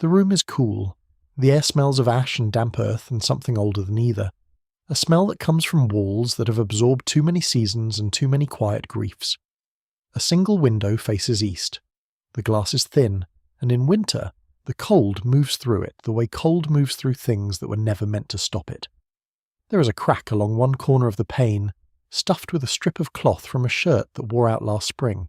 The room is cool. The air smells of ash and damp earth and something older than either. A smell that comes from walls that have absorbed too many seasons and too many quiet griefs. A single window faces east. The glass is thin, and in winter, the cold moves through it the way cold moves through things that were never meant to stop it. There is a crack along one corner of the pane, stuffed with a strip of cloth from a shirt that wore out last spring.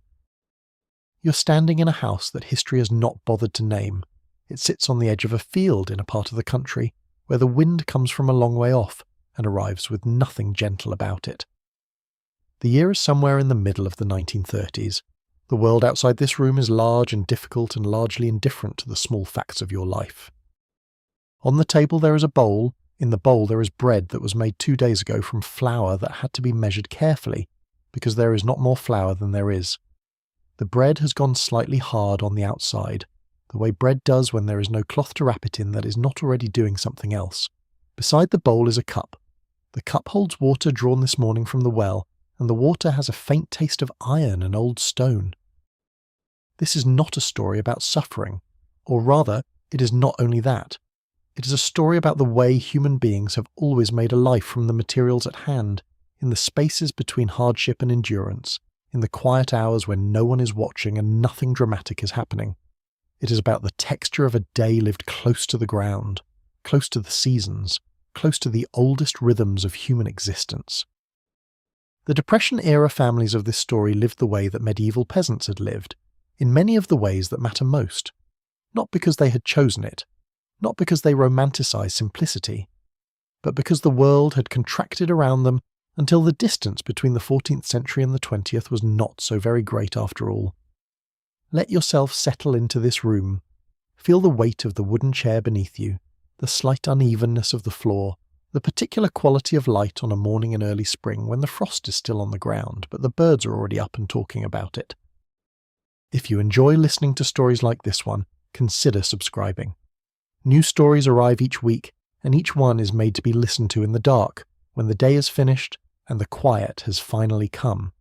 You're standing in a house that history has not bothered to name. It sits on the edge of a field in a part of the country where the wind comes from a long way off and arrives with nothing gentle about it. The year is somewhere in the middle of the 1930s. The world outside this room is large and difficult and largely indifferent to the small facts of your life. On the table there is a bowl. In the bowl there is bread that was made 2 days ago from flour that had to be measured carefully, because there is not more flour than there is. The bread has gone slightly hard on the outside, the way bread does when there is no cloth to wrap it in that is not already doing something else. Beside the bowl is a cup. The cup holds water drawn this morning from the well, and the water has a faint taste of iron and old stone. This is not a story about suffering, or rather, it is not only that. It is a story about the way human beings have always made a life from the materials at hand, in the spaces between hardship and endurance, in the quiet hours when no one is watching and nothing dramatic is happening. It is about the texture of a day lived close to the ground, close to the seasons, close to the oldest rhythms of human existence. The Depression-era families of this story lived the way that medieval peasants had lived, in many of the ways that matter most, not because they had chosen it, not because they romanticized simplicity, but because the world had contracted around them until the distance between the 14th century and the 20th was not so very great after all. Let yourself settle into this room. Feel the weight of the wooden chair beneath you, the slight unevenness of the floor, the particular quality of light on a morning in early spring when the frost is still on the ground but the birds are already up and talking about it. If you enjoy listening to stories like this one, consider subscribing. New stories arrive each week, and each one is made to be listened to in the dark, when the day is finished and the quiet has finally come.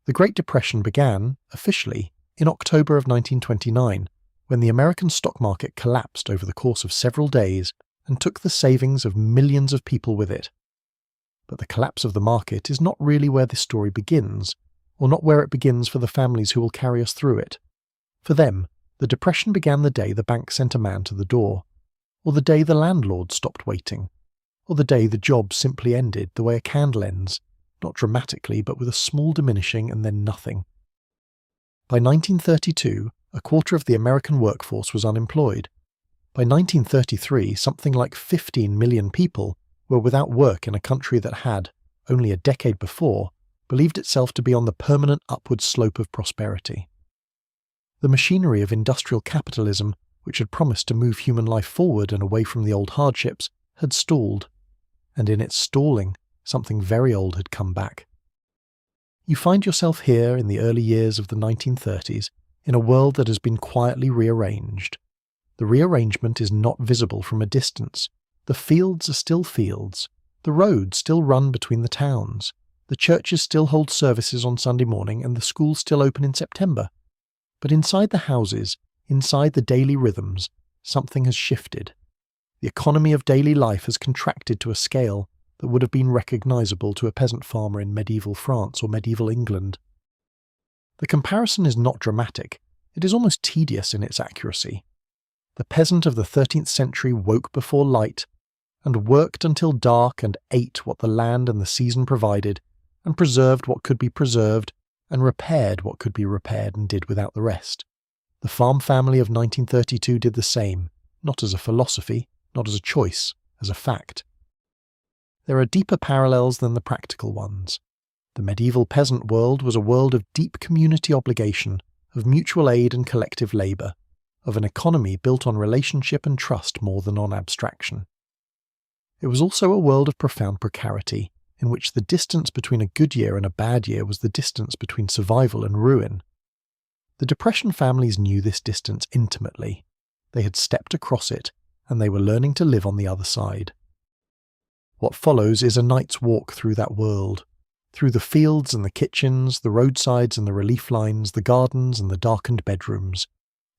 The Great Depression began, officially, in October of 1929, when the American stock market collapsed over the course of several days and took the savings of millions of people with it. But the collapse of the market is not really where this story begins, or not where it begins for the families who will carry us through it. For them, the Depression began the day the bank sent a man to the door, or the day the landlord stopped waiting, or the day the job simply ended the way a candle ends, not dramatically but with a small diminishing and then nothing. By 1932, a quarter of the American workforce was unemployed. By 1933, something like 15 million people were without work in a country that had, only a decade before, believed itself to be on the permanent upward slope of prosperity. The machinery of industrial capitalism, which had promised to move human life forward and away from the old hardships, had stalled, and in its stalling, something very old had come back. You find yourself here in the early years of the 1930s, in a world that has been quietly rearranged. The rearrangement is not visible from a distance. The fields are still fields. The roads still run between the towns. The churches still hold services on Sunday morning and the schools still open in September. But inside the houses, inside the daily rhythms, something has shifted. The economy of daily life has contracted to a scale that would have been recognizable to a peasant farmer in medieval France or medieval England. The comparison is not dramatic. It is almost tedious in its accuracy. The peasant of the 13th century woke before light, and worked until dark and ate what the land and the season provided, and preserved what could be preserved, and repaired what could be repaired and did without the rest. The farm family of 1932 did the same, not as a philosophy, not as a choice, as a fact. There are deeper parallels than the practical ones. The medieval peasant world was a world of deep community obligation, of mutual aid and collective labour, of an economy built on relationship and trust more than on abstraction. It was also a world of profound precarity, in which the distance between a good year and a bad year was the distance between survival and ruin. The Depression families knew this distance intimately. They had stepped across it, and they were learning to live on the other side. What follows is a night's walk through that world, through the fields and the kitchens, the roadsides and the relief lines, the gardens and the darkened bedrooms,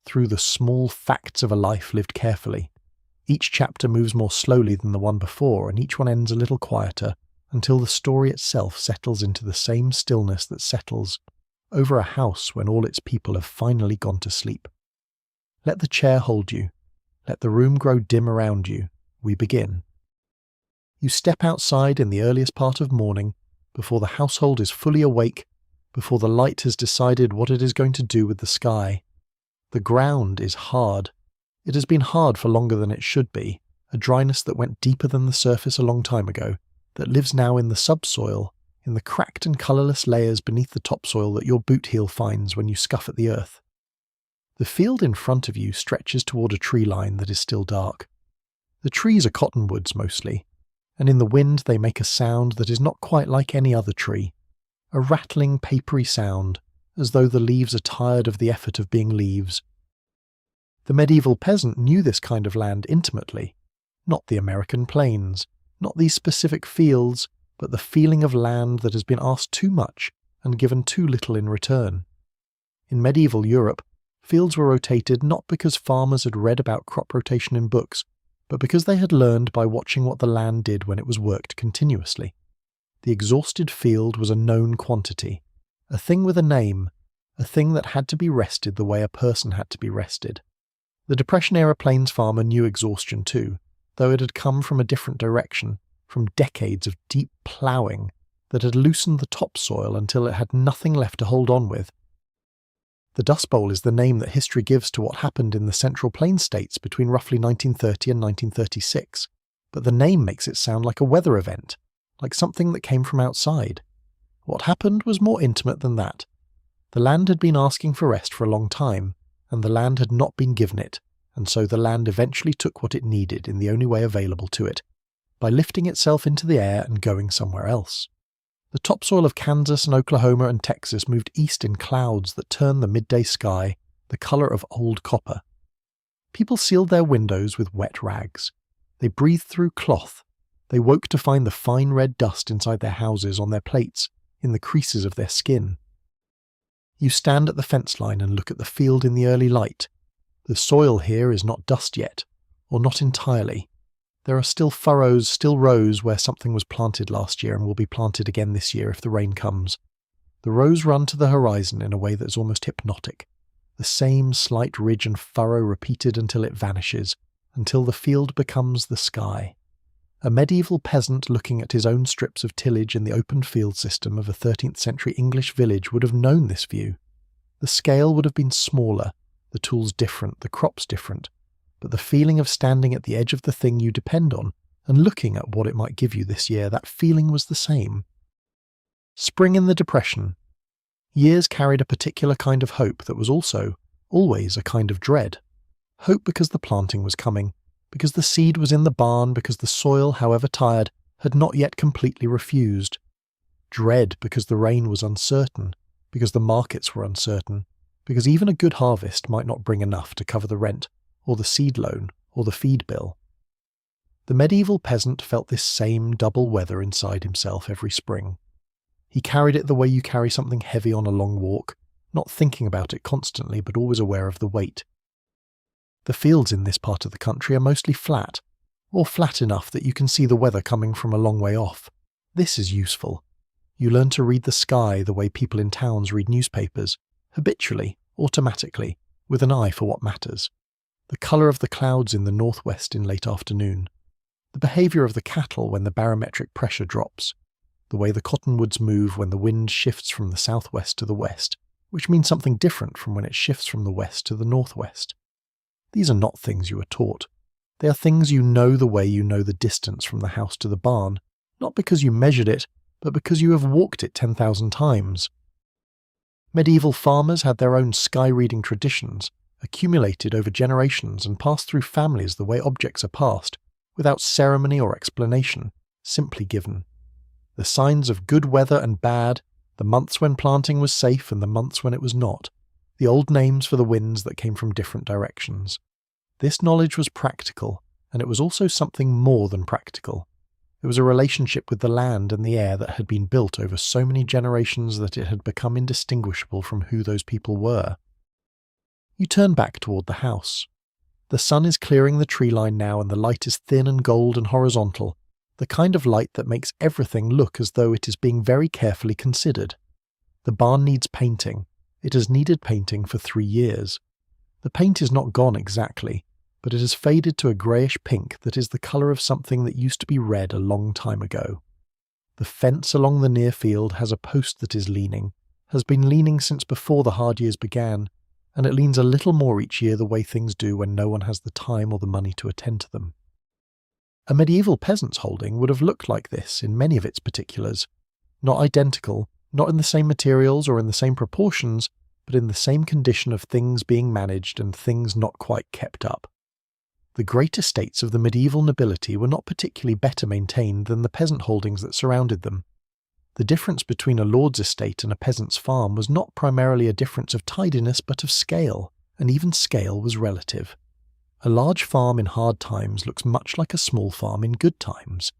through the small facts of a life lived carefully. Each chapter moves more slowly than the one before, and each one ends a little quieter, until the story itself settles into the same stillness that settles over a house when all its people have finally gone to sleep. Let the chair hold you. Let the room grow dim around you. We begin. You step outside in the earliest part of morning, before the household is fully awake, before the light has decided what it is going to do with the sky. The ground is hard. It has been hard for longer than it should be, a dryness that went deeper than the surface a long time ago, that lives now in the subsoil, in the cracked and colourless layers beneath the topsoil that your boot heel finds when you scuff at the earth. The field in front of you stretches toward a tree line that is still dark. The trees are cottonwoods mostly, and in the wind they make a sound that is not quite like any other tree, a rattling, papery sound, as though the leaves are tired of the effort of being leaves. The medieval peasant knew this kind of land intimately, not the American plains, not these specific fields, but the feeling of land that has been asked too much and given too little in return. In medieval Europe, fields were rotated not because farmers had read about crop rotation in books, but because they had learned by watching what the land did when it was worked continuously. The exhausted field was a known quantity, a thing with a name, a thing that had to be rested the way a person had to be rested. The Depression-era plains farmer knew exhaustion too, though it had come from a different direction, from decades of deep ploughing that had loosened the topsoil until it had nothing left to hold on with. The Dust Bowl is the name that history gives to what happened in the Central Plains states between roughly 1930 and 1936, but the name makes it sound like a weather event, like something that came from outside. What happened was more intimate than that. The land had been asking for rest for a long time, and the land had not been given it, and so the land eventually took what it needed in the only way available to it, by lifting itself into the air and going somewhere else. The topsoil of Kansas and Oklahoma and Texas moved east in clouds that turned the midday sky the colour of old copper. People sealed their windows with wet rags. They breathed through cloth. They woke to find the fine red dust inside their houses, on their plates, in the creases of their skin. You stand at the fence line and look at the field in the early light. The soil here is not dust yet, or not entirely. There are still furrows, still rows where something was planted last year and will be planted again this year if the rain comes. The rows run to the horizon in a way that is almost hypnotic. The same slight ridge and furrow repeated until it vanishes, until the field becomes the sky. A medieval peasant looking at his own strips of tillage in the open field system of a 13th century English village would have known this view. The scale would have been smaller, the tools different, the crops different, but the feeling of standing at the edge of the thing you depend on and looking at what it might give you this year, that feeling was the same. Spring in the Depression. Years carried a particular kind of hope that was also, always, a kind of dread. Hope because the planting was coming, because the seed was in the barn, because the soil, however tired, had not yet completely refused. Dread because the rain was uncertain, because the markets were uncertain, because even a good harvest might not bring enough to cover the rent, or the seed loan, or the feed bill. The medieval peasant felt this same double weather inside himself every spring. He carried it the way you carry something heavy on a long walk, not thinking about it constantly but always aware of the weight. The fields in this part of the country are mostly flat, or flat enough that you can see the weather coming from a long way off. This is useful. You learn to read the sky the way people in towns read newspapers, habitually, automatically, with an eye for what matters. The colour of the clouds in the northwest in late afternoon, the behaviour of the cattle when the barometric pressure drops, the way the cottonwoods move when the wind shifts from the southwest to the west, which means something different from when it shifts from the west to the northwest. These are not things you are taught. They are things you know the way you know the distance from the house to the barn, not because you measured it, but because you have walked it 10,000 times. Medieval farmers had their own sky-reading traditions, accumulated over generations and passed through families the way objects are passed, without ceremony or explanation, simply given. The signs of good weather and bad, the months when planting was safe and the months when it was not, the old names for the winds that came from different directions. This knowledge was practical, and it was also something more than practical. It was a relationship with the land and the air that had been built over so many generations that it had become indistinguishable from who those people were. You turn back toward the house. The sun is clearing the tree line now, and the light is thin and gold and horizontal, the kind of light that makes everything look as though it is being very carefully considered. The barn needs painting. It has needed painting for 3 years. The paint is not gone exactly, but it has faded to a greyish pink that is the colour of something that used to be red a long time ago. The fence along the near field has a post that is leaning, has been leaning since before the hard years began, and it leans a little more each year the way things do when no one has the time or the money to attend to them. A medieval peasant's holding would have looked like this in many of its particulars, not identical, not in the same materials or in the same proportions, but in the same condition of things being managed and things not quite kept up. The great estates of the medieval nobility were not particularly better maintained than the peasant holdings that surrounded them. The difference between a lord's estate and a peasant's farm was not primarily a difference of tidiness but of scale, and even scale was relative. A large farm in hard times looks much like a small farm in good times.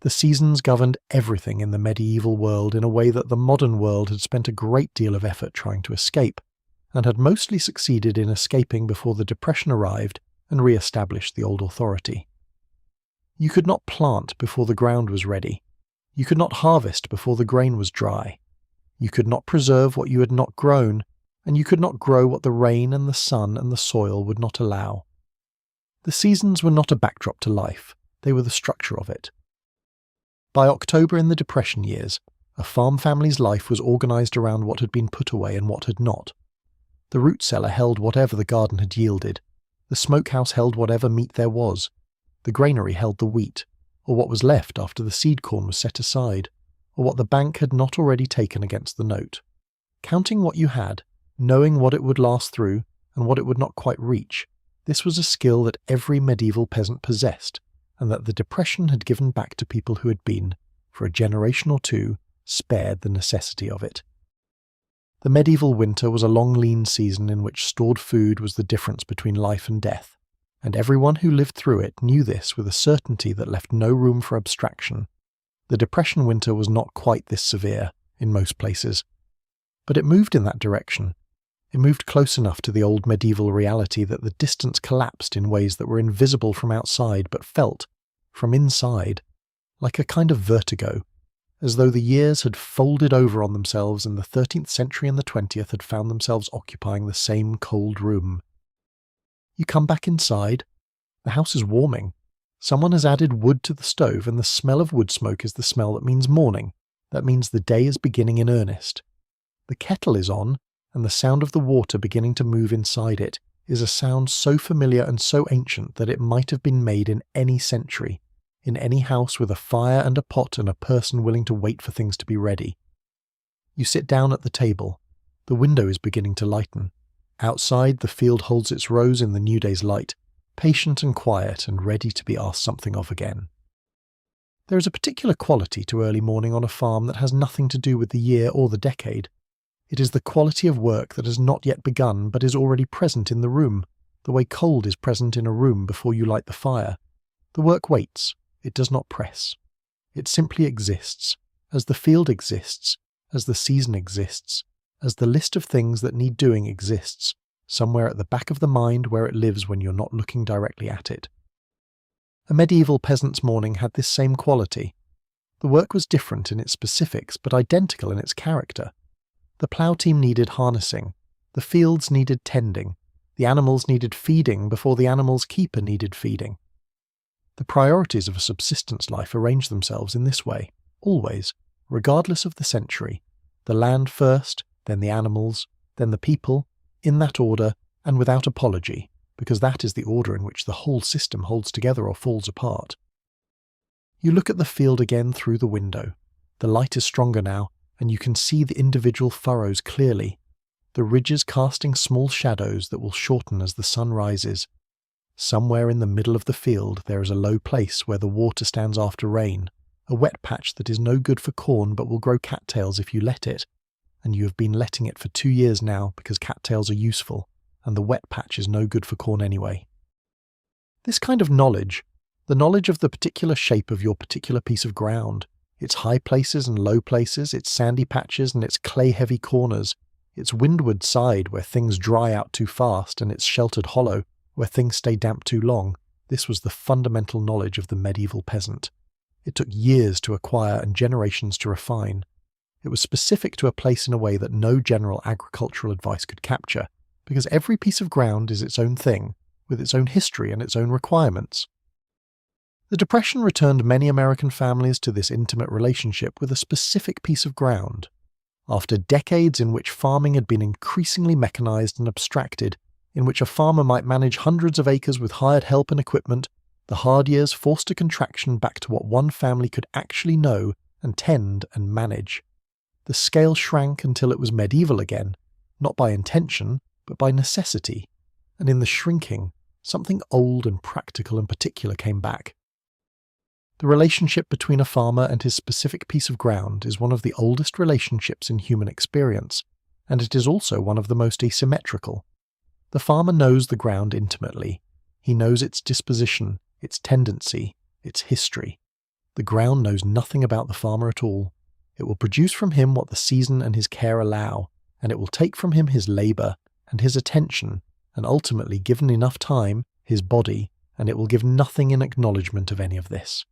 The seasons governed everything in the medieval world in a way that the modern world had spent a great deal of effort trying to escape, and had mostly succeeded in escaping before the Depression arrived and re-established the old authority. You could not plant before the ground was ready. You could not harvest before the grain was dry. You could not preserve what you had not grown, and you could not grow what the rain and the sun and the soil would not allow. The seasons were not a backdrop to life, they were the structure of it. By October in the Depression years, a farm family's life was organised around what had been put away and what had not. The root cellar held whatever the garden had yielded, the smokehouse held whatever meat there was, the granary held the wheat, or what was left after the seed corn was set aside, or what the bank had not already taken against the note. Counting what you had, knowing what it would last through and what it would not quite reach, this was a skill that every medieval peasant possessed, and that the Depression had given back to people who had been, for a generation or two, spared the necessity of it. The medieval winter was a long lean season in which stored food was the difference between life and death, and everyone who lived through it knew this with a certainty that left no room for abstraction. The Depression winter was not quite this severe, in most places, but it moved in that direction. It moved close enough to the old medieval reality that the distance collapsed in ways that were invisible from outside but felt, from inside, like a kind of vertigo, as though the years had folded over on themselves and the 13th century and the 20th had found themselves occupying the same cold room. You come back inside. The house is warming. Someone has added wood to the stove, and the smell of wood smoke is the smell that means morning, that means the day is beginning in earnest. The kettle is on, and the sound of the water beginning to move inside it is a sound so familiar and so ancient that it might have been made in any century, in any house with a fire and a pot and a person willing to wait for things to be ready. You sit down at the table. The window is beginning to lighten. Outside, the field holds its rose in the new day's light, patient and quiet and ready to be asked something of again. There is a particular quality to early morning on a farm that has nothing to do with the year or the decade. It is the quality of work that has not yet begun but is already present in the room, the way cold is present in a room before you light the fire. The work waits. It does not press. It simply exists, as the field exists, as the season exists, as the list of things that need doing exists, somewhere at the back of the mind where it lives when you're not looking directly at it. A medieval peasant's morning had this same quality. The work was different in its specifics, but identical in its character. The plough team needed harnessing, the fields needed tending, the animals needed feeding before the animal's keeper needed feeding. The priorities of a subsistence life arrange themselves in this way, always, regardless of the century. The land first, then the animals, then the people, in that order and without apology, because that is the order in which the whole system holds together or falls apart. You look at the field again through the window. The light is stronger now, and you can see the individual furrows clearly, the ridges casting small shadows that will shorten as the sun rises. Somewhere in the middle of the field there is a low place where the water stands after rain, a wet patch that is no good for corn but will grow cattails if you let it, and you have been letting it for 2 years now because cattails are useful, and the wet patch is no good for corn anyway. This kind of knowledge, the knowledge of the particular shape of your particular piece of ground, its high places and low places, its sandy patches and its clay-heavy corners, its windward side where things dry out too fast and its sheltered hollow where things stay damp too long. This was the fundamental knowledge of the medieval peasant. It took years to acquire and generations to refine. It was specific to a place in a way that no general agricultural advice could capture, because every piece of ground is its own thing, with its own history and its own requirements. The Depression returned many American families to this intimate relationship with a specific piece of ground. After decades in which farming had been increasingly mechanized and abstracted, in which a farmer might manage hundreds of acres with hired help and equipment, the hard years forced a contraction back to what one family could actually know and tend and manage. The scale shrank until it was medieval again, not by intention, but by necessity, and in the shrinking, something old and practical and particular came back. The relationship between a farmer and his specific piece of ground is one of the oldest relationships in human experience, and it is also one of the most asymmetrical. The farmer knows the ground intimately. He knows its disposition, its tendency, its history. The ground knows nothing about the farmer at all. It will produce from him what the season and his care allow, and it will take from him his labour and his attention, and ultimately, given enough time, his body, and it will give nothing in acknowledgement of any of this.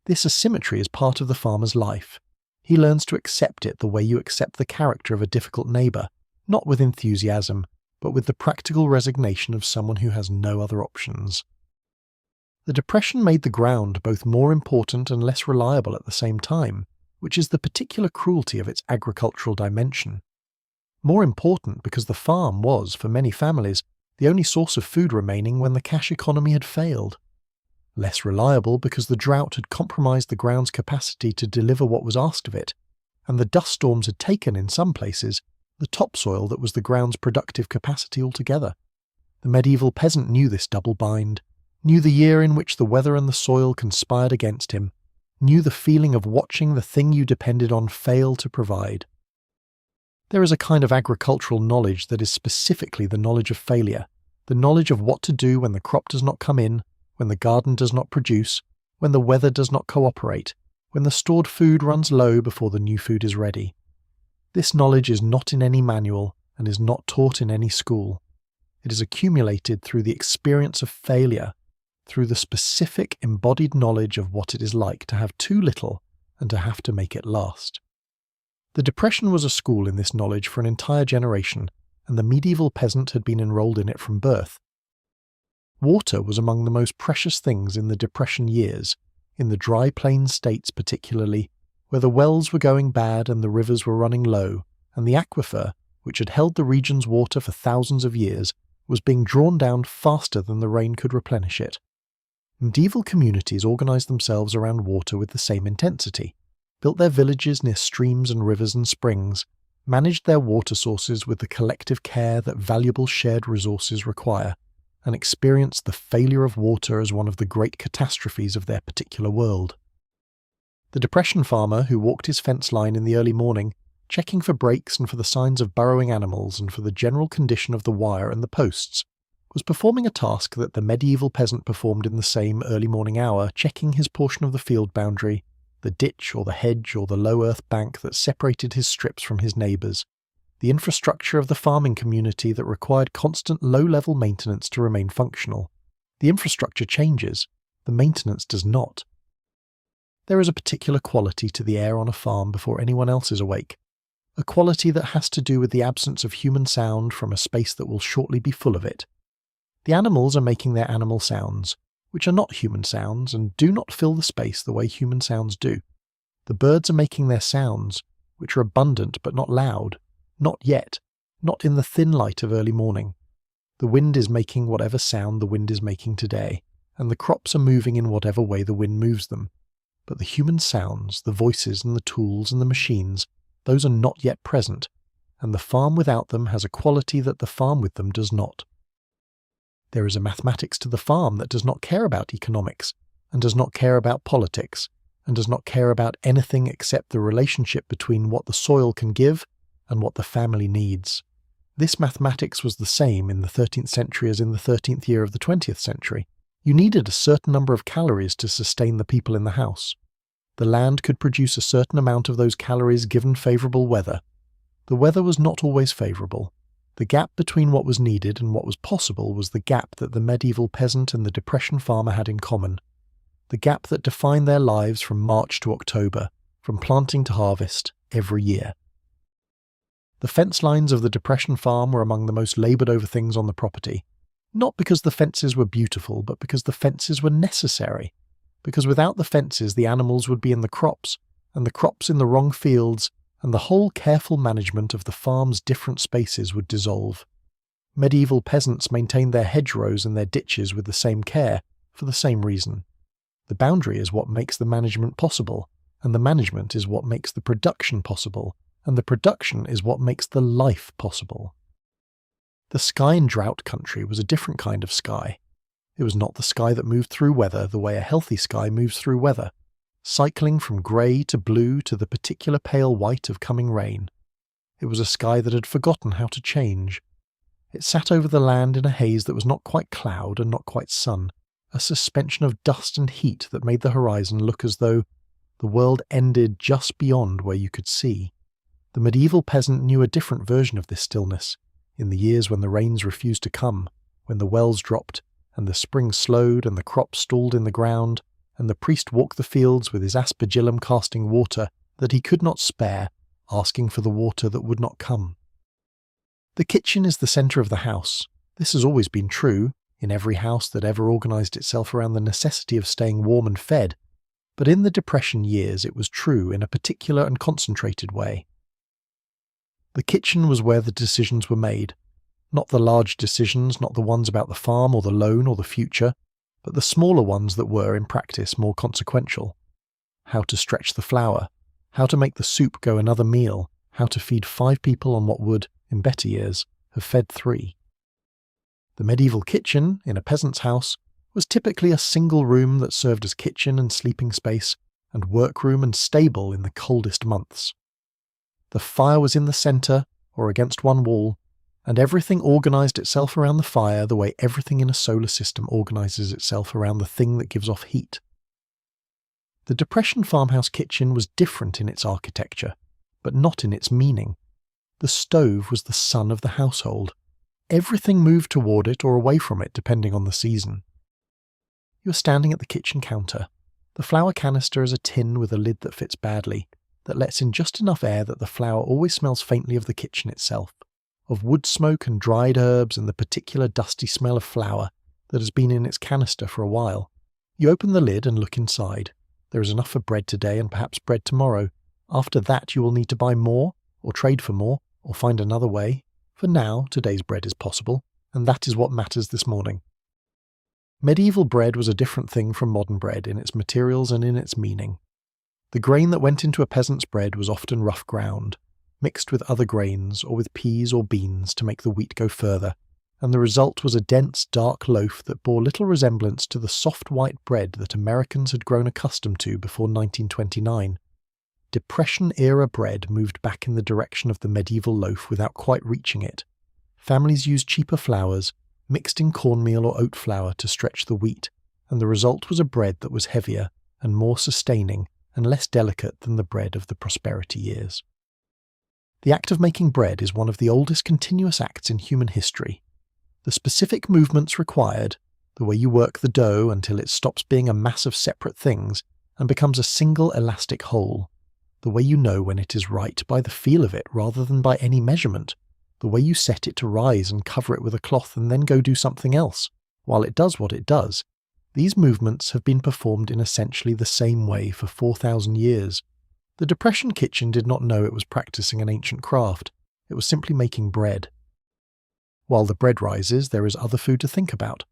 This asymmetry is part of the farmer's life. He learns to accept it the way you accept the character of a difficult neighbour, not with enthusiasm, but with the practical resignation of someone who has no other options. The Depression made the ground both more important and less reliable at the same time, which is the particular cruelty of its agricultural dimension. More important because the farm was, for many families, the only source of food remaining when the cash economy had failed. Less reliable because the drought had compromised the ground's capacity to deliver what was asked of it, and the dust storms had taken, in some places, the topsoil that was the ground's productive capacity altogether. The medieval peasant knew this double bind, knew the year in which the weather and the soil conspired against him, knew the feeling of watching the thing you depended on fail to provide. There is a kind of agricultural knowledge that is specifically the knowledge of failure, the knowledge of what to do when the crop does not come in, when the garden does not produce, when the weather does not cooperate, when the stored food runs low before the new food is ready. This knowledge is not in any manual and is not taught in any school. It is accumulated through the experience of failure, through the specific embodied knowledge of what it is like to have too little and to have to make it last. The Depression was a school in this knowledge for an entire generation, and the medieval peasant had been enrolled in it from birth. Water was among the most precious things in the Depression years, in the dry plains states particularly, where the wells were going bad and the rivers were running low, and the aquifer, which had held the region's water for thousands of years, was being drawn down faster than the rain could replenish it. Medieval communities organized themselves around water with the same intensity, built their villages near streams and rivers and springs, managed their water sources with the collective care that valuable shared resources require, and experienced the failure of water as one of the great catastrophes of their particular world. The Depression farmer who walked his fence line in the early morning, checking for breaks and for the signs of burrowing animals and for the general condition of the wire and the posts, was performing a task that the medieval peasant performed in the same early morning hour, checking his portion of the field boundary, the ditch or the hedge or the low earth bank that separated his strips from his neighbours, the infrastructure of the farming community that required constant low-level maintenance to remain functional. The infrastructure changes, the maintenance does not. There is a particular quality to the air on a farm before anyone else is awake, a quality that has to do with the absence of human sound from a space that will shortly be full of it. The animals are making their animal sounds, which are not human sounds and do not fill the space the way human sounds do. The birds are making their sounds, which are abundant but not loud, not yet, not in the thin light of early morning. The wind is making whatever sound the wind is making today, and the crops are moving in whatever way the wind moves them. But the human sounds, the voices and the tools and the machines, those are not yet present, and the farm without them has a quality that the farm with them does not. There is a mathematics to the farm that does not care about economics, and does not care about politics, and does not care about anything except the relationship between what the soil can give and what the family needs. This mathematics was the same in the 13th century as in the 13th year of the 20th century. You needed a certain number of calories to sustain the people in the house. The land could produce a certain amount of those calories given favourable weather. The weather was not always favourable. The gap between what was needed and what was possible was the gap that the medieval peasant and the Depression farmer had in common. The gap that defined their lives from March to October, from planting to harvest, every year. The fence lines of the Depression farm were among the most laboured over things on the property. Not because the fences were beautiful, but because the fences were necessary. Because without the fences the animals would be in the crops, and the crops in the wrong fields, and the whole careful management of the farm's different spaces would dissolve. Medieval peasants maintained their hedgerows and their ditches with the same care, for the same reason. The boundary is what makes the management possible, and the management is what makes the production possible, and the production is what makes the life possible. The sky in drought country was a different kind of sky. It was not the sky that moved through weather the way a healthy sky moves through weather, cycling from grey to blue to the particular pale white of coming rain. It was a sky that had forgotten how to change. It sat over the land in a haze that was not quite cloud and not quite sun, a suspension of dust and heat that made the horizon look as though the world ended just beyond where you could see. The medieval peasant knew a different version of this stillness, in the years when the rains refused to come, when the wells dropped, and the spring slowed, and the crops stalled in the ground, and the priest walked the fields with his aspergillum casting water that he could not spare, asking for the water that would not come. The kitchen is the centre of the house. This has always been true, in every house that ever organised itself around the necessity of staying warm and fed, but in the Depression years it was true in a particular and concentrated way. The kitchen was where the decisions were made. Not the large decisions, not the ones about the farm or the loan or the future, but the smaller ones that were, in practice, more consequential. How to stretch the flour, how to make the soup go another meal, how to feed 5 people on what would, in better years, have fed 3. The medieval kitchen, in a peasant's house, was typically a single room that served as kitchen and sleeping space, and workroom and stable in the coldest months. The fire was in the centre, or against one wall, and everything organised itself around the fire the way everything in a solar system organises itself around the thing that gives off heat. The Depression farmhouse kitchen was different in its architecture, but not in its meaning. The stove was the sun of the household. Everything moved toward it or away from it depending on the season. You are standing at the kitchen counter. The flour canister is a tin with a lid that fits badly, that lets in just enough air that the flour always smells faintly of the kitchen itself, of wood smoke and dried herbs and the particular dusty smell of flour that has been in its canister for a while. You open the lid and look inside. There is enough for bread today and perhaps bread tomorrow. After that you will need to buy more, or trade for more, or find another way. For now, today's bread is possible, and that is what matters this morning. Medieval bread was a different thing from modern bread in its materials and in its meaning. The grain that went into a peasant's bread was often rough ground, mixed with other grains or with peas or beans to make the wheat go further, and the result was a dense, dark loaf that bore little resemblance to the soft white bread that Americans had grown accustomed to before 1929. Depression-era bread moved back in the direction of the medieval loaf without quite reaching it. Families used cheaper flours, mixed in cornmeal or oat flour to stretch the wheat, and the result was a bread that was heavier and more sustaining and less delicate than the bread of the prosperity years. The act of making bread is one of the oldest continuous acts in human history. The specific movements required, the way you work the dough until it stops being a mass of separate things and becomes a single elastic whole, the way you know when it is right by the feel of it rather than by any measurement, the way you set it to rise and cover it with a cloth and then go do something else, while it does what it does. These movements have been performed in essentially the same way for 4,000 years. The Depression kitchen did not know it was practicing an ancient craft. It was simply making bread. While the bread rises, there is other food to think about.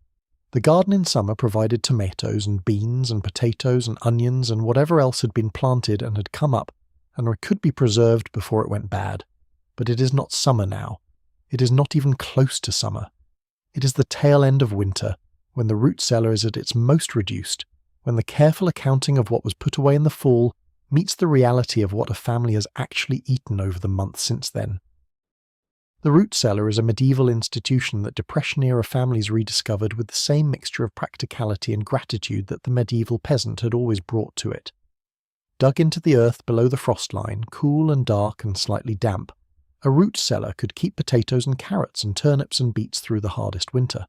The garden in summer provided tomatoes and beans and potatoes and onions and whatever else had been planted and had come up and could be preserved before it went bad. But it is not summer now. It is not even close to summer. It is the tail end of winter, when the root cellar is at its most reduced, when the careful accounting of what was put away in the fall meets the reality of what a family has actually eaten over the month since then. The root cellar is a medieval institution that Depression-era families rediscovered with the same mixture of practicality and gratitude that the medieval peasant had always brought to it. Dug into the earth below the frost line, cool and dark and slightly damp, A root cellar could keep potatoes and carrots and turnips and beets through the hardest winter.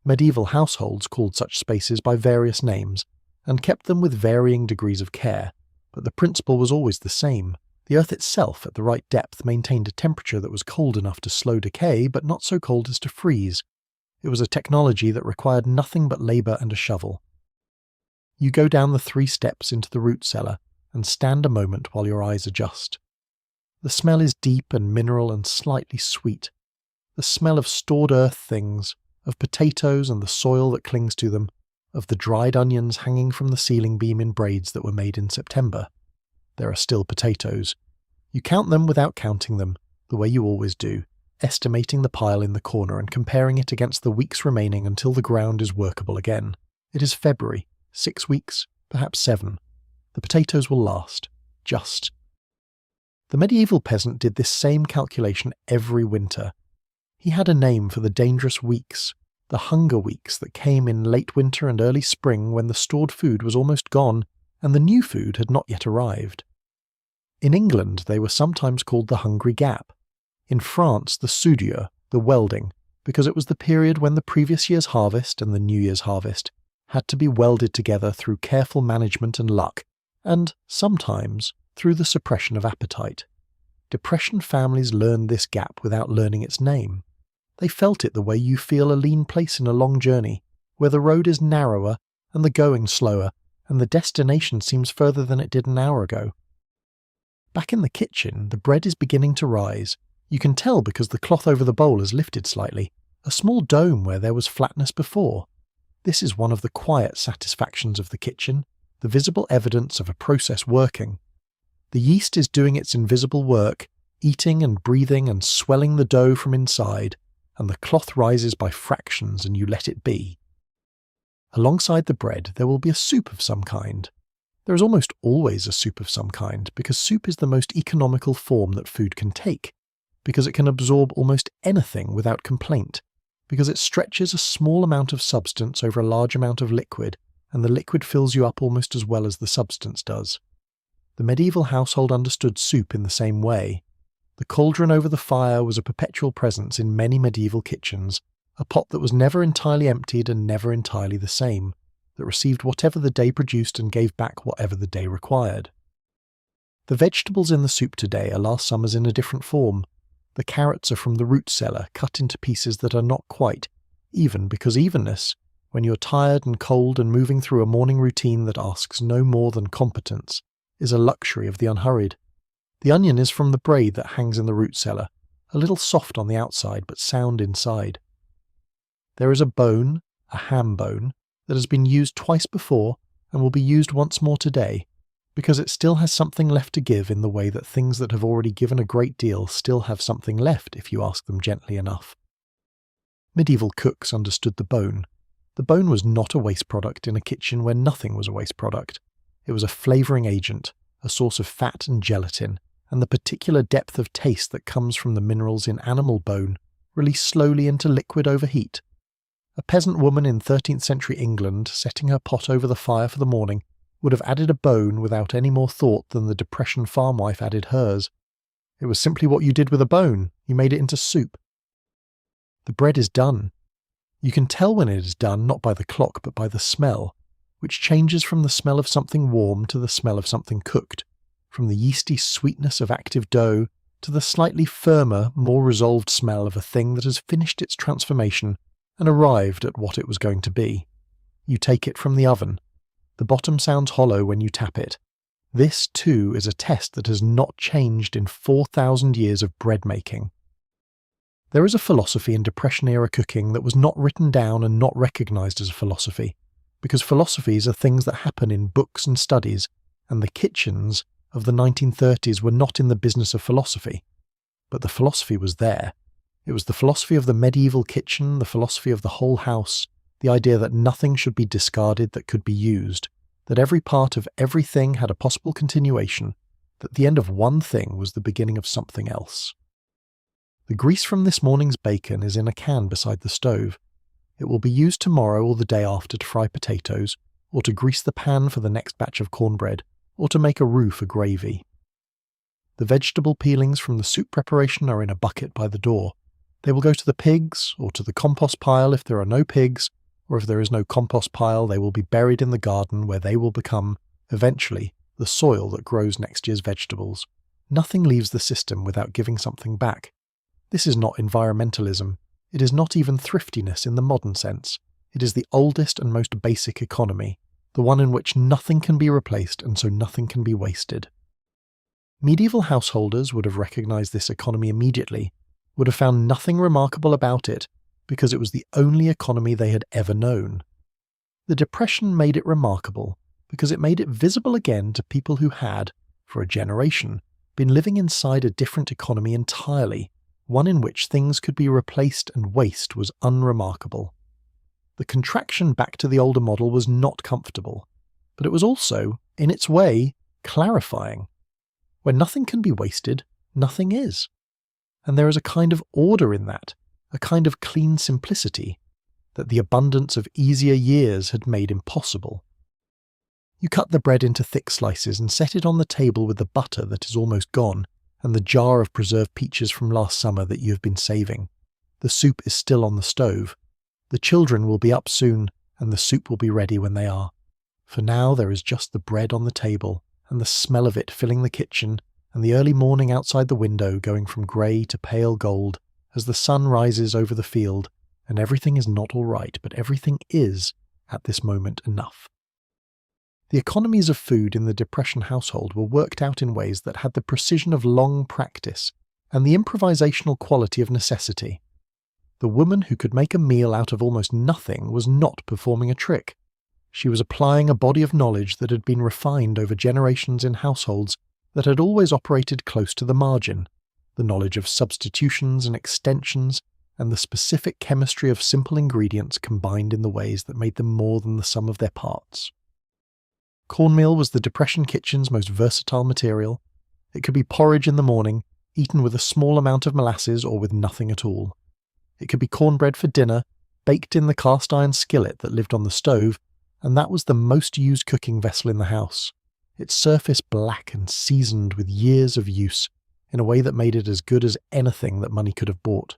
Medieval households called such spaces by various names and kept them with varying degrees of care, but the principle was always the same. The earth itself, at the right depth, maintained a temperature that was cold enough to slow decay but not so cold as to freeze. It was a technology that required nothing but labour and a shovel. You go down the 3 steps into the root cellar and stand a moment while your eyes adjust. The smell is deep and mineral and slightly sweet. The smell of stored earth things, of potatoes and the soil that clings to them, of the dried onions hanging from the ceiling beam in braids that were made in September. There are still potatoes. You count them without counting them, the way you always do, estimating the pile in the corner and comparing it against the weeks remaining until the ground is workable again. It is February, 6 weeks, perhaps 7. The potatoes will last. Just. The medieval peasant did this same calculation every winter. He had a name for the dangerous weeks, the hunger weeks that came in late winter and early spring when the stored food was almost gone and the new food had not yet arrived. In England they were sometimes called the hungry gap. In France the soudure, the welding, because it was the period when the previous year's harvest and the New Year's harvest had to be welded together through careful management and luck, and, sometimes, through the suppression of appetite. Depression families learned this gap without learning its name. They felt it the way you feel a lean place in a long journey, where the road is narrower and the going slower, and the destination seems further than it did an hour ago. Back in the kitchen, the bread is beginning to rise. You can tell because the cloth over the bowl has lifted slightly, a small dome where there was flatness before. This is one of the quiet satisfactions of the kitchen, the visible evidence of a process working. The yeast is doing its invisible work, eating and breathing and swelling the dough from inside, and the cloth rises by fractions and you let it be. Alongside the bread there will be a soup of some kind. There is almost always a soup of some kind, because soup is the most economical form that food can take, because it can absorb almost anything without complaint, because it stretches a small amount of substance over a large amount of liquid, and the liquid fills you up almost as well as the substance does. The medieval household understood soup in the same way. The cauldron over the fire was a perpetual presence in many medieval kitchens, a pot that was never entirely emptied and never entirely the same, that received whatever the day produced and gave back whatever the day required. The vegetables in the soup today are last summer's in a different form. The carrots are from the root cellar, cut into pieces that are not quite even, because evenness, when you're tired and cold and moving through a morning routine that asks no more than competence, is a luxury of the unhurried. The onion is from the braid that hangs in the root cellar, a little soft on the outside but sound inside. There is a bone, a ham bone, that has been used twice before and will be used once more today, because it still has something left to give in the way that things that have already given a great deal still have something left if you ask them gently enough. Medieval cooks understood the bone. The bone was not a waste product in a kitchen where nothing was a waste product. It was a flavouring agent, a source of fat and gelatin, and the particular depth of taste that comes from the minerals in animal bone, released slowly into liquid over heat. A peasant woman in 13th century England, setting her pot over the fire for the morning, would have added a bone without any more thought than the Depression farm wife added hers. It was simply what you did with a bone. You made it into soup. The bread is done. You can tell when it is done not by the clock but by the smell, which changes from the smell of something warm to the smell of something cooked, from the yeasty sweetness of active dough to the slightly firmer, more resolved smell of a thing that has finished its transformation and arrived at what it was going to be. You take it from the oven. The bottom sounds hollow when you tap it. This, too, is a test that has not changed in 4,000 years of bread making. There is a philosophy in Depression-era cooking that was not written down and not recognised as a philosophy, because philosophies are things that happen in books and studies, and the kitchens of the 1930s were not in the business of philosophy. But the philosophy was there. It was the philosophy of the medieval kitchen, the philosophy of the whole house, the idea that nothing should be discarded that could be used, that every part of everything had a possible continuation, that the end of one thing was the beginning of something else. The grease from this morning's bacon is in a can beside the stove. It will be used tomorrow or the day after to fry potatoes, or to grease the pan for the next batch of cornbread, or to make a roux for gravy. The vegetable peelings from the soup preparation are in a bucket by the door. They will go to the pigs, or to the compost pile if there are no pigs, or if there is no compost pile, they will be buried in the garden where they will become, eventually, the soil that grows next year's vegetables. Nothing leaves the system without giving something back. This is not environmentalism. It is not even thriftiness in the modern sense. It is the oldest and most basic economy, the one in which nothing can be replaced and so nothing can be wasted. Medieval householders would have recognized this economy immediately, would have found nothing remarkable about it, because it was the only economy they had ever known. The Depression made it remarkable, because it made it visible again to people who had, for a generation, been living inside a different economy entirely, one in which things could be replaced and waste was unremarkable. The contraction back to the older model was not comfortable, but it was also, in its way, clarifying. When nothing can be wasted, nothing is. And there is a kind of order in that, a kind of clean simplicity, that the abundance of easier years had made impossible. You cut the bread into thick slices and set it on the table with the butter that is almost gone, and the jar of preserved peaches from last summer that you have been saving. The soup is still on the stove. The children will be up soon, and the soup will be ready when they are. For now there is just the bread on the table, and the smell of it filling the kitchen, and the early morning outside the window going from grey to pale gold as the sun rises over the field, and everything is not all right, but everything is, at this moment, enough. The economies of food in the Depression household were worked out in ways that had the precision of long practice and the improvisational quality of necessity. The woman who could make a meal out of almost nothing was not performing a trick. She was applying a body of knowledge that had been refined over generations in households that had always operated close to the margin, the knowledge of substitutions and extensions, and the specific chemistry of simple ingredients combined in the ways that made them more than the sum of their parts. Cornmeal was the Depression kitchen's most versatile material. It could be porridge in the morning, eaten with a small amount of molasses or with nothing at all. It could be cornbread for dinner, baked in the cast-iron skillet that lived on the stove, and that was the most used cooking vessel in the house, its surface black and seasoned with years of use, in a way that made it as good as anything that money could have bought.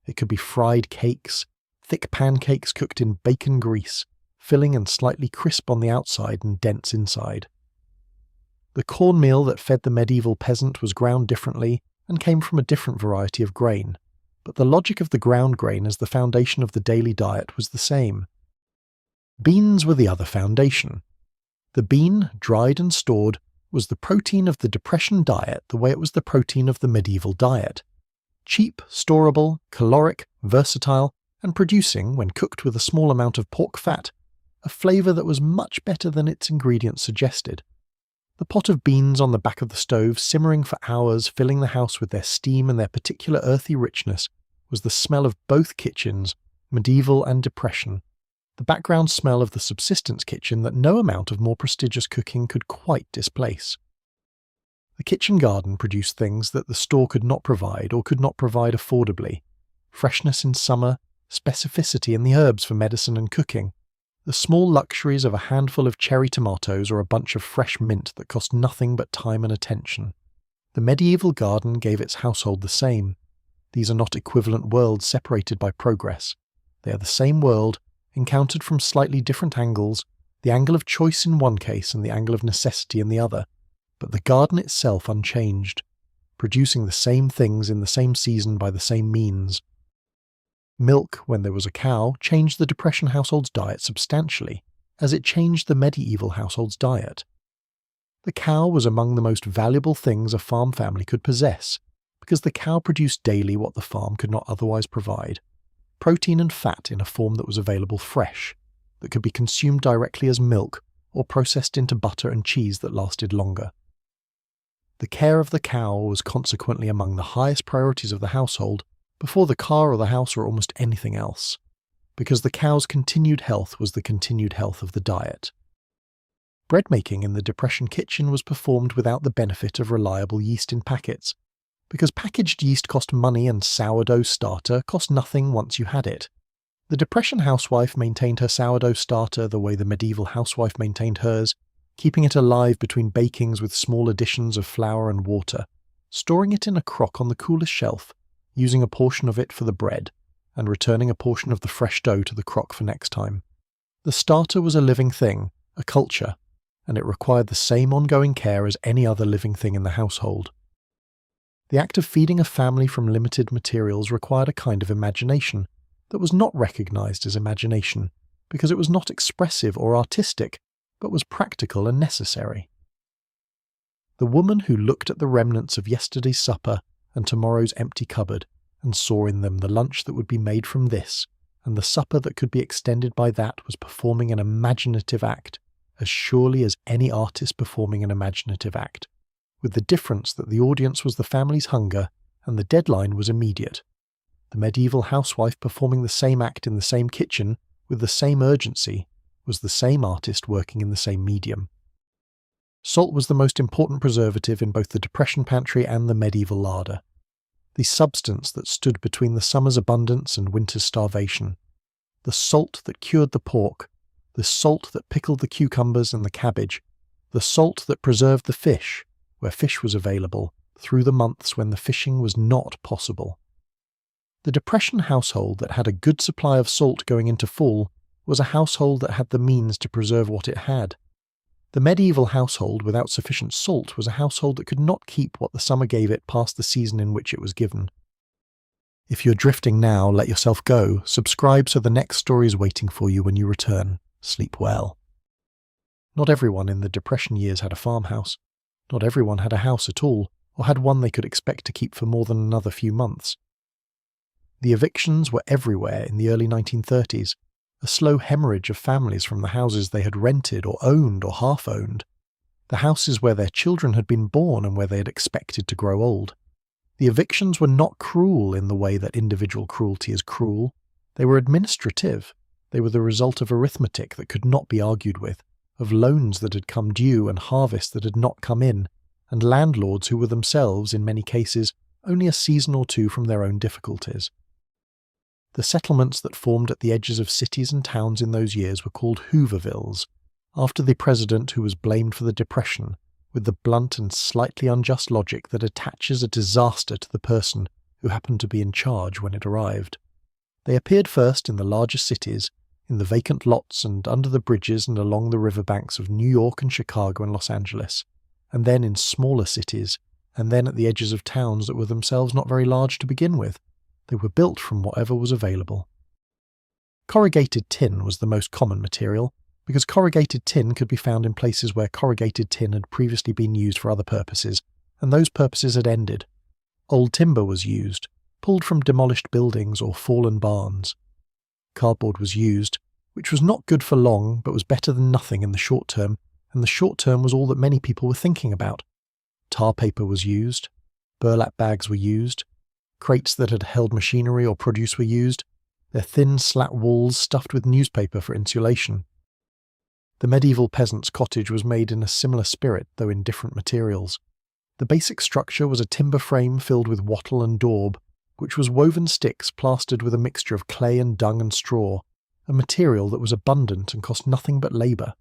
It could be fried cakes, thick pancakes cooked in bacon grease, filling and slightly crisp on the outside and dense inside. The cornmeal that fed the medieval peasant was ground differently and came from a different variety of grain, but the logic of the ground grain as the foundation of the daily diet was the same. Beans were the other foundation. The bean, dried and stored, was the protein of the Depression diet the way it was the protein of the medieval diet. Cheap, storable, caloric, versatile, and producing, when cooked with a small amount of pork fat, a flavour that was much better than its ingredients suggested. The pot of beans on the back of the stove, simmering for hours, filling the house with their steam and their particular earthy richness, was the smell of both kitchens, medieval and Depression, the background smell of the subsistence kitchen that no amount of more prestigious cooking could quite displace. The kitchen garden produced things that the store could not provide or could not provide affordably: freshness in summer, specificity in the herbs for medicine and cooking, the small luxuries of a handful of cherry tomatoes or a bunch of fresh mint that cost nothing but time and attention. The medieval garden gave its household the same. These are not equivalent worlds separated by progress. They are the same world, encountered from slightly different angles, the angle of choice in one case and the angle of necessity in the other, but the garden itself unchanged, producing the same things in the same season by the same means. Milk, when there was a cow, changed the Depression household's diet substantially, as it changed the medieval household's diet. The cow was among the most valuable things a farm family could possess, because the cow produced daily what the farm could not otherwise provide: protein and fat in a form that was available fresh, that could be consumed directly as milk or processed into butter and cheese that lasted longer. The care of the cow was consequently among the highest priorities of the household, before the car or the house or almost anything else, because the cow's continued health was the continued health of the diet. Bread making in the Depression kitchen was performed without the benefit of reliable yeast in packets, because packaged yeast cost money and sourdough starter cost nothing once you had it. The Depression housewife maintained her sourdough starter the way the medieval housewife maintained hers, keeping it alive between bakings with small additions of flour and water, storing it in a crock on the coolest shelf, using a portion of it for the bread, and returning a portion of the fresh dough to the crock for next time. The starter was a living thing, a culture, and it required the same ongoing care as any other living thing in the household. The act of feeding a family from limited materials required a kind of imagination that was not recognized as imagination because it was not expressive or artistic, but was practical and necessary. The woman who looked at the remnants of yesterday's supper and tomorrow's empty cupboard and saw in them the lunch that would be made from this and the supper that could be extended by that was performing an imaginative act as surely as any artist performing an imaginative act, with the difference that the audience was the family's hunger and the deadline was immediate. The medieval housewife performing the same act in the same kitchen with the same urgency was the same artist working in the same medium. Salt was the most important preservative in both the Depression pantry and the medieval larder, the substance that stood between the summer's abundance and winter's starvation, the salt that cured the pork, the salt that pickled the cucumbers and the cabbage, the salt that preserved the fish, where fish was available, through the months when the fishing was not possible. The Depression household that had a good supply of salt going into fall was a household that had the means to preserve what it had. The medieval household without sufficient salt was a household that could not keep what the summer gave it past the season in which it was given. If you're drifting now, let yourself go. Subscribe so the next story is waiting for you when you return. Sleep well. Not everyone in the Depression years had a farmhouse. Not everyone had a house at all, or had one they could expect to keep for more than another few months. The evictions were everywhere in the early 1930s, a slow hemorrhage of families from the houses they had rented or owned or half-owned, the houses where their children had been born and where they had expected to grow old. The evictions were not cruel in the way that individual cruelty is cruel. They were administrative. They were the result of arithmetic that could not be argued with, of loans that had come due and harvests that had not come in, and landlords who were themselves, in many cases, only a season or two from their own difficulties. The settlements that formed at the edges of cities and towns in those years were called Hoovervilles, after the president who was blamed for the Depression, with the blunt and slightly unjust logic that attaches a disaster to the person who happened to be in charge when it arrived. They appeared first in the larger cities, in the vacant lots and under the bridges and along the riverbanks of New York and Chicago and Los Angeles, and then in smaller cities, and then at the edges of towns that were themselves not very large to begin with. They were built from whatever was available. Corrugated tin was the most common material, because corrugated tin could be found in places where corrugated tin had previously been used for other purposes, and those purposes had ended. Old timber was used, pulled from demolished buildings or fallen barns. Cardboard was used, which was not good for long, but was better than nothing in the short term, and the short term was all that many people were thinking about. Tar paper was used, burlap bags were used, crates that had held machinery or produce were used, their thin slat walls stuffed with newspaper for insulation. The medieval peasant's cottage was made in a similar spirit, though in different materials. The basic structure was a timber frame filled with wattle and daub, which was woven sticks plastered with a mixture of clay and dung and straw, a material that was abundant and cost nothing but labour.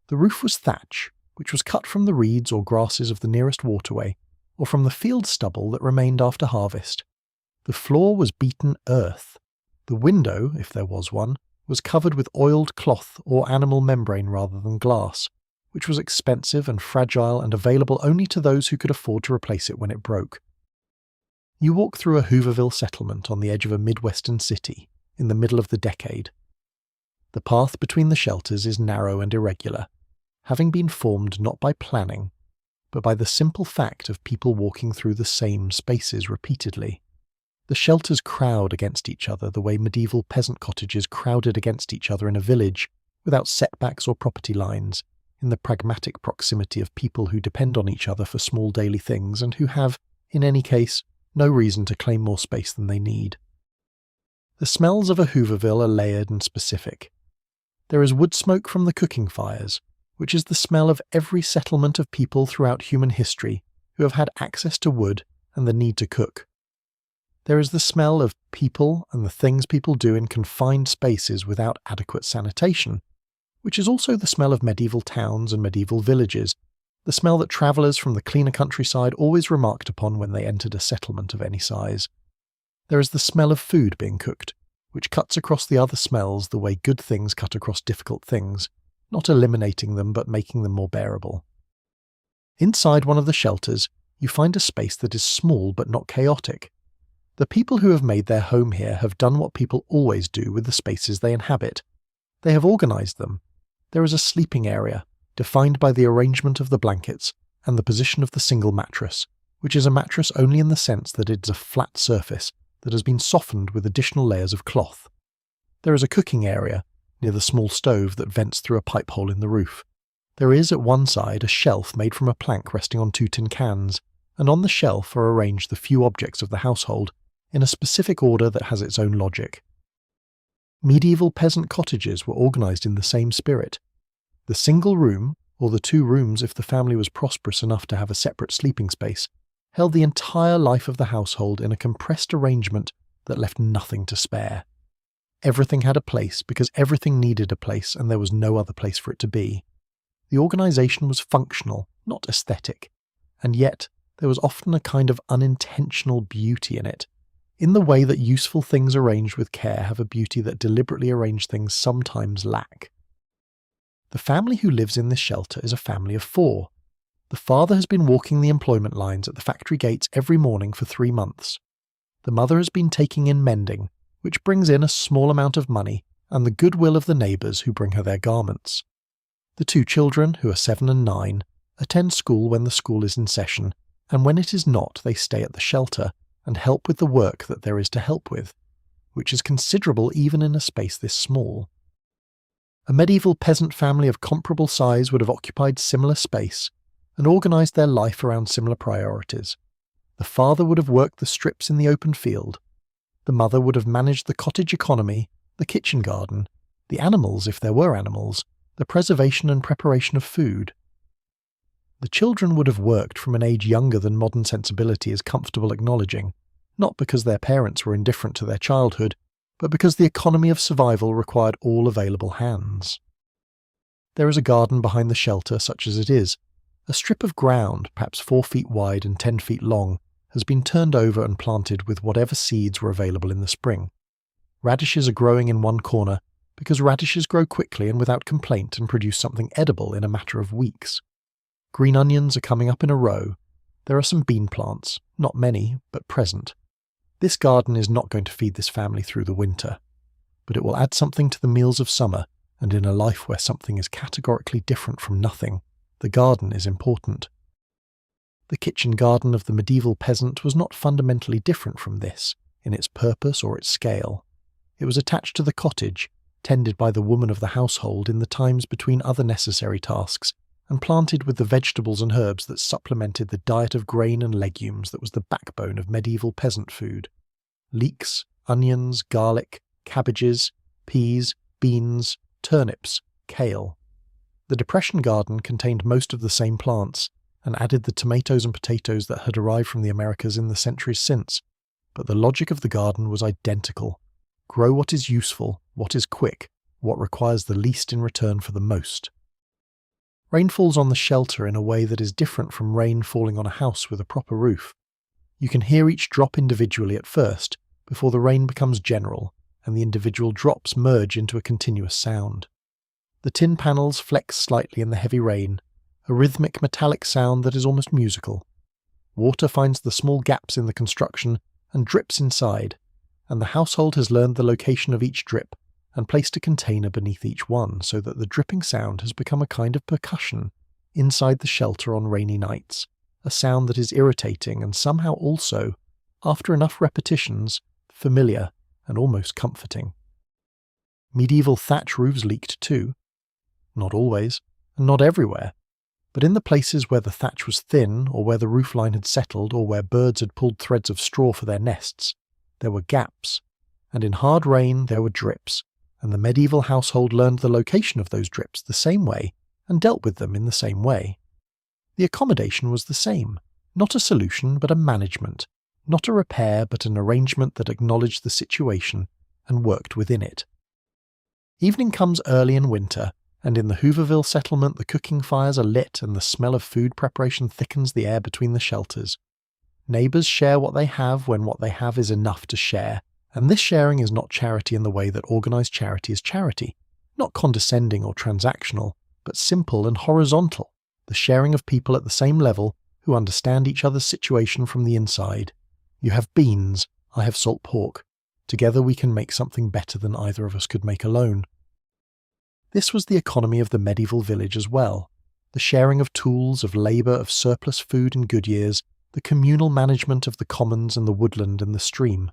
The roof was thatch, which was cut from the reeds or grasses of the nearest waterway, or from the field stubble that remained after harvest. The floor was beaten earth. The window, if there was one, was covered with oiled cloth or animal membrane rather than glass, which was expensive and fragile and available only to those who could afford to replace it when it broke. You walk through a Hooverville settlement on the edge of a Midwestern city, in the middle of the decade. The path between the shelters is narrow and irregular, having been formed not by planning, but by the simple fact of people walking through the same spaces repeatedly. The shelters crowd against each other the way medieval peasant cottages crowded against each other in a village, without setbacks or property lines, in the pragmatic proximity of people who depend on each other for small daily things and who have, in any case, no reason to claim more space than they need. The smells of a Hooverville are layered and specific. There is wood smoke from the cooking fires, which is the smell of every settlement of people throughout human history who have had access to wood and the need to cook. There is the smell of people and the things people do in confined spaces without adequate sanitation, which is also the smell of medieval towns and medieval villages, the smell that travellers from the cleaner countryside always remarked upon when they entered a settlement of any size. There is the smell of food being cooked, which cuts across the other smells the way good things cut across difficult things, not eliminating them but making them more bearable. Inside one of the shelters, you find a space that is small but not chaotic. The people who have made their home here have done what people always do with the spaces they inhabit. They have organised them. There is a sleeping area, defined by the arrangement of the blankets and the position of the single mattress, which is a mattress only in the sense that it is a flat surface that has been softened with additional layers of cloth. There is a cooking area, near the small stove that vents through a pipe hole in the roof. There is at one side a shelf made from a plank resting on 2 tin cans, and on the shelf are arranged the few objects of the household in a specific order that has its own logic. Medieval peasant cottages were organised in the same spirit. The single room, or the 2 rooms if the family was prosperous enough to have a separate sleeping space, held the entire life of the household in a compressed arrangement that left nothing to spare. Everything had a place because everything needed a place and there was no other place for it to be. The organisation was functional, not aesthetic, and yet there was often a kind of unintentional beauty in it, in the way that useful things arranged with care have a beauty that deliberately arranged things sometimes lack. The family who lives in this shelter is a family of 4. The father has been walking the employment lines at the factory gates every morning for 3 months. The mother has been taking in mending, which brings in a small amount of money and the goodwill of the neighbours who bring her their garments. The 2 children, who are 7 and 9, attend school when the school is in session, and when it is not they stay at the shelter and help with the work that there is to help with, which is considerable even in a space this small. A medieval peasant family of comparable size would have occupied similar space and organised their life around similar priorities. The father would have worked the strips in the open field. The mother would have managed the cottage economy, the kitchen garden, the animals if there were animals, the preservation and preparation of food. The children would have worked from an age younger than modern sensibility is comfortable acknowledging, not because their parents were indifferent to their childhood, but because the economy of survival required all available hands. There is a garden behind the shelter such as it is. A strip of ground, perhaps 4 feet wide and 10 feet long, has been turned over and planted with whatever seeds were available in the spring. Radishes are growing in one corner, because radishes grow quickly and without complaint and produce something edible in a matter of weeks. Green onions are coming up in a row. There are some bean plants, not many, but present. This garden is not going to feed this family through the winter, but it will add something to the meals of summer, and in a life where something is categorically different from nothing, the garden is important. The kitchen garden of the medieval peasant was not fundamentally different from this, in its purpose or its scale. It was attached to the cottage, tended by the woman of the household in the times between other necessary tasks, and planted with the vegetables and herbs that supplemented the diet of grain and legumes that was the backbone of medieval peasant food. Leeks, onions, garlic, cabbages, peas, beans, turnips, kale. The Depression garden contained most of the same plants, and added the tomatoes and potatoes that had arrived from the Americas in the centuries since, but the logic of the garden was identical. Grow what is useful, what is quick, what requires the least in return for the most. Rain falls on the shelter in a way that is different from rain falling on a house with a proper roof. You can hear each drop individually at first, before the rain becomes general, and the individual drops merge into a continuous sound. The tin panels flex slightly in the heavy rain, a rhythmic metallic sound that is almost musical. Water finds the small gaps in the construction and drips inside, and the household has learned the location of each drip and placed a container beneath each one so that the dripping sound has become a kind of percussion inside the shelter on rainy nights, a sound that is irritating and somehow also, after enough repetitions, familiar and almost comforting. Medieval thatch roofs leaked too. Not always, and not everywhere, but in the places where the thatch was thin or where the roofline had settled or where birds had pulled threads of straw for their nests, there were gaps, and in hard rain there were drips, and the medieval household learned the location of those drips the same way and dealt with them in the same way. The accommodation was the same, not a solution but a management, not a repair but an arrangement that acknowledged the situation and worked within it. Evening comes early in winter, and in the Hooverville settlement the cooking fires are lit and the smell of food preparation thickens the air between the shelters. Neighbours share what they have when what they have is enough to share, and this sharing is not charity in the way that organised charity is charity, not condescending or transactional, but simple and horizontal, the sharing of people at the same level who understand each other's situation from the inside. You have beans, I have salt pork. Together we can make something better than either of us could make alone. This was the economy of the medieval village as well, the sharing of tools, of labour, of surplus food in good years, the communal management of the commons and the woodland and the stream.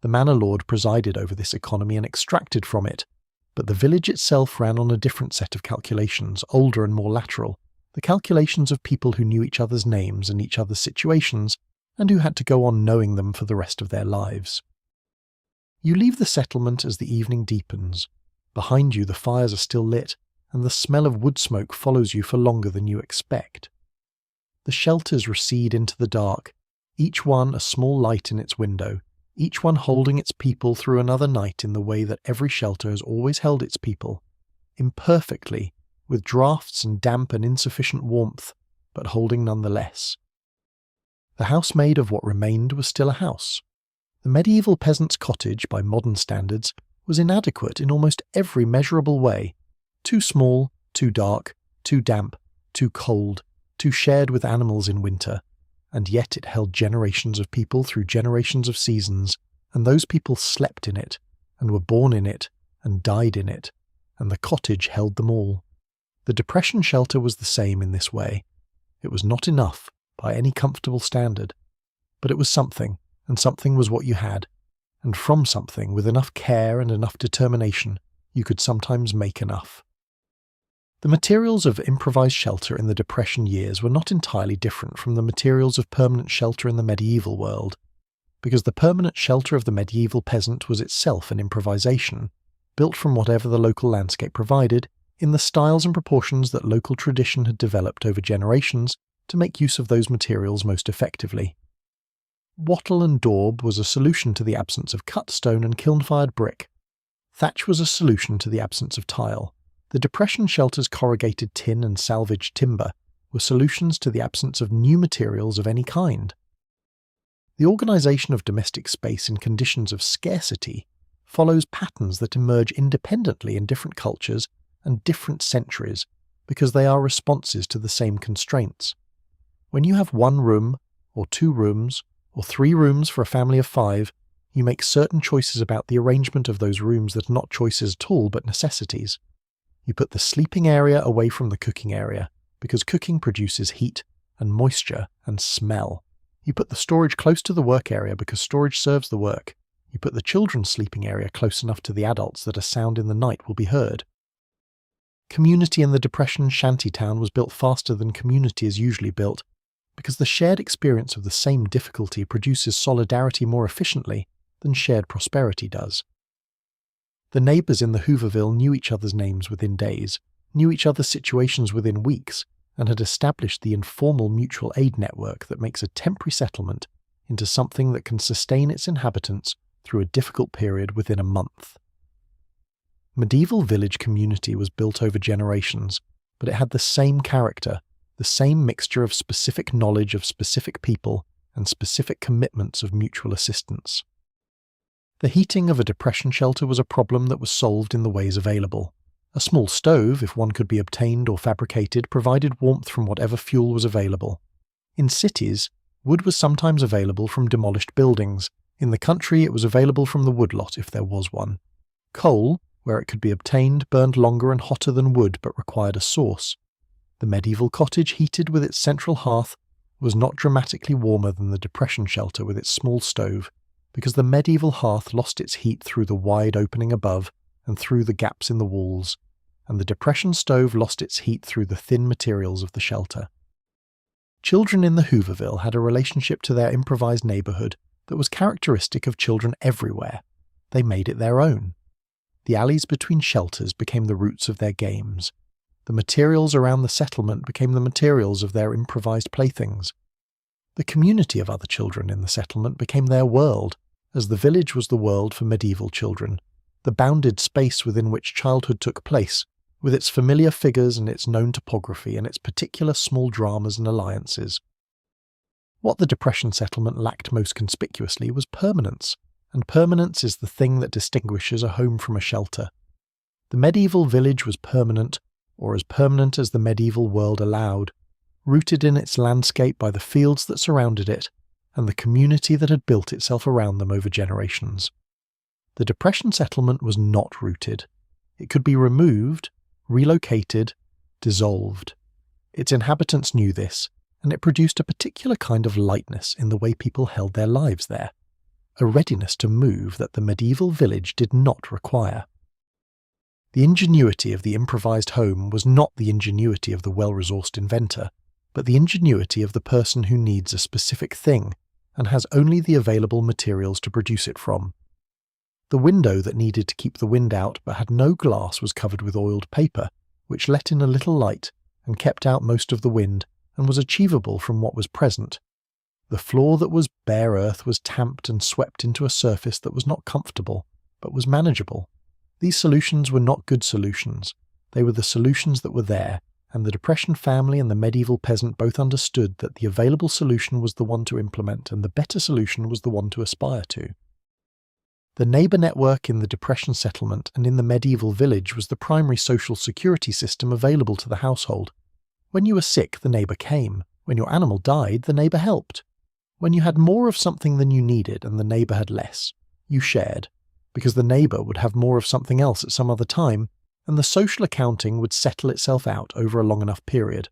The manor lord presided over this economy and extracted from it, but the village itself ran on a different set of calculations, older and more lateral, the calculations of people who knew each other's names and each other's situations, and who had to go on knowing them for the rest of their lives. You leave the settlement as the evening deepens. Behind you the fires are still lit, and the smell of wood smoke follows you for longer than you expect. The shelters recede into the dark, each one a small light in its window, each one holding its people through another night in the way that every shelter has always held its people, imperfectly, with draughts and damp and insufficient warmth, but holding nonetheless. The house made of what remained was still a house. The medieval peasant's cottage, by modern standards, was inadequate in almost every measurable way, too small, too dark, too damp, too cold, too shared with animals in winter, and yet it held generations of people through generations of seasons, and those people slept in it, and were born in it, and died in it, and the cottage held them all. The depression shelter was the same in this way. It was not enough, by any comfortable standard, but it was something, and something was what you had, and from something, with enough care and enough determination, you could sometimes make enough. The materials of improvised shelter in the Depression years were not entirely different from the materials of permanent shelter in the medieval world, because the permanent shelter of the medieval peasant was itself an improvisation, built from whatever the local landscape provided, in the styles and proportions that local tradition had developed over generations to make use of those materials most effectively. Wattle and daub was a solution to the absence of cut stone and kiln-fired brick. Thatch was a solution to the absence of tile. The Depression shelter's corrugated tin and salvaged timber were solutions to the absence of new materials of any kind. The organisation of domestic space in conditions of scarcity follows patterns that emerge independently in different cultures and different centuries because they are responses to the same constraints. When you have one room, or 2 rooms, or 3 rooms for a family of 5, you make certain choices about the arrangement of those rooms that are not choices at all but necessities. You put the sleeping area away from the cooking area, because cooking produces heat and moisture and smell. You put the storage close to the work area because storage serves the work. You put the children's sleeping area close enough to the adults that a sound in the night will be heard. Community in the Depression shantytown was built faster than community is usually built, because the shared experience of the same difficulty produces solidarity more efficiently than shared prosperity does. The neighbours in the Hooverville knew each other's names within days, knew each other's situations within weeks, and had established the informal mutual aid network that makes a temporary settlement into something that can sustain its inhabitants through a difficult period within a month. Medieval village community was built over generations, but it had the same character, the same mixture of specific knowledge of specific people and specific commitments of mutual assistance. The heating of a depression shelter was a problem that was solved in the ways available. A small stove, if one could be obtained or fabricated, provided warmth from whatever fuel was available. In cities, wood was sometimes available from demolished buildings. In the country, it was available from the woodlot if there was one. Coal, where it could be obtained, burned longer and hotter than wood but required a source. The medieval cottage, heated with its central hearth, was not dramatically warmer than the depression shelter with its small stove, because the medieval hearth lost its heat through the wide opening above and through the gaps in the walls, and the depression stove lost its heat through the thin materials of the shelter. Children in the Hooverville had a relationship to their improvised neighbourhood that was characteristic of children everywhere. They made it their own. The alleys between shelters became the roots of their games. The materials around the settlement became the materials of their improvised playthings. The community of other children in the settlement became their world, as the village was the world for medieval children, the bounded space within which childhood took place with its familiar figures and its known topography and its particular small dramas and alliances. What the Depression settlement lacked most conspicuously was permanence, and permanence is the thing that distinguishes a home from a shelter. The medieval village was permanent, or as permanent as the medieval world allowed, rooted in its landscape by the fields that surrounded it and the community that had built itself around them over generations. The Depression settlement was not rooted. It could be removed, relocated, dissolved. Its inhabitants knew this, and it produced a particular kind of lightness in the way people held their lives there, a readiness to move that the medieval village did not require. The ingenuity of the improvised home was not the ingenuity of the well-resourced inventor, but the ingenuity of the person who needs a specific thing and has only the available materials to produce it from. The window that needed to keep the wind out but had no glass was covered with oiled paper, which let in a little light and kept out most of the wind and was achievable from what was present. The floor that was bare earth was tamped and swept into a surface that was not comfortable, but was manageable. These solutions were not good solutions. They were the solutions that were there, and the Depression family and the medieval peasant both understood that the available solution was the one to implement and the better solution was the one to aspire to. The neighbour network in the Depression settlement and in the medieval village was the primary social security system available to the household. When you were sick, the neighbour came. When your animal died, the neighbour helped. When you had more of something than you needed and the neighbour had less, you shared, because the neighbour would have more of something else at some other time, and the social accounting would settle itself out over a long enough period.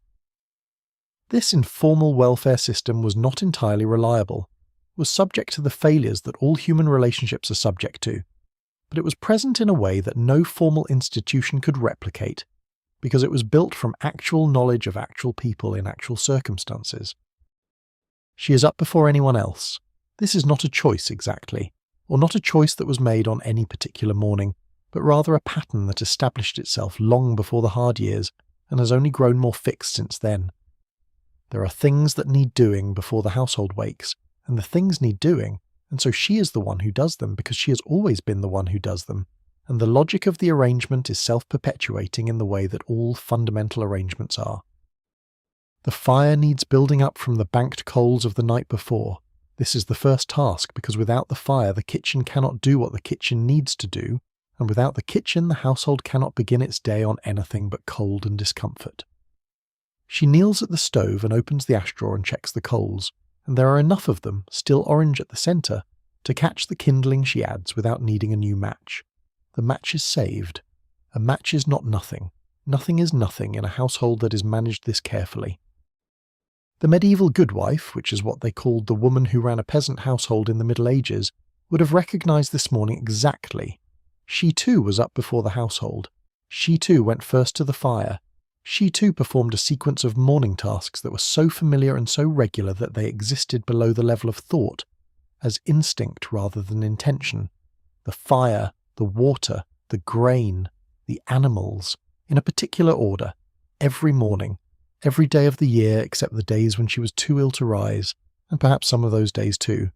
This informal welfare system was not entirely reliable, was subject to the failures that all human relationships are subject to, but it was present in a way that no formal institution could replicate, because it was built from actual knowledge of actual people in actual circumstances. She is up before anyone else. This is not a choice exactly, or not a choice that was made on any particular morning, but rather a pattern that established itself long before the hard years and has only grown more fixed since then. There are things that need doing before the household wakes, and the things need doing, and so she is the one who does them because she has always been the one who does them, and the logic of the arrangement is self-perpetuating in the way that all fundamental arrangements are. The fire needs building up from the banked coals of the night before. This is the first task because without the fire the kitchen cannot do what the kitchen needs to do, and without the kitchen the household cannot begin its day on anything but cold and discomfort. She kneels at the stove and opens the ash drawer and checks the coals, and there are enough of them, still orange at the centre, to catch the kindling she adds without needing a new match. The match is saved. A match is not nothing. Nothing is nothing in a household that is managed this carefully. The medieval goodwife, which is what they called the woman who ran a peasant household in the Middle Ages, would have recognised this morning exactly. She too was up before the household. She too went first to the fire. She too performed a sequence of morning tasks that were so familiar and so regular that they existed below the level of thought, as instinct rather than intention. The fire, the water, the grain, the animals, in a particular order, every morning, every day of the year except the days when she was too ill to rise, and perhaps some of those days too.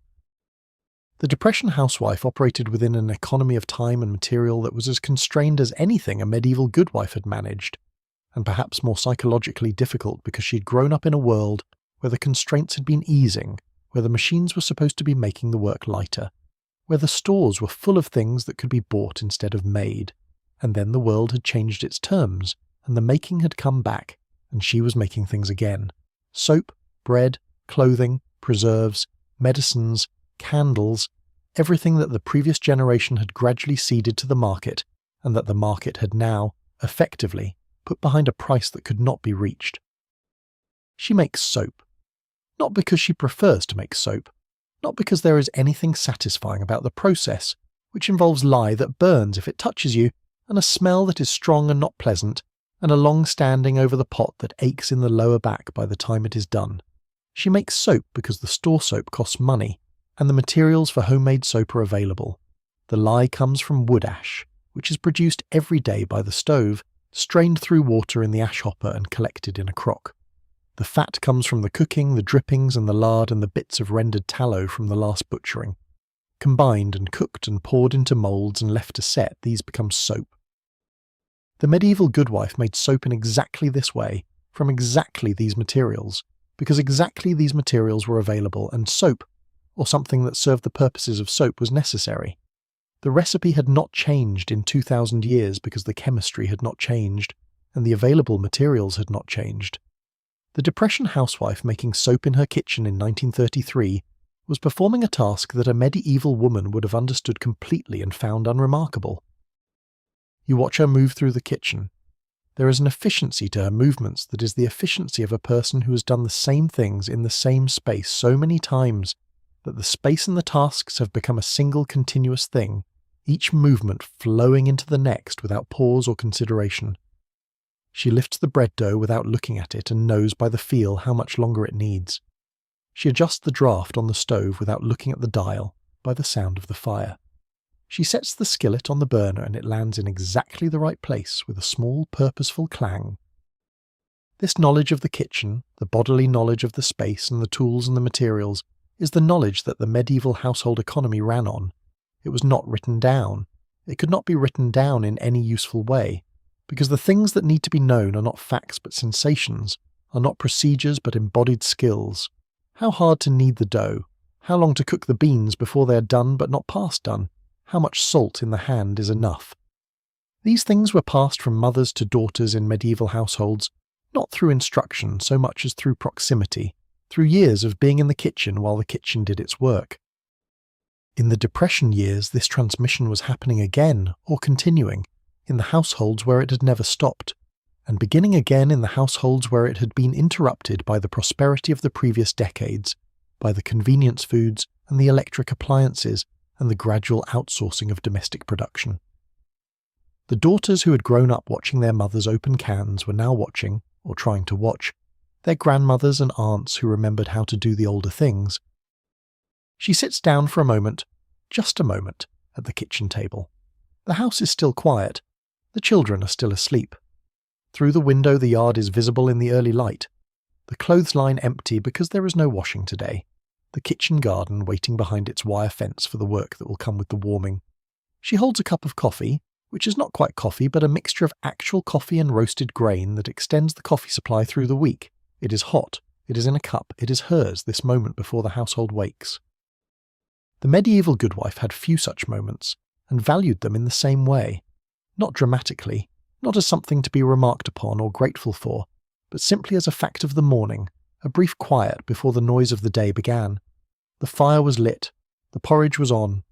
The Depression housewife operated within an economy of time and material that was as constrained as anything a medieval goodwife had managed, and perhaps more psychologically difficult because she had grown up in a world where the constraints had been easing, where the machines were supposed to be making the work lighter, where the stores were full of things that could be bought instead of made, and then the world had changed its terms, and the making had come back, and she was making things again. Soap, bread, clothing, preserves, medicines, candles, everything that the previous generation had gradually ceded to the market, and that the market had now, effectively, put behind a price that could not be reached. She makes soap. Not because she prefers to make soap, not because there is anything satisfying about the process, which involves lye that burns if it touches you, and a smell that is strong and not pleasant, and a long standing over the pot that aches in the lower back by the time it is done. She makes soap because the store soap costs money, and the materials for homemade soap are available. The lye comes from wood ash, which is produced every day by the stove, strained through water in the ash hopper and collected in a crock. The fat comes from the cooking, the drippings and the lard and the bits of rendered tallow from the last butchering. Combined and cooked and poured into moulds and left to set, these become soap. The medieval goodwife made soap in exactly this way, from exactly these materials, because exactly these materials were available and soap, or something that served the purposes of soap, was necessary. The recipe had not changed in 2,000 years because the chemistry had not changed, and the available materials had not changed. The Depression housewife making soap in her kitchen in 1933 was performing a task that a medieval woman would have understood completely and found unremarkable. You watch her move through the kitchen. There is an efficiency to her movements that is the efficiency of a person who has done the same things in the same space so many times that the space and the tasks have become a single continuous thing, each movement flowing into the next without pause or consideration. She lifts the bread dough without looking at it and knows by the feel how much longer it needs. She adjusts the draft on the stove without looking at the dial, by the sound of the fire. She sets the skillet on the burner and it lands in exactly the right place with a small purposeful clang. This knowledge of the kitchen, the bodily knowledge of the space and the tools and the materials, is the knowledge that the medieval household economy ran on. It was not written down. It could not be written down in any useful way, because the things that need to be known are not facts but sensations, are not procedures but embodied skills. How hard to knead the dough, how long to cook the beans before they are done but not past done, how much salt in the hand is enough. These things were passed from mothers to daughters in medieval households, not through instruction so much as through proximity, through years of being in the kitchen while the kitchen did its work. In the Depression years, this transmission was happening again, or continuing, in the households where it had never stopped, and beginning again in the households where it had been interrupted by the prosperity of the previous decades, by the convenience foods and the electric appliances and the gradual outsourcing of domestic production. The daughters who had grown up watching their mothers open cans were now watching, or trying to watch, their grandmothers and aunts who remembered how to do the older things. She sits down for a moment, just a moment, at the kitchen table. The house is still quiet. The children are still asleep. Through the window the yard is visible in the early light. The clothesline empty because there is no washing today. The kitchen garden waiting behind its wire fence for the work that will come with the warming. She holds a cup of coffee, which is not quite coffee but a mixture of actual coffee and roasted grain that extends the coffee supply through the week. It is hot, it is in a cup, it is hers this moment before the household wakes. The medieval goodwife had few such moments, and valued them in the same way. Not dramatically, not as something to be remarked upon or grateful for, but simply as a fact of the morning, a brief quiet before the noise of the day began. The fire was lit, the porridge was on.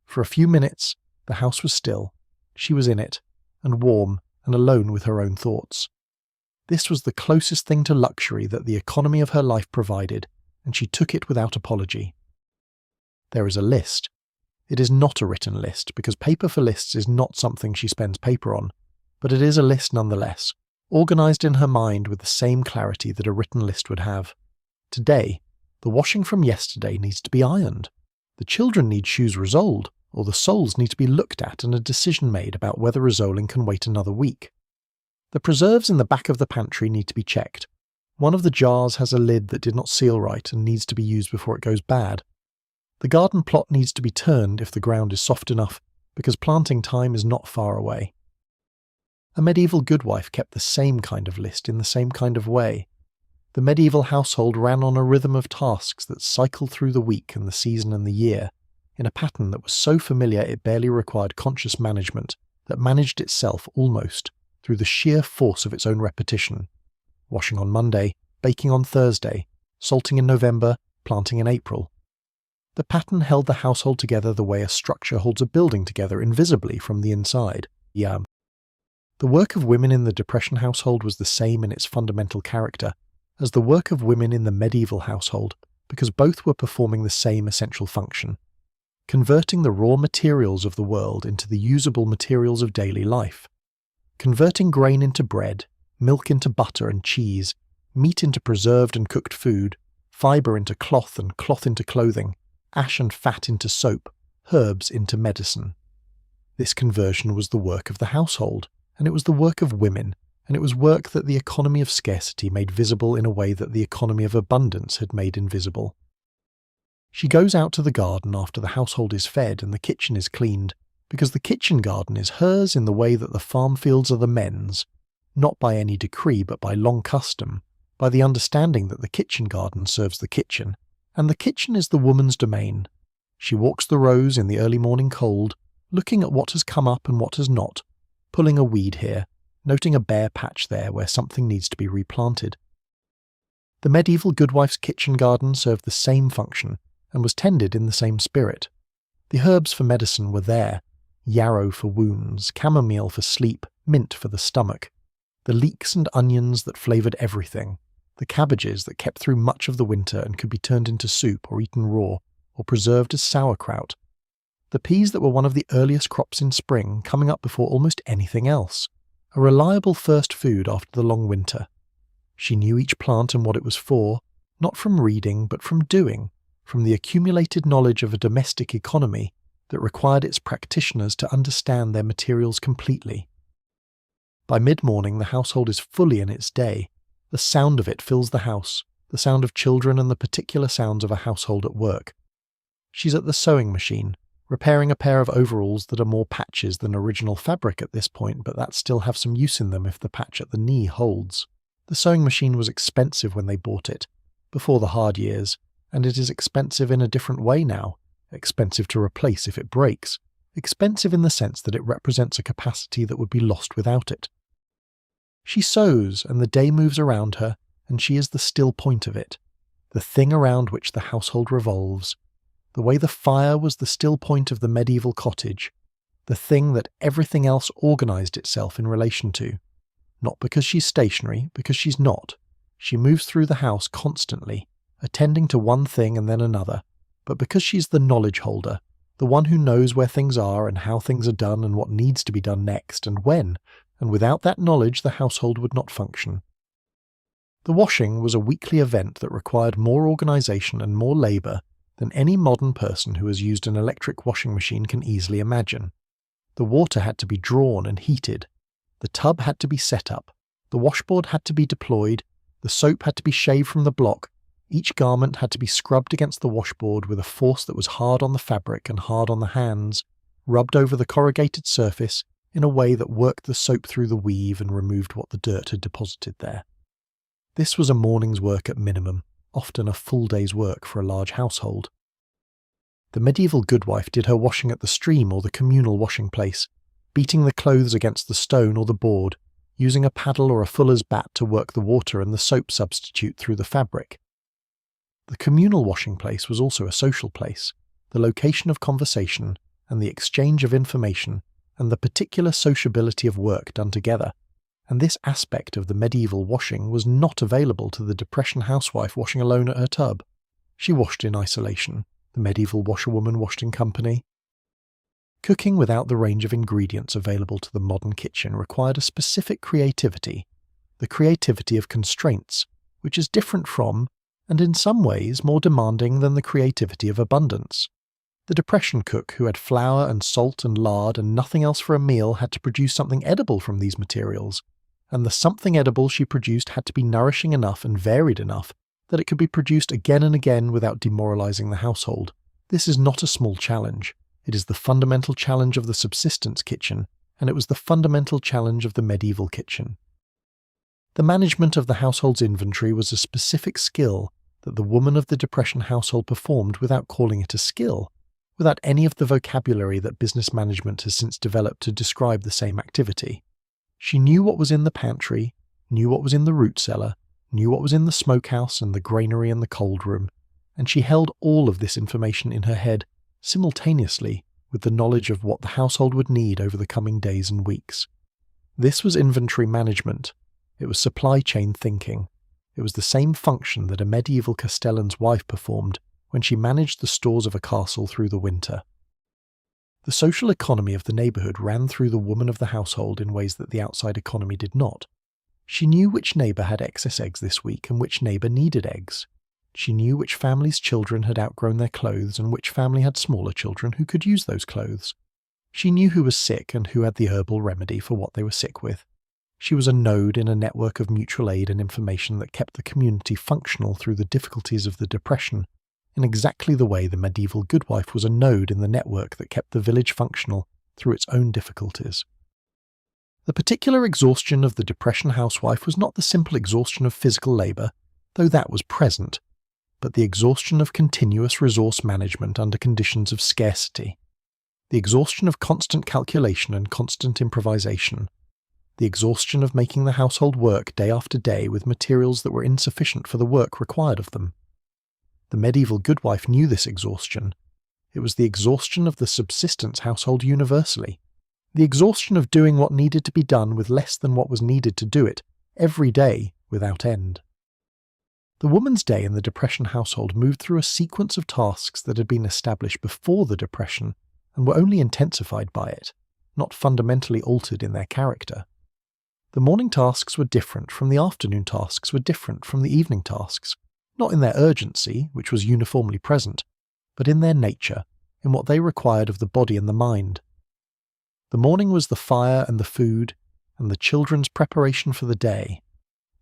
For a few minutes, the house was still, she was in it, and warm and alone with her own thoughts. This was the closest thing to luxury that the economy of her life provided, and she took it without apology. There is a list. It is not a written list, because paper for lists is not something she spends paper on, but it is a list nonetheless, organised in her mind with the same clarity that a written list would have. Today, the washing from yesterday needs to be ironed. The children need shoes resoled, or the soles need to be looked at and a decision made about whether resoling can wait another week. The preserves in the back of the pantry need to be checked. One of the jars has a lid that did not seal right and needs to be used before it goes bad. The garden plot needs to be turned if the ground is soft enough, because planting time is not far away. A medieval goodwife kept the same kind of list in the same kind of way. The medieval household ran on a rhythm of tasks that cycled through the week and the season and the year, in a pattern that was so familiar it barely required conscious management, that managed itself almost through the sheer force of its own repetition. Washing on Monday, baking on Thursday, salting in November, planting in April. The pattern held the household together the way a structure holds a building together invisibly from the inside. The work of women in the Depression household was the same in its fundamental character as the work of women in the medieval household, because both were performing the same essential function, converting the raw materials of the world into the usable materials of daily life, converting grain into bread, milk into butter and cheese, meat into preserved and cooked food, fibre into cloth and cloth into clothing, ash and fat into soap, herbs into medicine. This conversion was the work of the household, and it was the work of women, and it was work that the economy of scarcity made visible in a way that the economy of abundance had made invisible. She goes out to the garden after the household is fed and the kitchen is cleaned, because the kitchen garden is hers in the way that the farm fields are the men's, not by any decree but by long custom, by the understanding that the kitchen garden serves the kitchen, and the kitchen is the woman's domain. She walks the rows in the early morning cold, looking at what has come up and what has not, pulling a weed here, noting a bare patch there where something needs to be replanted. The medieval goodwife's kitchen garden served the same function and was tended in the same spirit. The herbs for medicine were there, yarrow for wounds, chamomile for sleep, mint for the stomach, the leeks and onions that flavoured everything, the cabbages that kept through much of the winter and could be turned into soup or eaten raw, or preserved as sauerkraut, the peas that were one of the earliest crops in spring, coming up before almost anything else, a reliable first food after the long winter. She knew each plant and what it was for, not from reading but from doing, from the accumulated knowledge of a domestic economy that required its practitioners to understand their materials completely. By mid-morning the household is fully in its day. The sound of it fills the house, the sound of children and the particular sounds of a household at work. She's at the sewing machine, repairing a pair of overalls that are more patches than original fabric at this point, but that still have some use in them if the patch at the knee holds. The sewing machine was expensive when they bought it, before the hard years, and it is expensive in a different way now, expensive to replace if it breaks, expensive in the sense that it represents a capacity that would be lost without it. She sews, and the day moves around her, and she is the still point of it, the thing around which the household revolves, the way the fire was the still point of the medieval cottage, the thing that everything else organised itself in relation to. Not because she's stationary, because she's not. She moves through the house constantly, attending to one thing and then another, but because she's the knowledge holder, the one who knows where things are and how things are done and what needs to be done next and when, and without that knowledge the household would not function. The washing was a weekly event that required more organisation and more labour than any modern person who has used an electric washing machine can easily imagine. The water had to be drawn and heated, the tub had to be set up, the washboard had to be deployed, the soap had to be shaved from the block, each garment had to be scrubbed against the washboard with a force that was hard on the fabric and hard on the hands, rubbed over the corrugated surface in a way that worked the soap through the weave and removed what the dirt had deposited there. This was a morning's work at minimum, often a full day's work for a large household. The medieval goodwife did her washing at the stream or the communal washing place, beating the clothes against the stone or the board, using a paddle or a fuller's bat to work the water and the soap substitute through the fabric. The communal washing place was also a social place, the location of conversation and the exchange of information and the particular sociability of work done together, and this aspect of the medieval washing was not available to the Depression housewife washing alone at her tub. She washed in isolation. The medieval washerwoman washed in company. Cooking without the range of ingredients available to the modern kitchen required a specific creativity, the creativity of constraints, which is different from, and in some ways more demanding than the creativity of abundance. The Depression cook who had flour and salt and lard and nothing else for a meal had to produce something edible from these materials, and the something edible she produced had to be nourishing enough and varied enough that it could be produced again and again without demoralizing the household. This is not a small challenge. It is the fundamental challenge of the subsistence kitchen, and it was the fundamental challenge of the medieval kitchen. The management of the household's inventory was a specific skill that the woman of the Depression household performed without calling it a skill, without any of the vocabulary that business management has since developed to describe the same activity. She knew what was in the pantry, knew what was in the root cellar, knew what was in the smokehouse and the granary and the cold room, and she held all of this information in her head simultaneously with the knowledge of what the household would need over the coming days and weeks. This was inventory management. It was supply chain thinking. It was the same function that a medieval castellan's wife performed when she managed the stores of a castle through the winter. The social economy of the neighbourhood ran through the woman of the household in ways that the outside economy did not. She knew which neighbour had excess eggs this week and which neighbour needed eggs. She knew which family's children had outgrown their clothes and which family had smaller children who could use those clothes. She knew who was sick and who had the herbal remedy for what they were sick with. She was a node in a network of mutual aid and information that kept the community functional through the difficulties of the Depression, in exactly the way the medieval goodwife was a node in the network that kept the village functional through its own difficulties. The particular exhaustion of the Depression housewife was not the simple exhaustion of physical labour, though that was present, but the exhaustion of continuous resource management under conditions of scarcity, the exhaustion of constant calculation and constant improvisation, the exhaustion of making the household work day after day with materials that were insufficient for the work required of them. The medieval goodwife knew this exhaustion. It was the exhaustion of the subsistence household universally, the exhaustion of doing what needed to be done with less than what was needed to do it, every day without end. The woman's day in the Depression household moved through a sequence of tasks that had been established before the Depression and were only intensified by it, not fundamentally altered in their character. The morning tasks were different from the afternoon tasks were different from the evening tasks, not in their urgency, which was uniformly present, but in their nature, in what they required of the body and the mind. The morning was the fire and the food, and the children's preparation for the day.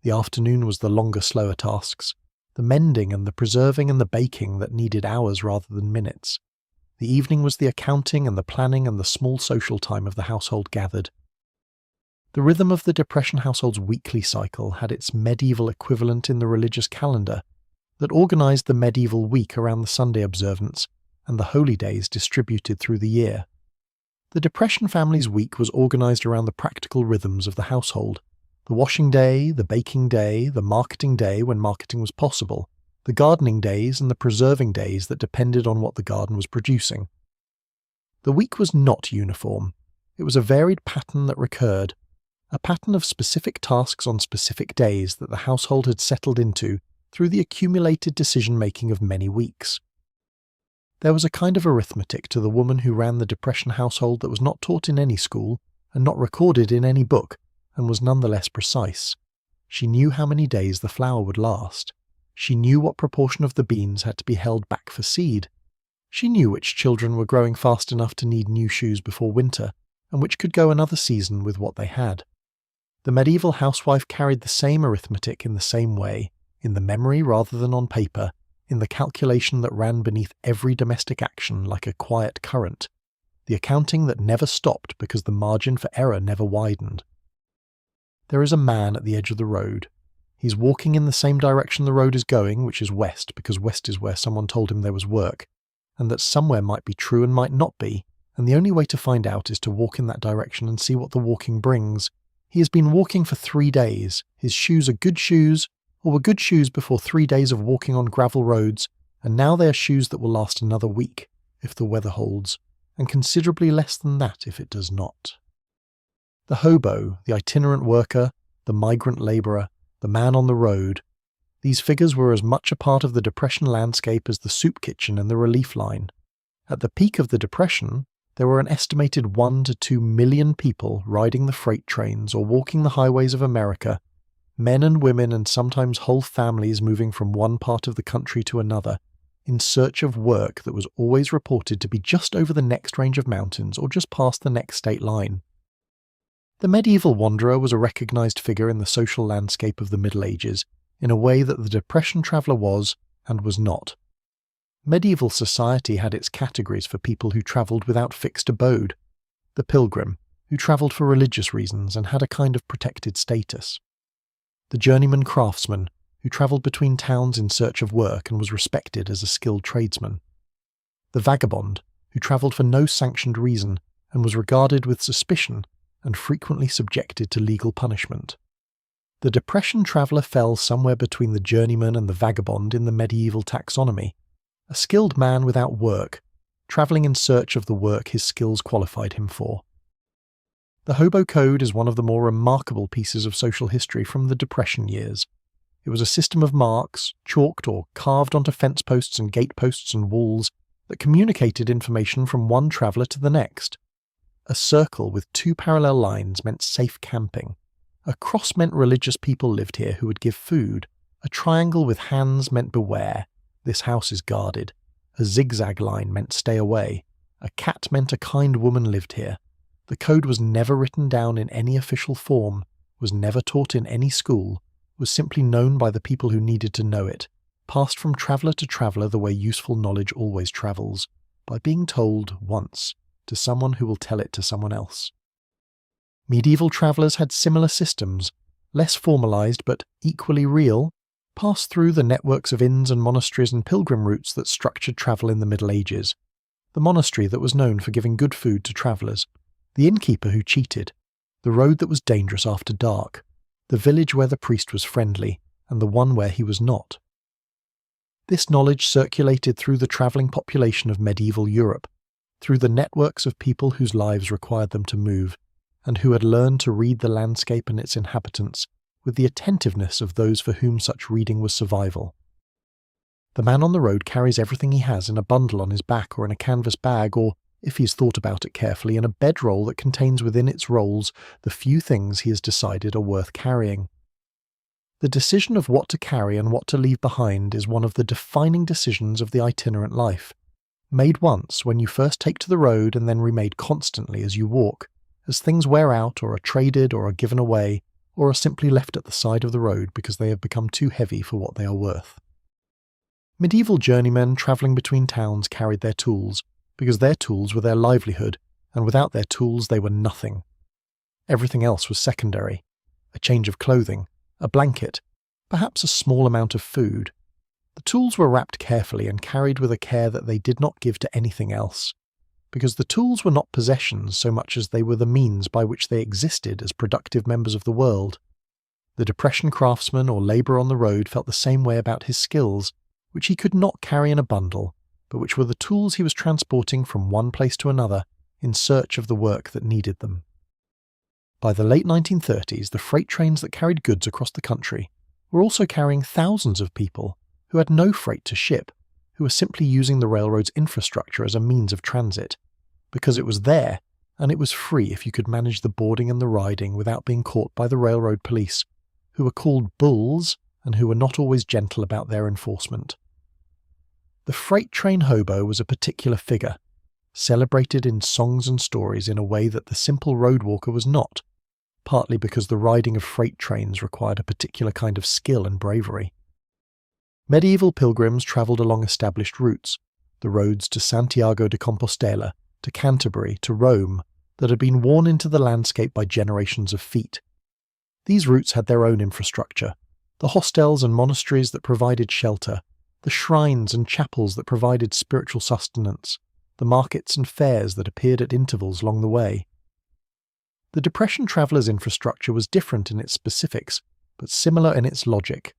The afternoon was the longer, slower tasks, the mending and the preserving and the baking that needed hours rather than minutes. The evening was the accounting and the planning and the small social time of the household gathered. The rhythm of the Depression household's weekly cycle had its medieval equivalent in the religious calendar that organised the medieval week around the Sunday observance and the holy days distributed through the year. The Depression family's week was organised around the practical rhythms of the household: the washing day, the baking day, the marketing day when marketing was possible, the gardening days and the preserving days that depended on what the garden was producing. The week was not uniform. It was a varied pattern that recurred, a pattern of specific tasks on specific days that the household had settled into through the accumulated decision-making of many weeks. There was a kind of arithmetic to the woman who ran the Depression household that was not taught in any school and not recorded in any book, and was nonetheless precise. She knew how many days the flour would last. She knew what proportion of the beans had to be held back for seed. She knew which children were growing fast enough to need new shoes before winter, and which could go another season with what they had. The medieval housewife carried the same arithmetic in the same way, in the memory rather than on paper, in the calculation that ran beneath every domestic action like a quiet current, the accounting that never stopped because the margin for error never widened. There is a man at the edge of the road. He's walking in the same direction the road is going, which is west, because west is where someone told him there was work, and that somewhere might be true and might not be, and the only way to find out is to walk in that direction and see what the walking brings. He has been walking for 3 days. His shoes are good shoes, or were good shoes before 3 days of walking on gravel roads, and now they are shoes that will last another week, if the weather holds, and considerably less than that if it does not. The hobo, the itinerant worker, the migrant labourer, the man on the road, these figures were as much a part of the Depression landscape as the soup kitchen and the relief line. At the peak of the Depression, there were an estimated 1 to 2 million people riding the freight trains or walking the highways of America, men and women and sometimes whole families moving from one part of the country to another, in search of work that was always reported to be just over the next range of mountains or just past the next state line. The medieval wanderer was a recognised figure in the social landscape of the Middle Ages, in a way that the Depression traveller was and was not. Medieval society had its categories for people who travelled without fixed abode: the pilgrim, who travelled for religious reasons and had a kind of protected status; the journeyman craftsman, who travelled between towns in search of work and was respected as a skilled tradesman; the vagabond, who travelled for no sanctioned reason and was regarded with suspicion and frequently subjected to legal punishment. The Depression traveller fell somewhere between the journeyman and the vagabond in the medieval taxonomy, a skilled man without work, travelling in search of the work his skills qualified him for. The hobo code is one of the more remarkable pieces of social history from the Depression years. It was a system of marks, chalked or carved onto fence posts and gate posts and walls, that communicated information from one traveller to the next. A circle with 2 parallel lines meant safe camping. A cross meant religious people lived here who would give food. A triangle with hands meant beware. This house is guarded. A zigzag line meant stay away. A cat meant a kind woman lived here. The code was never written down in any official form, was never taught in any school, was simply known by the people who needed to know it, passed from traveller to traveller the way useful knowledge always travels, by being told once, to someone who will tell it to someone else. Medieval travellers had similar systems, less formalised but equally real, passed through the networks of inns and monasteries and pilgrim routes that structured travel in the Middle Ages. The monastery that was known for giving good food to travellers, the innkeeper who cheated, the road that was dangerous after dark, the village where the priest was friendly, and the one where he was not. This knowledge circulated through the travelling population of medieval Europe, through the networks of people whose lives required them to move, and who had learned to read the landscape and its inhabitants with the attentiveness of those for whom such reading was survival. The man on the road carries everything he has in a bundle on his back or in a canvas bag or, if he's thought about it carefully, in a bedroll that contains within its rolls the few things he has decided are worth carrying. The decision of what to carry and what to leave behind is one of the defining decisions of the itinerant life, made once when you first take to the road and then remade constantly as you walk, as things wear out or are traded or are given away or are simply left at the side of the road because they have become too heavy for what they are worth. Medieval journeymen travelling between towns carried their tools, because their tools were their livelihood, and without their tools they were nothing. Everything else was secondary. A change of clothing, a blanket, perhaps a small amount of food. The tools were wrapped carefully and carried with a care that they did not give to anything else, because the tools were not possessions so much as they were the means by which they existed as productive members of the world. The Depression craftsman or labourer on the road felt the same way about his skills, which he could not carry in a bundle, but which were the tools he was transporting from one place to another in search of the work that needed them. By the late 1930s, the freight trains that carried goods across the country were also carrying thousands of people who had no freight to ship, who were simply using the railroad's infrastructure as a means of transit, because it was there, and it was free if you could manage the boarding and the riding without being caught by the railroad police, who were called bulls and who were not always gentle about their enforcement. The freight train hobo was a particular figure, celebrated in songs and stories in a way that the simple road walker was not, partly because the riding of freight trains required a particular kind of skill and bravery. Medieval pilgrims travelled along established routes, the roads to Santiago de Compostela, to Canterbury, to Rome, that had been worn into the landscape by generations of feet. These routes had their own infrastructure, the hostels and monasteries that provided shelter, the shrines and chapels that provided spiritual sustenance, the markets and fairs that appeared at intervals along the way. The Depression traveller's infrastructure was different in its specifics, but similar in its logic.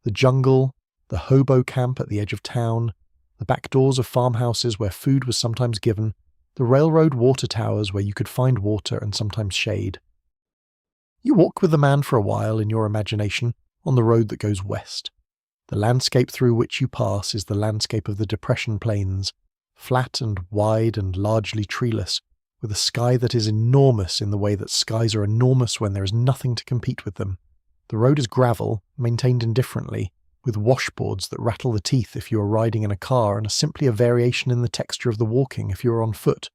The jungle, the hobo camp at the edge of town, the back doors of farmhouses where food was sometimes given, the railroad water towers where you could find water and sometimes shade. You walk with the man for a while in your imagination on the road that goes west. The landscape through which you pass is the landscape of the Depression plains, flat and wide and largely treeless, with a sky that is enormous in the way that skies are enormous when there is nothing to compete with them. The road is gravel, maintained indifferently, with washboards that rattle the teeth if you are riding in a car and are simply a variation in the texture of the walking if you are on foot.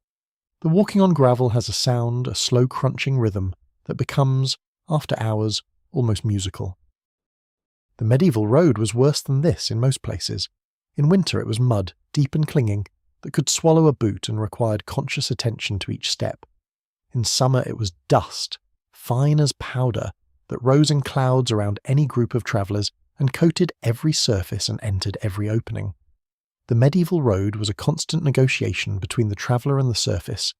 The walking on gravel has a sound, a slow crunching rhythm, that becomes, after hours, almost musical. The medieval road was worse than this in most places. In winter it was mud, deep and clinging, that could swallow a boot and required conscious attention to each step. In summer it was dust, fine as powder, that rose in clouds around any group of travellers and coated every surface and entered every opening. The medieval road was a constant negotiation between the traveller and the surface,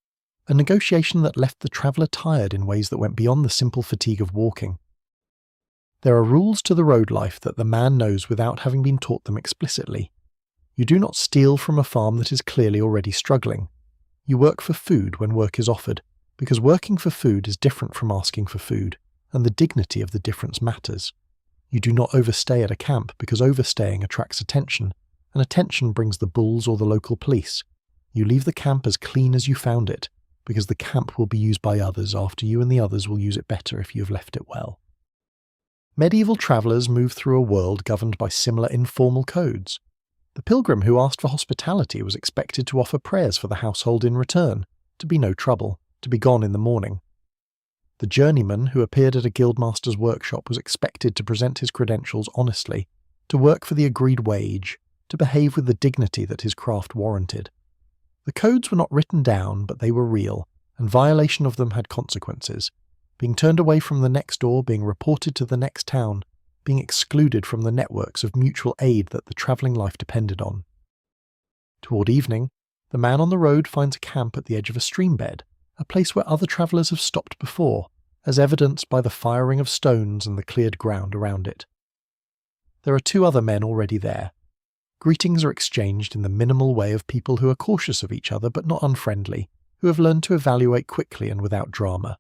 a negotiation that left the traveller tired in ways that went beyond the simple fatigue of walking. There are rules to the road life that the man knows without having been taught them explicitly. You do not steal from a farm that is clearly already struggling. You work for food when work is offered, because working for food is different from asking for food, and the dignity of the difference matters. You do not overstay at a camp because overstaying attracts attention, and attention brings the bulls or the local police. You leave the camp as clean as you found it, because the camp will be used by others after you and the others will use it better if you have left it well. Medieval travellers moved through a world governed by similar informal codes. The pilgrim who asked for hospitality was expected to offer prayers for the household in return, to be no trouble, to be gone in the morning. The journeyman who appeared at a guildmaster's workshop was expected to present his credentials honestly, to work for the agreed wage, to behave with the dignity that his craft warranted. The codes were not written down, but they were real, and violation of them had consequences. Being turned away from the next door, being reported to the next town, being excluded from the networks of mutual aid that the travelling life depended on. Toward evening, the man on the road finds a camp at the edge of a stream bed, a place where other travellers have stopped before, as evidenced by the firing of stones and the cleared ground around it. There are 2 other men already there. Greetings are exchanged in the minimal way of people who are cautious of each other but not unfriendly, who have learned to evaluate quickly and without drama.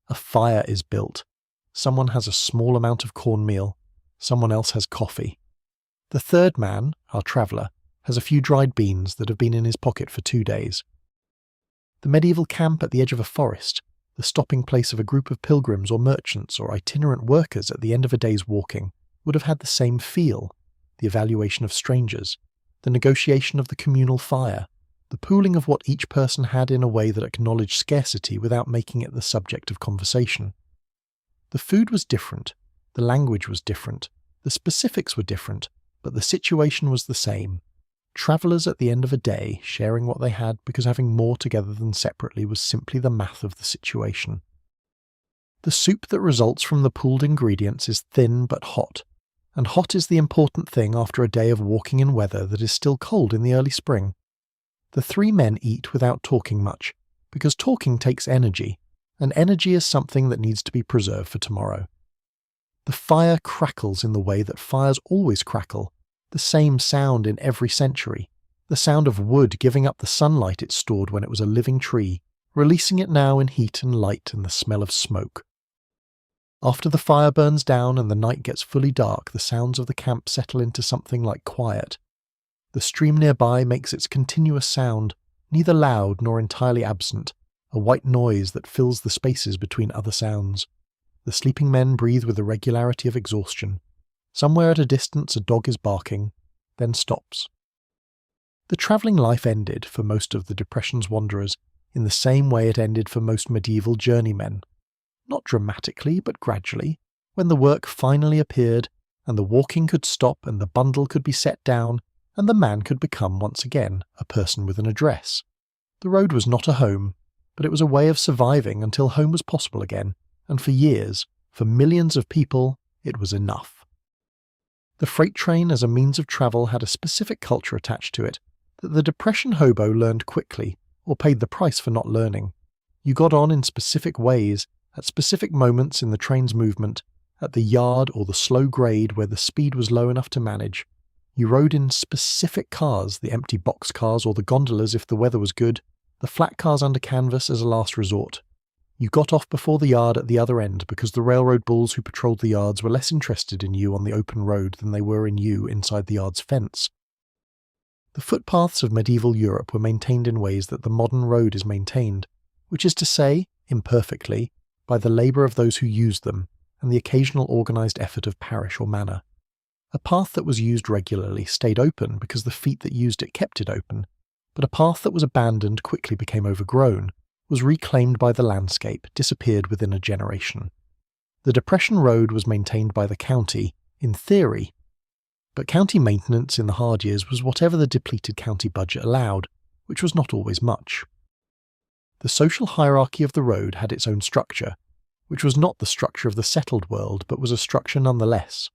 A fire is built. Someone has a small amount of cornmeal. Someone else has coffee. The 3rd man, our traveller, has a few dried beans that have been in his pocket for 2 days. The medieval camp at the edge of a forest, the stopping place of a group of pilgrims or merchants or itinerant workers at the end of a day's walking, would have had the same feel: the evaluation of strangers, the negotiation of the communal fire, the pooling of what each person had in a way that acknowledged scarcity without making it the subject of conversation. The food was different, the language was different, the specifics were different, but the situation was the same. Travellers at the end of a day sharing what they had because having more together than separately was simply the math of the situation. The soup that results from the pooled ingredients is thin but hot, and hot is the important thing after a day of walking in weather that is still cold in the early spring. The 3 men eat without talking much, because talking takes energy, and energy is something that needs to be preserved for tomorrow. The fire crackles in the way that fires always crackle, the same sound in every century, the sound of wood giving up the sunlight it stored when it was a living tree, releasing it now in heat and light and the smell of smoke. After the fire burns down and the night gets fully dark, the sounds of the camp settle into something like quiet. The stream nearby makes its continuous sound, neither loud nor entirely absent, a white noise that fills the spaces between other sounds. The sleeping men breathe with the regularity of exhaustion. Somewhere at a distance a dog is barking, then stops. The travelling life ended, for most of the Depression's wanderers, in the same way it ended for most medieval journeymen. Not dramatically, but gradually, when the work finally appeared, and the walking could stop and the bundle could be set down, and the man could become once again a person with an address. The road was not a home, but it was a way of surviving until home was possible again, and for years, for millions of people, it was enough. The freight train as a means of travel had a specific culture attached to it that the Depression hobo learned quickly, or paid the price for not learning. You got on in specific ways, at specific moments in the train's movement, at the yard or the slow grade where the speed was low enough to manage. You rode in specific cars, the empty box cars or the gondolas if the weather was good, the flat cars under canvas as a last resort. You got off before the yard at the other end because the railroad bulls who patrolled the yards were less interested in you on the open road than they were in you inside the yard's fence. The footpaths of medieval Europe were maintained in ways that the modern road is maintained, which is to say, imperfectly, by the labour of those who used them and the occasional organised effort of parish or manor. A path that was used regularly stayed open because the feet that used it kept it open, but a path that was abandoned quickly became overgrown, was reclaimed by the landscape, disappeared within a generation. The Depression Road was maintained by the county, in theory, but county maintenance in the hard years was whatever the depleted county budget allowed, which was not always much. The social hierarchy of the road had its own structure, which was not the structure of the settled world, but was a structure nonetheless.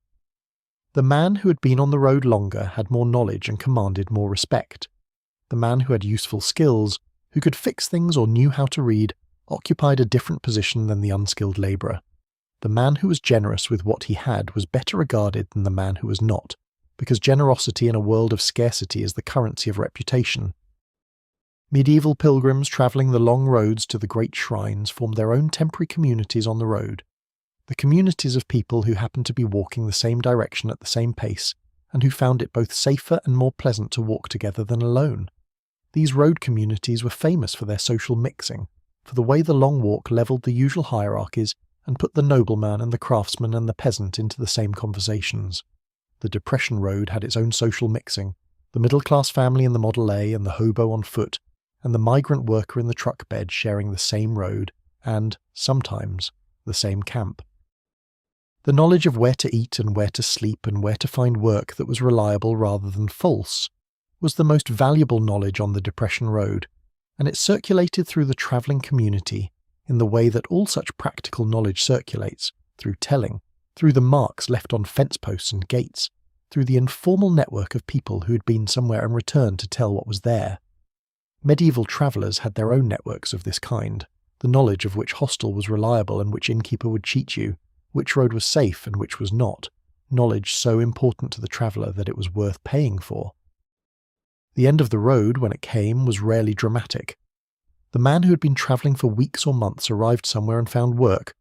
The man who had been on the road longer had more knowledge and commanded more respect. The man who had useful skills, who could fix things or knew how to read, occupied a different position than the unskilled labourer. The man who was generous with what he had was better regarded than the man who was not, because generosity in a world of scarcity is the currency of reputation. Medieval pilgrims travelling the long roads to the great shrines formed their own temporary communities on the road, the communities of people who happened to be walking the same direction at the same pace, and who found it both safer and more pleasant to walk together than alone. These road communities were famous for their social mixing, for the way the long walk levelled the usual hierarchies and put the nobleman and the craftsman and the peasant into the same conversations. The Depression Road had its own social mixing, the middle-class family in the Model A and the hobo on foot, and the migrant worker in the truck bed sharing the same road and, sometimes, the same camp. The knowledge of where to eat and where to sleep and where to find work that was reliable rather than false, was the most valuable knowledge on the Depression Road, and it circulated through the travelling community in the way that all such practical knowledge circulates, through telling, through the marks left on fence posts and gates, through the informal network of people who had been somewhere and returned to tell what was there. Medieval travellers had their own networks of this kind, the knowledge of which hostel was reliable and which innkeeper would cheat you, which road was safe and which was not, knowledge so important to the traveller that it was worth paying for. The end of the road, when it came, was rarely dramatic. The man who had been travelling for weeks or months arrived somewhere and found work,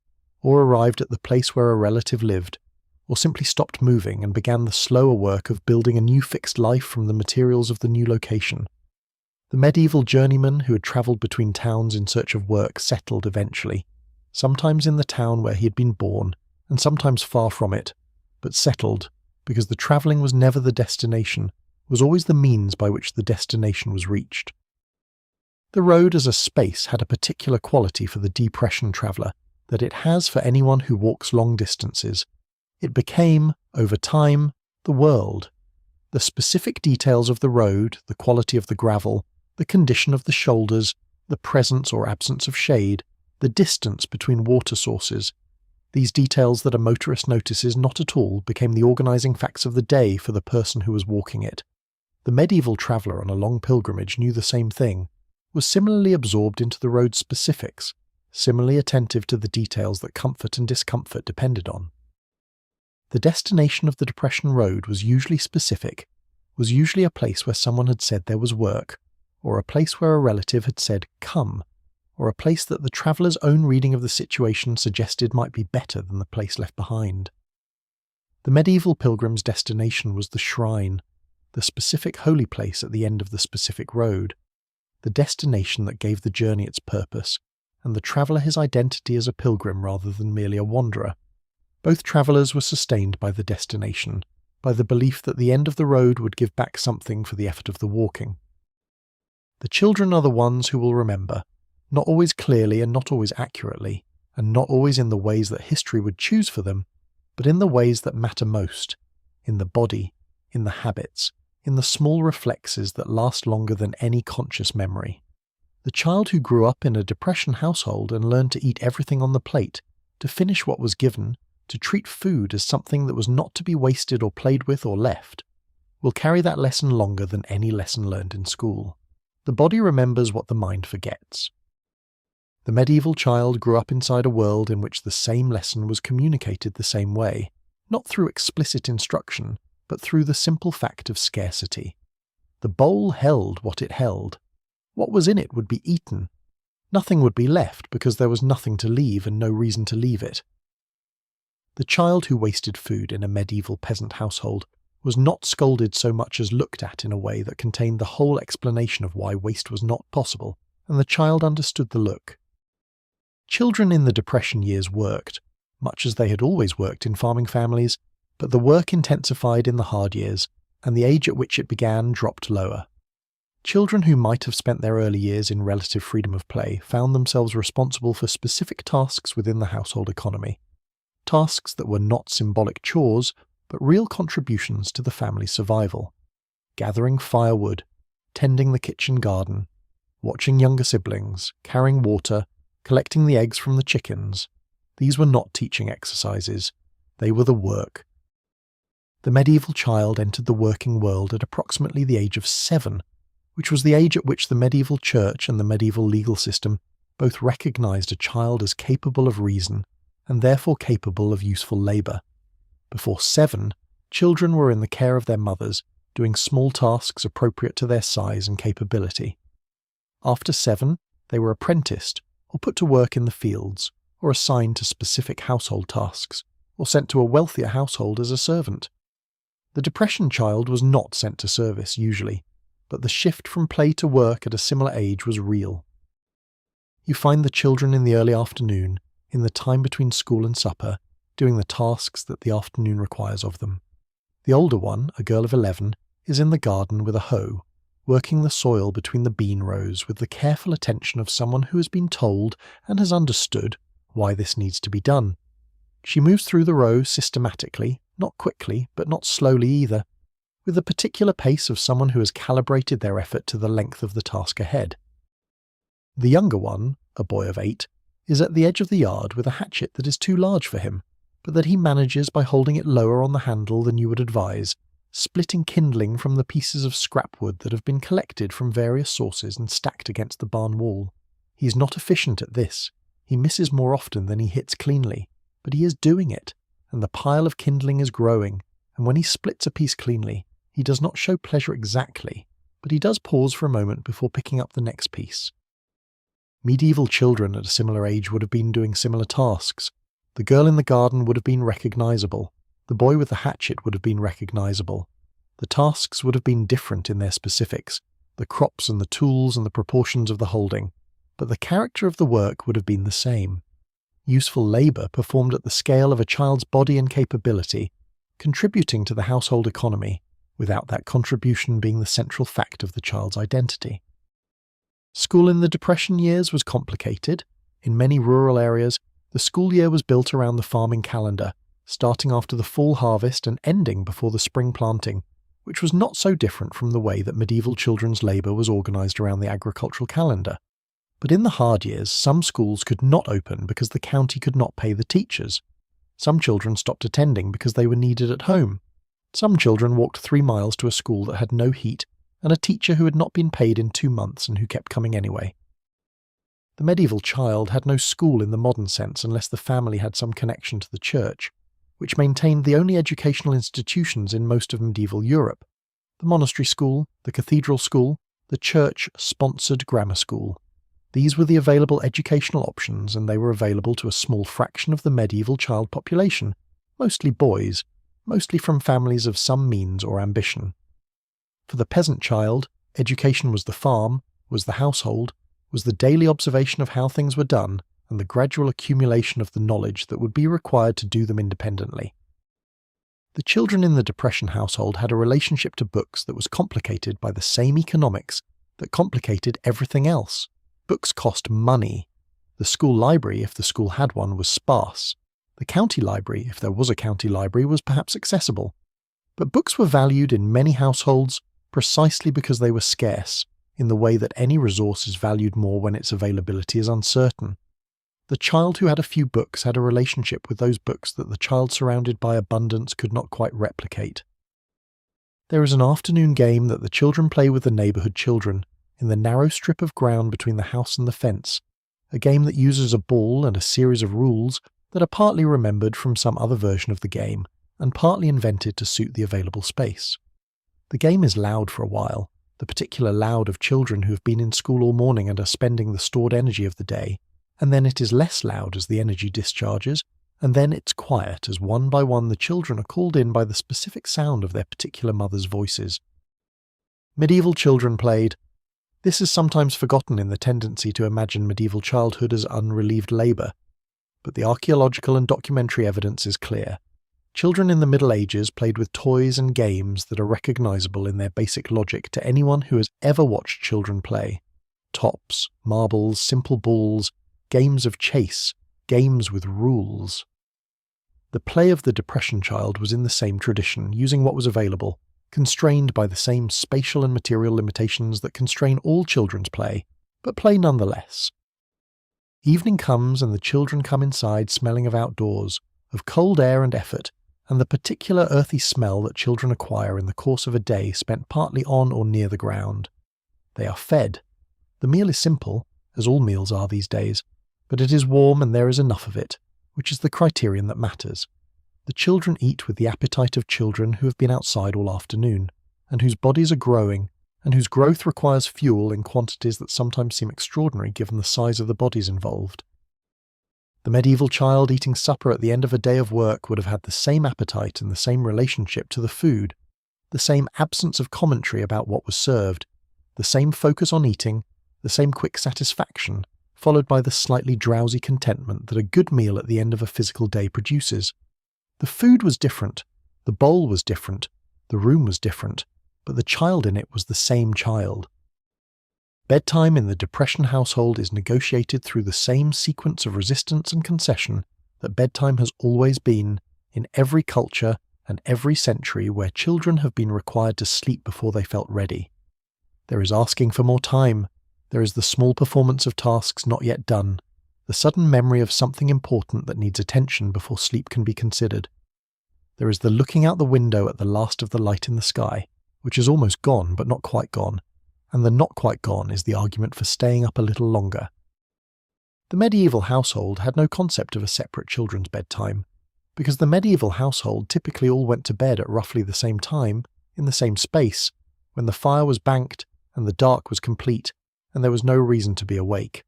or arrived at the place where a relative lived, or simply stopped moving and began the slower work of building a new fixed life from the materials of the new location. The medieval journeyman who had travelled between towns in search of work settled eventually, sometimes in the town where he had been born, and sometimes far from it, but settled, because the travelling was never the destination, was always the means by which the destination was reached. The road as a space had a particular quality for the depression traveller that it has for anyone who walks long distances. It became, over time, the world. The specific details of the road, the quality of the gravel, the condition of the shoulders, the presence or absence of shade, the distance between water sources, these details that a motorist notices not at all became the organising facts of the day for the person who was walking it. The medieval traveller on a long pilgrimage knew the same thing, was similarly absorbed into the road's specifics, similarly attentive to the details that comfort and discomfort depended on. The destination of the Depression Road was usually specific, was usually a place where someone had said there was work, or a place where a relative had said, "Come," or a place that the traveller's own reading of the situation suggested might be better than the place left behind. The medieval pilgrim's destination was the shrine, the specific holy place at the end of the specific road, the destination that gave the journey its purpose, and the traveller his identity as a pilgrim rather than merely a wanderer. Both travellers were sustained by the destination, by the belief that the end of the road would give back something for the effort of the walking. The children are the ones who will remember, not always clearly and not always accurately, and not always in the ways that history would choose for them, but in the ways that matter most, in the body, in the habits, in the small reflexes that last longer than any conscious memory. The child who grew up in a depression household and learned to eat everything on the plate, to finish what was given, to treat food as something that was not to be wasted or played with or left, will carry that lesson longer than any lesson learned in school. The body remembers what the mind forgets. The medieval child grew up inside a world in which the same lesson was communicated the same way, not through explicit instruction, but through the simple fact of scarcity. The bowl held what it held. What was in it would be eaten. Nothing would be left because there was nothing to leave and no reason to leave it. The child who wasted food in a medieval peasant household was not scolded so much as looked at in a way that contained the whole explanation of why waste was not possible, and the child understood the look. Children in the Depression years worked, much as they had always worked in farming families, but the work intensified in the hard years, and the age at which it began dropped lower. Children who might have spent their early years in relative freedom of play found themselves responsible for specific tasks within the household economy. Tasks that were not symbolic chores, but real contributions to the family's survival. Gathering firewood, tending the kitchen garden, watching younger siblings, carrying water, collecting the eggs from the chickens. These were not teaching exercises, they were the work. The medieval child entered the working world at approximately the age of 7, which was the age at which the medieval church and the medieval legal system both recognised a child as capable of reason, and therefore capable of useful labour. Before 7, children were in the care of their mothers, doing small tasks appropriate to their size and capability. After 7, they were apprenticed, or put to work in the fields, or assigned to specific household tasks, or sent to a wealthier household as a servant. The Depression child was not sent to service, usually, but the shift from play to work at a similar age was real. You find the children in the early afternoon, in the time between school and supper, doing the tasks that the afternoon requires of them. The older one, a girl of 11, is in the garden with a hoe, working the soil between the bean rows with the careful attention of someone who has been told and has understood why this needs to be done. She moves through the row systematically, not quickly, but not slowly either, with the particular pace of someone who has calibrated their effort to the length of the task ahead. The younger one, a boy of 8, is at the edge of the yard with a hatchet that is too large for him, but that he manages by holding it lower on the handle than you would advise, splitting kindling from the pieces of scrap wood that have been collected from various sources and stacked against the barn wall. He is not efficient at this. He misses more often than he hits cleanly, but he is doing it, and the pile of kindling is growing, and when he splits a piece cleanly, he does not show pleasure exactly, but he does pause for a moment before picking up the next piece. Medieval children at a similar age would have been doing similar tasks. The girl in the garden would have been recognisable. The boy with the hatchet would have been recognisable. The tasks would have been different in their specifics, the crops and the tools and the proportions of the holding, but the character of the work would have been the same. Useful labour performed at the scale of a child's body and capability, contributing to the household economy, without that contribution being the central fact of the child's identity. School in the Depression years was complicated. In many rural areas, the school year was built around the farming calendar, starting after the fall harvest and ending before the spring planting, which was not so different from the way that medieval children's labour was organised around the agricultural calendar. But in the hard years, some schools could not open because the county could not pay the teachers. Some children stopped attending because they were needed at home. Some children walked 3 miles to a school that had no heat and a teacher who had not been paid in 2 months and who kept coming anyway. The medieval child had no school in the modern sense unless the family had some connection to the church, which maintained the only educational institutions in most of medieval Europe: the monastery school, the cathedral school, the church-sponsored grammar school. These were the available educational options, and they were available to a small fraction of the medieval child population, mostly boys, mostly from families of some means or ambition. For the peasant child, education was the farm, was the household, was the daily observation of how things were done, and the gradual accumulation of the knowledge that would be required to do them independently. The children in the Depression household had a relationship to books that was complicated by the same economics that complicated everything else. Books cost money. The school library, if the school had one, was sparse. The county library, if there was a county library, was perhaps accessible. But books were valued in many households precisely because they were scarce, in the way that any resource is valued more when its availability is uncertain. The child who had a few books had a relationship with those books that the child surrounded by abundance could not quite replicate. There is an afternoon game that the children play with the neighbourhood children, in the narrow strip of ground between the house and the fence, a game that uses a ball and a series of rules that are partly remembered from some other version of the game, and partly invented to suit the available space. The game is loud for a while, the particular loud of children who have been in school all morning and are spending the stored energy of the day, and then it is less loud as the energy discharges, and then it's quiet as one by one the children are called in by the specific sound of their particular mother's voices. Medieval children played. This is sometimes forgotten in the tendency to imagine medieval childhood as unrelieved labour, but the archaeological and documentary evidence is clear. Children in the Middle Ages played with toys and games that are recognisable in their basic logic to anyone who has ever watched children play. Tops, marbles, simple balls, games of chase, games with rules. The play of the Depression child was in the same tradition, using what was available, constrained by the same spatial and material limitations that constrain all children's play, but play nonetheless. Evening comes and the children come inside smelling of outdoors, of cold air and effort, and the particular earthy smell that children acquire in the course of a day spent partly on or near the ground. They are fed. The meal is simple, as all meals are these days, but it is warm and there is enough of it, which is the criterion that matters. The children eat with the appetite of children who have been outside all afternoon, and whose bodies are growing, and whose growth requires fuel in quantities that sometimes seem extraordinary given the size of the bodies involved. The medieval child eating supper at the end of a day of work would have had the same appetite and the same relationship to the food, the same absence of commentary about what was served, the same focus on eating, the same quick satisfaction, followed by the slightly drowsy contentment that a good meal at the end of a physical day produces. The food was different, the bowl was different, the room was different, but the child in it was the same child. Bedtime in the Depression household is negotiated through the same sequence of resistance and concession that bedtime has always been, in every culture and every century where children have been required to sleep before they felt ready. There is asking for more time. There is the small performance of tasks not yet done, the sudden memory of something important that needs attention before sleep can be considered. There is the looking out the window at the last of the light in the sky, which is almost gone but not quite gone, and the not quite gone is the argument for staying up a little longer. The medieval household had no concept of a separate children's bedtime, because the medieval household typically all went to bed at roughly the same time, in the same space, when the fire was banked and the dark was complete, and there was no reason to be awake.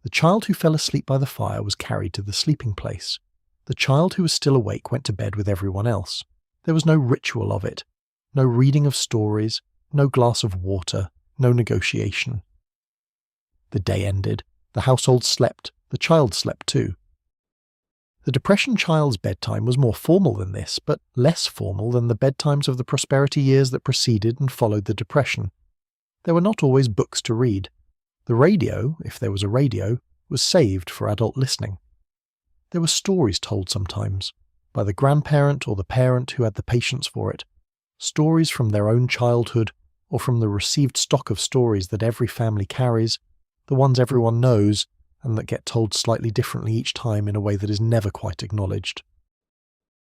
The child who fell asleep by the fire was carried to the sleeping place. The child who was still awake went to bed with everyone else. There was no ritual of it, no reading of stories, no glass of water, no negotiation. The day ended. The household slept. The child slept too. The Depression child's bedtime was more formal than this, but less formal than the bedtimes of the prosperity years that preceded and followed the Depression. There were not always books to read. The radio, if there was a radio, was saved for adult listening. There were stories told sometimes, by the grandparent or the parent who had the patience for it, stories from their own childhood or from the received stock of stories that every family carries, the ones everyone knows, and that get told slightly differently each time in a way that is never quite acknowledged.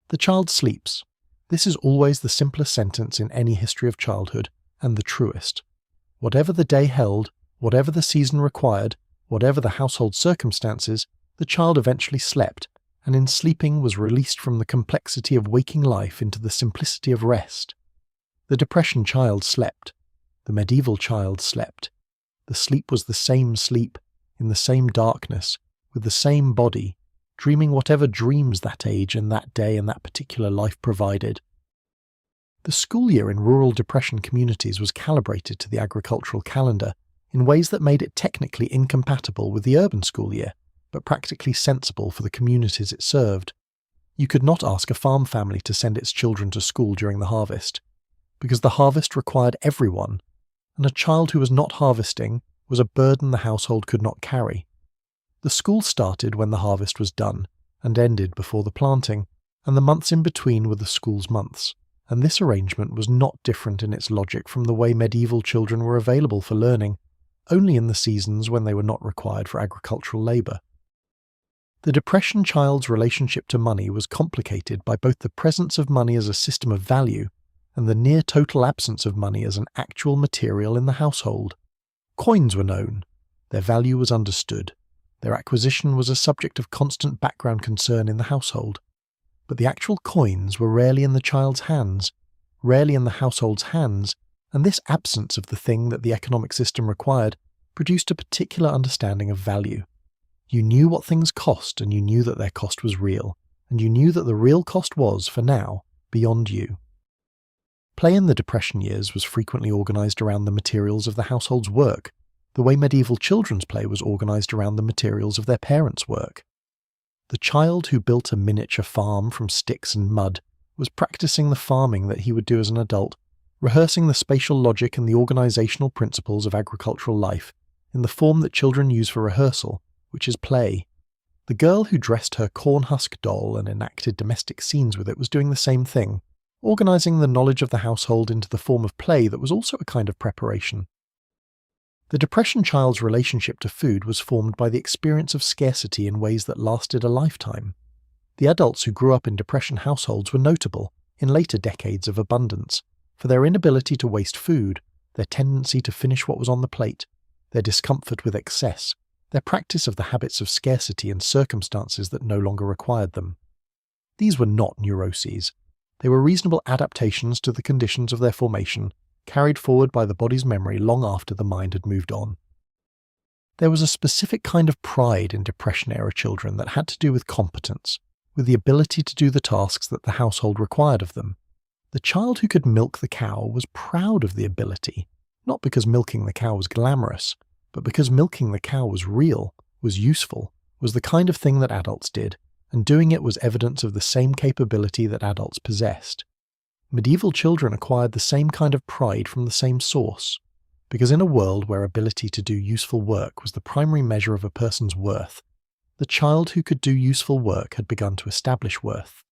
The child sleeps. This is always the simplest sentence in any history of childhood, and the truest. Whatever the day held, whatever the season required, whatever the household circumstances, the child eventually slept, and in sleeping was released from the complexity of waking life into the simplicity of rest. The Depression child slept. The medieval child slept. The sleep was the same sleep, in the same darkness, with the same body, dreaming whatever dreams that age and that day and that particular life provided. The school year in rural Depression communities was calibrated to the agricultural calendar in ways that made it technically incompatible with the urban school year, but practically sensible for the communities it served. You could not ask a farm family to send its children to school during the harvest, because the harvest required everyone, and a child who was not harvesting was a burden the household could not carry. The school started when the harvest was done, and ended before the planting, and the months in between were the school's months, and this arrangement was not different in its logic from the way medieval children were available for learning, only in the seasons when they were not required for agricultural labour. The Depression child's relationship to money was complicated by both the presence of money as a system of value and the near total absence of money as an actual material in the household. Coins were known, their value was understood, their acquisition was a subject of constant background concern in the household, but the actual coins were rarely in the child's hands, rarely in the household's hands, and this absence of the thing that the economic system required produced a particular understanding of value. You knew what things cost, and you knew that their cost was real, and you knew that the real cost was, for now, beyond you. Play in the Depression years was frequently organised around the materials of the household's work, the way medieval children's play was organised around the materials of their parents' work. The child who built a miniature farm from sticks and mud was practising the farming that he would do as an adult, rehearsing the spatial logic and the organisational principles of agricultural life in the form that children use for rehearsal, which is play. The girl who dressed her corn husk doll and enacted domestic scenes with it was doing the same thing, organising the knowledge of the household into the form of play that was also a kind of preparation. The Depression child's relationship to food was formed by the experience of scarcity in ways that lasted a lifetime. The adults who grew up in Depression households were notable, in later decades of abundance, for their inability to waste food, their tendency to finish what was on the plate, their discomfort with excess, their practice of the habits of scarcity in circumstances that no longer required them. These were not neuroses. They were reasonable adaptations to the conditions of their formation, carried forward by the body's memory long after the mind had moved on. There was a specific kind of pride in Depression-era children that had to do with competence, with the ability to do the tasks that the household required of them. The child who could milk the cow was proud of the ability, not because milking the cow was glamorous, but because milking the cow was real, was useful, was the kind of thing that adults did, and doing it was evidence of the same capability that adults possessed. Medieval children acquired the same kind of pride from the same source, because in a world where ability to do useful work was the primary measure of a person's worth, the child who could do useful work had begun to establish worth.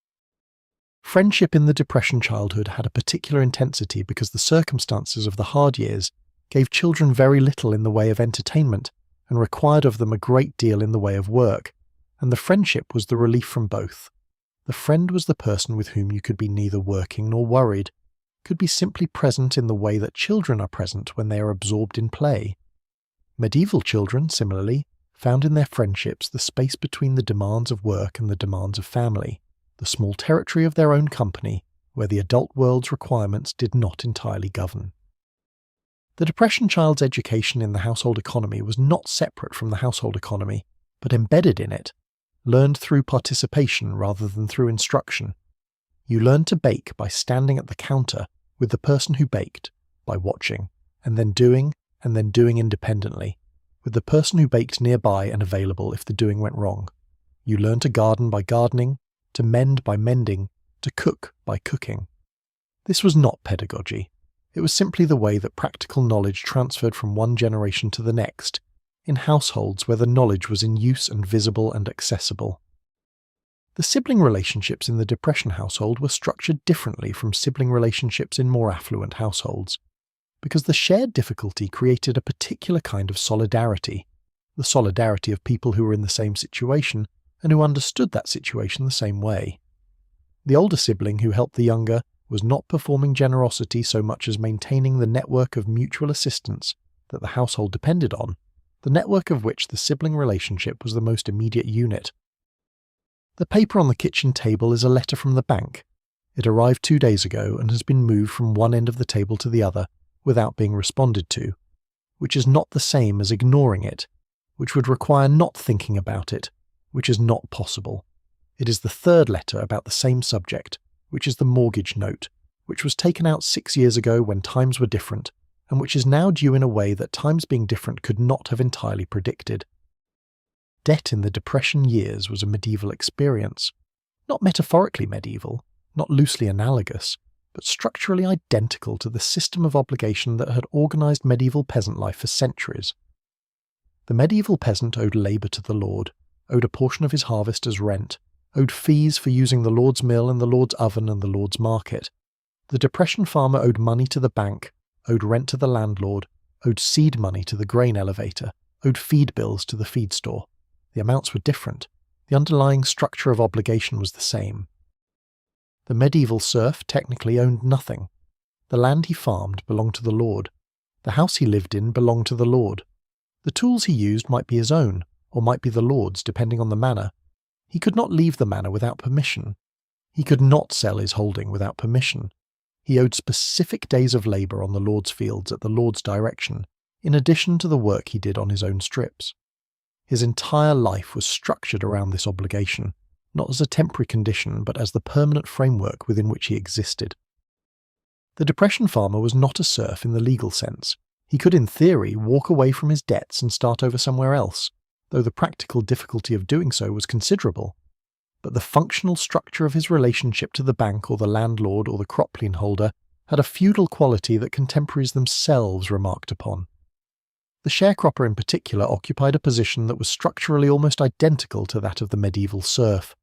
Friendship in the Depression childhood had a particular intensity because the circumstances of the hard years gave children very little in the way of entertainment and required of them a great deal in the way of work, and the friendship was the relief from both. The friend was the person with whom you could be neither working nor worried, could be simply present in the way that children are present when they are absorbed in play. Medieval children, similarly, found in their friendships the space between the demands of work and the demands of family, the small territory of their own company, where the adult world's requirements did not entirely govern. The Depression child's education in the household economy was not separate from the household economy, but embedded in it, learned through participation rather than through instruction. You learned to bake by standing at the counter with the person who baked, by watching, and then doing independently, with the person who baked nearby and available if the doing went wrong. You learned to garden by gardening, to mend by mending, to cook by cooking. This was not pedagogy. It was simply the way that practical knowledge transferred from one generation to the next, in households where the knowledge was in use and visible and accessible. The sibling relationships in the Depression household were structured differently from sibling relationships in more affluent households, because the shared difficulty created a particular kind of solidarity, the solidarity of people who were in the same situation and who understood that situation the same way. The older sibling who helped the younger was not performing generosity so much as maintaining the network of mutual assistance that the household depended on, the network of which the sibling relationship was the most immediate unit. The paper on the kitchen table is a letter from the bank. It arrived 2 days ago and has been moved from one end of the table to the other without being responded to, which is not the same as ignoring it, which would require not thinking about it, which is not possible. It is the third letter about the same subject, which is the mortgage note, which was taken out 6 years ago when times were different, and which is now due in a way that times being different could not have entirely predicted. Debt in the Depression years was a medieval experience, not metaphorically medieval, not loosely analogous, but structurally identical to the system of obligation that had organised medieval peasant life for centuries. The medieval peasant owed labour to the lord, owed a portion of his harvest as rent, owed fees for using the lord's mill and the lord's oven and the lord's market. The Depression farmer owed money to the bank, owed rent to the landlord, owed seed money to the grain elevator, owed feed bills to the feed store. The amounts were different. The underlying structure of obligation was the same. The medieval serf technically owned nothing. The land he farmed belonged to the lord. The house he lived in belonged to the lord. The tools he used might be his own, or might be the lord's, depending on the manor. He could not leave the manor without permission. He could not sell his holding without permission. He owed specific days of labour on the lord's fields at the lord's direction, in addition to the work he did on his own strips. His entire life was structured around this obligation, not as a temporary condition but as the permanent framework within which he existed. The Depression farmer was not a serf in the legal sense. He could in theory walk away from his debts and start over somewhere else, though the practical difficulty of doing so was considerable. But the functional structure of his relationship to the bank or the landlord or the cropline holder had a feudal quality that contemporaries themselves remarked upon. The sharecropper in particular occupied a position that was structurally almost identical to that of the medieval serf,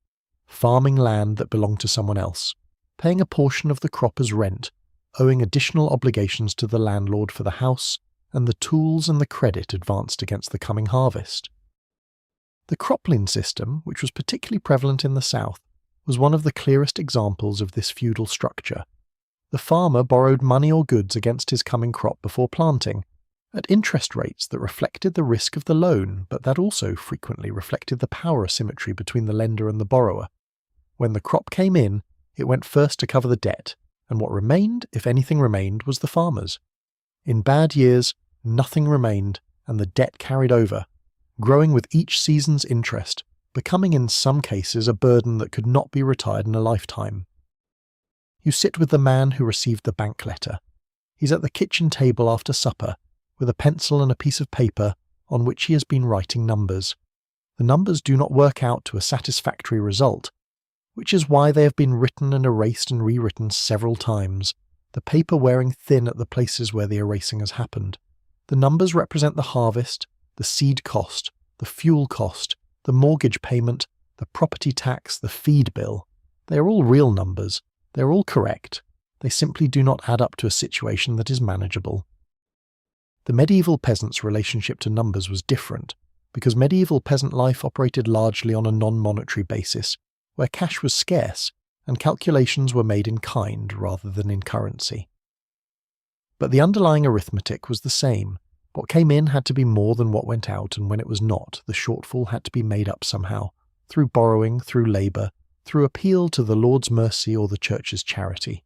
farming land that belonged to someone else, paying a portion of the crop as rent, owing additional obligations to the landlord for the house and the tools and the credit advanced against the coming harvest. The cropline system, which was particularly prevalent in the south, was one of the clearest examples of this feudal structure. The farmer borrowed money or goods against his coming crop before planting, at interest rates that reflected the risk of the loan, but that also frequently reflected the power asymmetry between the lender and the borrower. When the crop came in, it went first to cover the debt, and what remained, if anything remained, was the farmer's. In bad years, nothing remained, and the debt carried over, growing with each season's interest, becoming in some cases a burden that could not be retired in a lifetime. You sit with the man who received the bank letter. He's at the kitchen table after supper, with a pencil and a piece of paper on which he has been writing numbers. The numbers do not work out to a satisfactory result, which is why they have been written and erased and rewritten several times, the paper wearing thin at the places where the erasing has happened. The numbers represent the harvest, the seed cost, the fuel cost, the mortgage payment, the property tax, the feed bill. They are all real numbers. They are all correct. They simply do not add up to a situation that is manageable. The medieval peasant's relationship to numbers was different, because medieval peasant life operated largely on a non-monetary basis, where cash was scarce and calculations were made in kind rather than in currency. But the underlying arithmetic was the same. What came in had to be more than what went out, and when it was not, the shortfall had to be made up somehow, through borrowing, through labour, through appeal to the Lord's mercy or the Church's charity.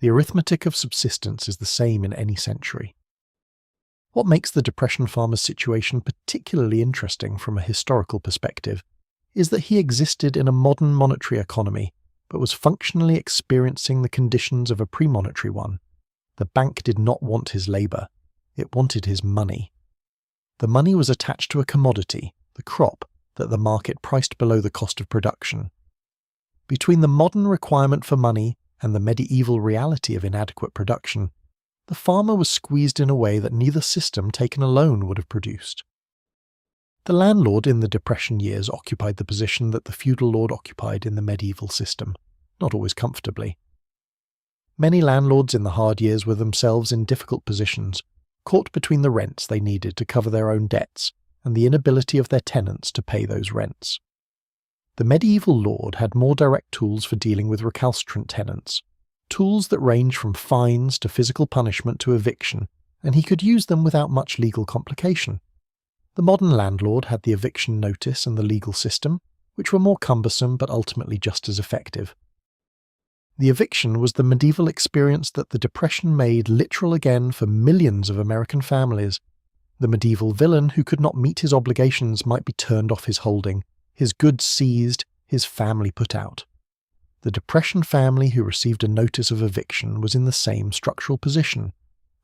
The arithmetic of subsistence is the same in any century. What makes the Depression farmer's situation particularly interesting from a historical perspective is that he existed in a modern monetary economy, but was functionally experiencing the conditions of a pre-monetary one. The bank did not want his labour, it wanted his money. The money was attached to a commodity, the crop, that the market priced below the cost of production. Between the modern requirement for money and the medieval reality of inadequate production, the farmer was squeezed in a way that neither system taken alone would have produced. The landlord in the Depression years occupied the position that the feudal lord occupied in the medieval system, not always comfortably. Many landlords in the hard years were themselves in difficult positions, caught between the rents they needed to cover their own debts and the inability of their tenants to pay those rents. The medieval lord had more direct tools for dealing with recalcitrant tenants, tools that range from fines to physical punishment to eviction, and he could use them without much legal complication. The modern landlord had the eviction notice and the legal system, which were more cumbersome but ultimately just as effective. The eviction was the medieval experience that the Depression made literal again for millions of American families. The medieval villain who could not meet his obligations might be turned off his holding, his goods seized, his family put out. The Depression family who received a notice of eviction was in the same structural position,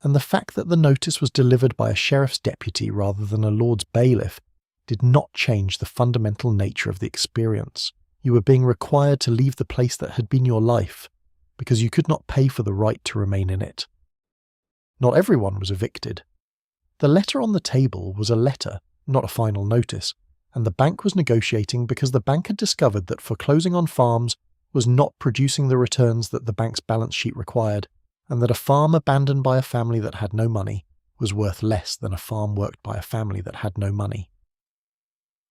and the fact that the notice was delivered by a sheriff's deputy rather than a lord's bailiff did not change the fundamental nature of the experience. You were being required to leave the place that had been your life, because you could not pay for the right to remain in it. Not everyone was evicted. The letter on the table was a letter, not a final notice, and the bank was negotiating because the bank had discovered that foreclosing on farms was not producing the returns that the bank's balance sheet required, and that a farm abandoned by a family that had no money was worth less than a farm worked by a family that had no money.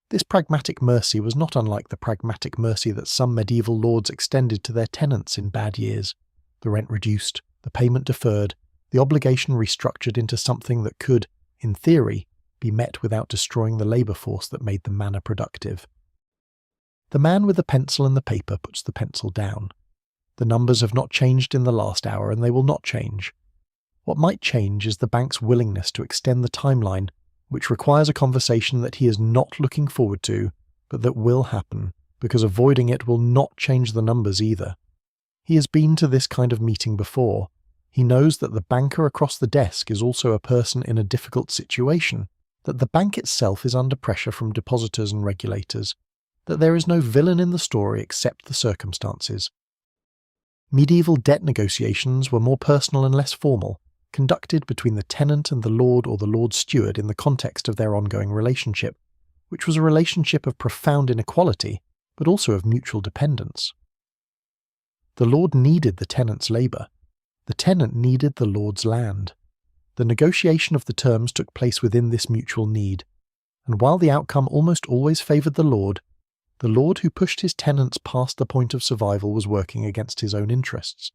This pragmatic mercy was not unlike the pragmatic mercy that some medieval lords extended to their tenants in bad years. The rent reduced, the payment deferred, the obligation restructured into something that could, in theory, be met without destroying the labour force that made the manor productive. The man with the pencil and the paper puts the pencil down. The numbers have not changed in the last hour, and they will not change. What might change is the bank's willingness to extend the timeline, which requires a conversation that he is not looking forward to, but that will happen, because avoiding it will not change the numbers either. He has been to this kind of meeting before. He knows that the banker across the desk is also a person in a difficult situation, that the bank itself is under pressure from depositors and regulators, that there is no villain in the story except the circumstances. Medieval debt negotiations were more personal and less formal, conducted between the tenant and the lord or the lord's steward in the context of their ongoing relationship, which was a relationship of profound inequality, but also of mutual dependence. The lord needed the tenant's labour. The tenant needed the lord's land. The negotiation of the terms took place within this mutual need, and while the outcome almost always favoured the lord who pushed his tenants past the point of survival was working against his own interests.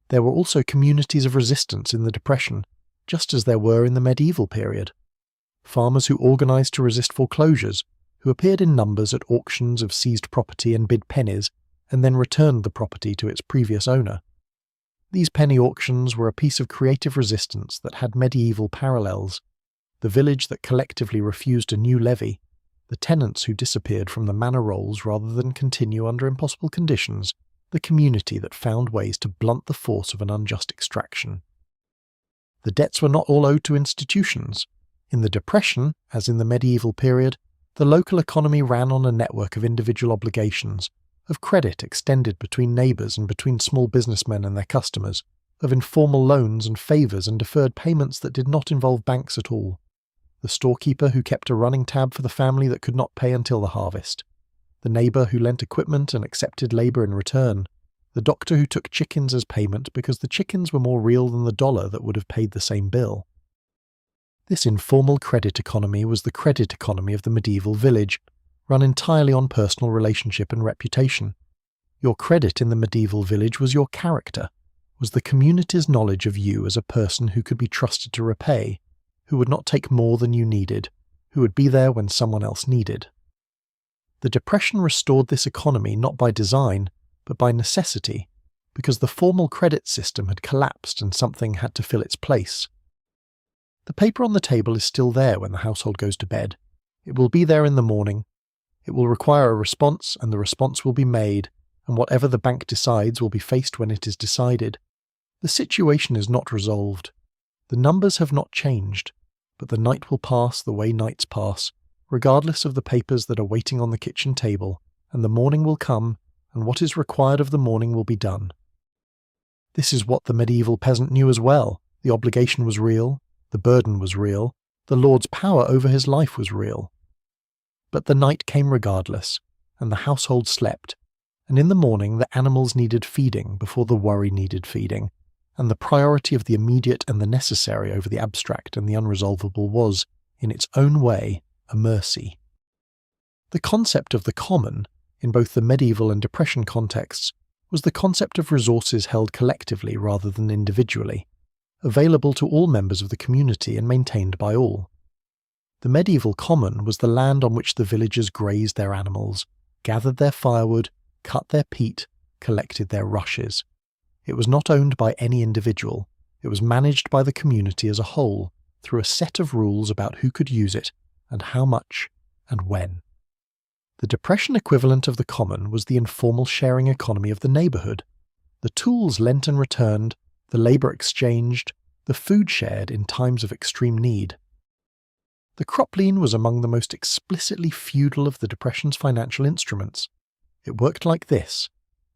There were also communities of resistance in the Depression, just as there were in the medieval period. Farmers who organised to resist foreclosures, who appeared in numbers at auctions of seized property and bid pennies, and then returned the property to its previous owner. These penny auctions were a piece of creative resistance that had medieval parallels. The village that collectively refused a new levy, the tenants who disappeared from the manor rolls rather than continue under impossible conditions, the community that found ways to blunt the force of an unjust extraction. The debts were not all owed to institutions. In the Depression, as in the medieval period, the local economy ran on a network of individual obligations, of credit extended between neighbours and between small businessmen and their customers, of informal loans and favours and deferred payments that did not involve banks at all. The storekeeper who kept a running tab for the family that could not pay until the harvest. the neighbour who lent equipment and accepted labour in return, the doctor who took chickens as payment because the chickens were more real than the dollar that would have paid the same bill. This informal credit economy was the credit economy of the medieval village, run entirely on personal relationship and reputation. Your credit in the medieval village was your character, was the community's knowledge of you as a person who could be trusted to repay, who would not take more than you needed, who would be there when someone else needed. The Depression restored this economy not by design, but by necessity, because the formal credit system had collapsed and something had to fill its place. The paper on the table is still there when the household goes to bed. It will be there in the morning. It will require a response, and the response will be made, and whatever the bank decides will be faced when it is decided. The situation is not resolved. The numbers have not changed, but the night will pass the way nights pass, regardless of the papers that are waiting on the kitchen table, and the morning will come, and what is required of the morning will be done. This is what the medieval peasant knew as well. The obligation was real, the burden was real, the Lord's power over his life was real. But the night came regardless, and the household slept, and in the morning the animals needed feeding before the worry needed feeding, and the priority of the immediate and the necessary over the abstract and the unresolvable was, in its own way, a mercy. The concept of the common, in both the medieval and Depression contexts, was the concept of resources held collectively rather than individually, available to all members of the community and maintained by all. The medieval common was the land on which the villagers grazed their animals, gathered their firewood, cut their peat, collected their rushes. It was not owned by any individual. It was managed by the community as a whole, through a set of rules about who could use it, and how much, and when. The Depression equivalent of the common was the informal sharing economy of the neighbourhood. The tools lent and returned, the labour exchanged, the food shared in times of extreme need. The cropline was among the most explicitly feudal of the Depression's financial instruments. It worked like this.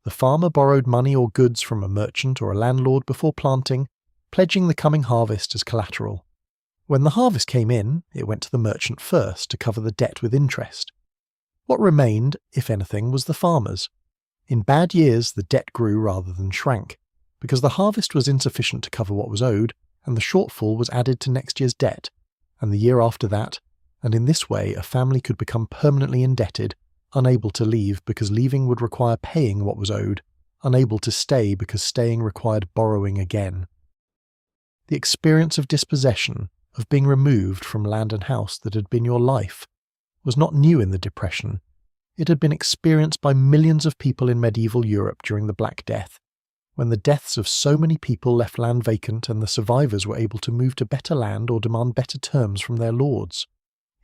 The farmer borrowed money or goods from a merchant or a landlord before planting, pledging the coming harvest as collateral. When the harvest came in, it went to the merchant first to cover the debt with interest. What remained, if anything, was the farmer's. In bad years, the debt grew rather than shrank, because the harvest was insufficient to cover what was owed, and the shortfall was added to next year's debt, and the year after that, and in this way a family could become permanently indebted, unable to leave because leaving would require paying what was owed, unable to stay because staying required borrowing again. The experience of dispossession, of being removed from land and house that had been your life, was not new in the Depression. It had been experienced by millions of people in medieval Europe during the Black Death, when the deaths of so many people left land vacant and the survivors were able to move to better land or demand better terms from their lords.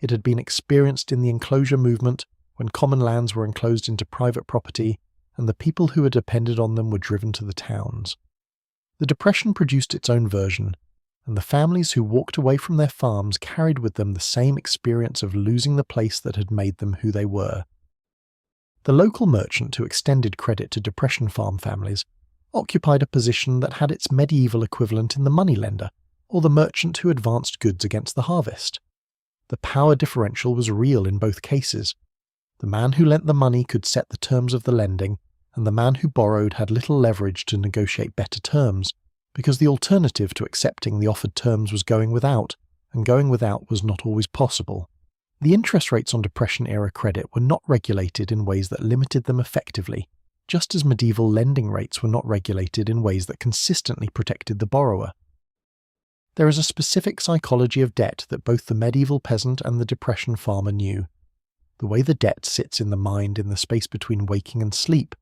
It had been experienced in the enclosure movement, when common lands were enclosed into private property, and the people who had depended on them were driven to the towns. The Depression produced its own version, and the families who walked away from their farms carried with them the same experience of losing the place that had made them who they were. The local merchant who extended credit to Depression farm families occupied a position that had its medieval equivalent in the moneylender, or the merchant who advanced goods against the harvest. The power differential was real in both cases. The man who lent the money could set the terms of the lending, and the man who borrowed had little leverage to negotiate better terms, because the alternative to accepting the offered terms was going without, and going without was not always possible. The interest rates on Depression-era credit were not regulated in ways that limited them effectively, just as medieval lending rates were not regulated in ways that consistently protected the borrower. There is a specific psychology of debt that both the medieval peasant and the Depression farmer knew. The way the debt sits in the mind in the space between waking and sleep,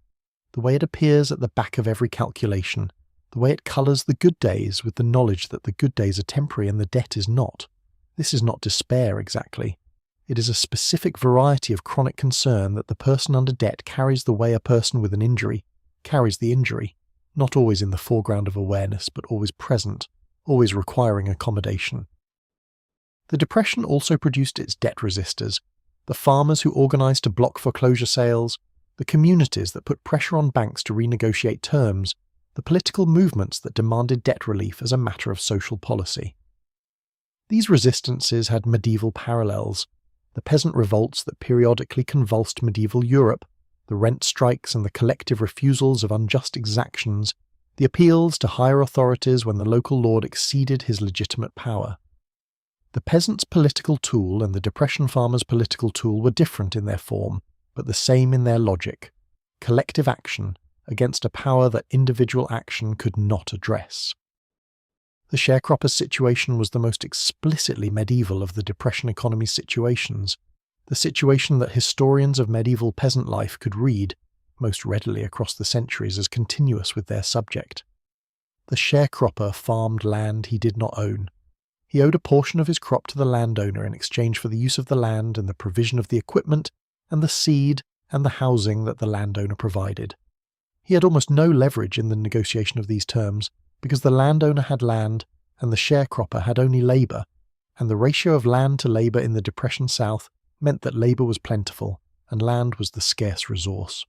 the way it appears at the back of every calculation, the way it colours the good days with the knowledge that the good days are temporary and the debt is not. This is not despair exactly. It is a specific variety of chronic concern that the person under debt carries the way a person with an injury carries the injury, not always in the foreground of awareness, but always present, always requiring accommodation. The Depression also produced its debt resistors, the farmers who organised to block foreclosure sales, the communities that put pressure on banks to renegotiate terms, the political movements that demanded debt relief as a matter of social policy. These resistances had medieval parallels. The peasant revolts that periodically convulsed medieval Europe, the rent strikes and the collective refusals of unjust exactions, the appeals to higher authorities when the local lord exceeded his legitimate power. The peasant's political tool and the depression farmer's political tool were different in their form, but the same in their logic: collective action against a power that individual action could not address. The sharecropper's situation was the most explicitly medieval of the depression economy situations, the situation that historians of medieval peasant life could read most readily across the centuries as continuous with their subject. The sharecropper farmed land he did not own. He owed a portion of his crop to the landowner in exchange for the use of the land and the provision of the equipment and the seed and the housing that the landowner provided. He had almost no leverage in the negotiation of these terms, because the landowner had land and the sharecropper had only labour, and the ratio of land to labour in the Depression South meant that labour was plentiful and land was the scarce resource.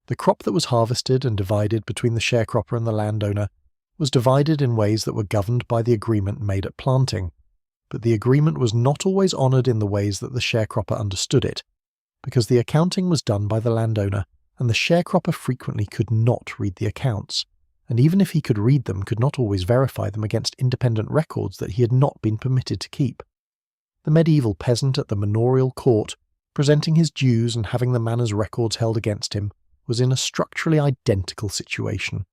The crop that was harvested and divided between the sharecropper and the landowner was divided in ways that were governed by the agreement made at planting, but the agreement was not always honoured in the ways that the sharecropper understood it, because the accounting was done by the landowner and the sharecropper frequently could not read the accounts, and even if he could read them, could not always verify them against independent records that he had not been permitted to keep. The medieval peasant at the manorial court, presenting his dues and having the manor's records held against him, was in a structurally identical situation.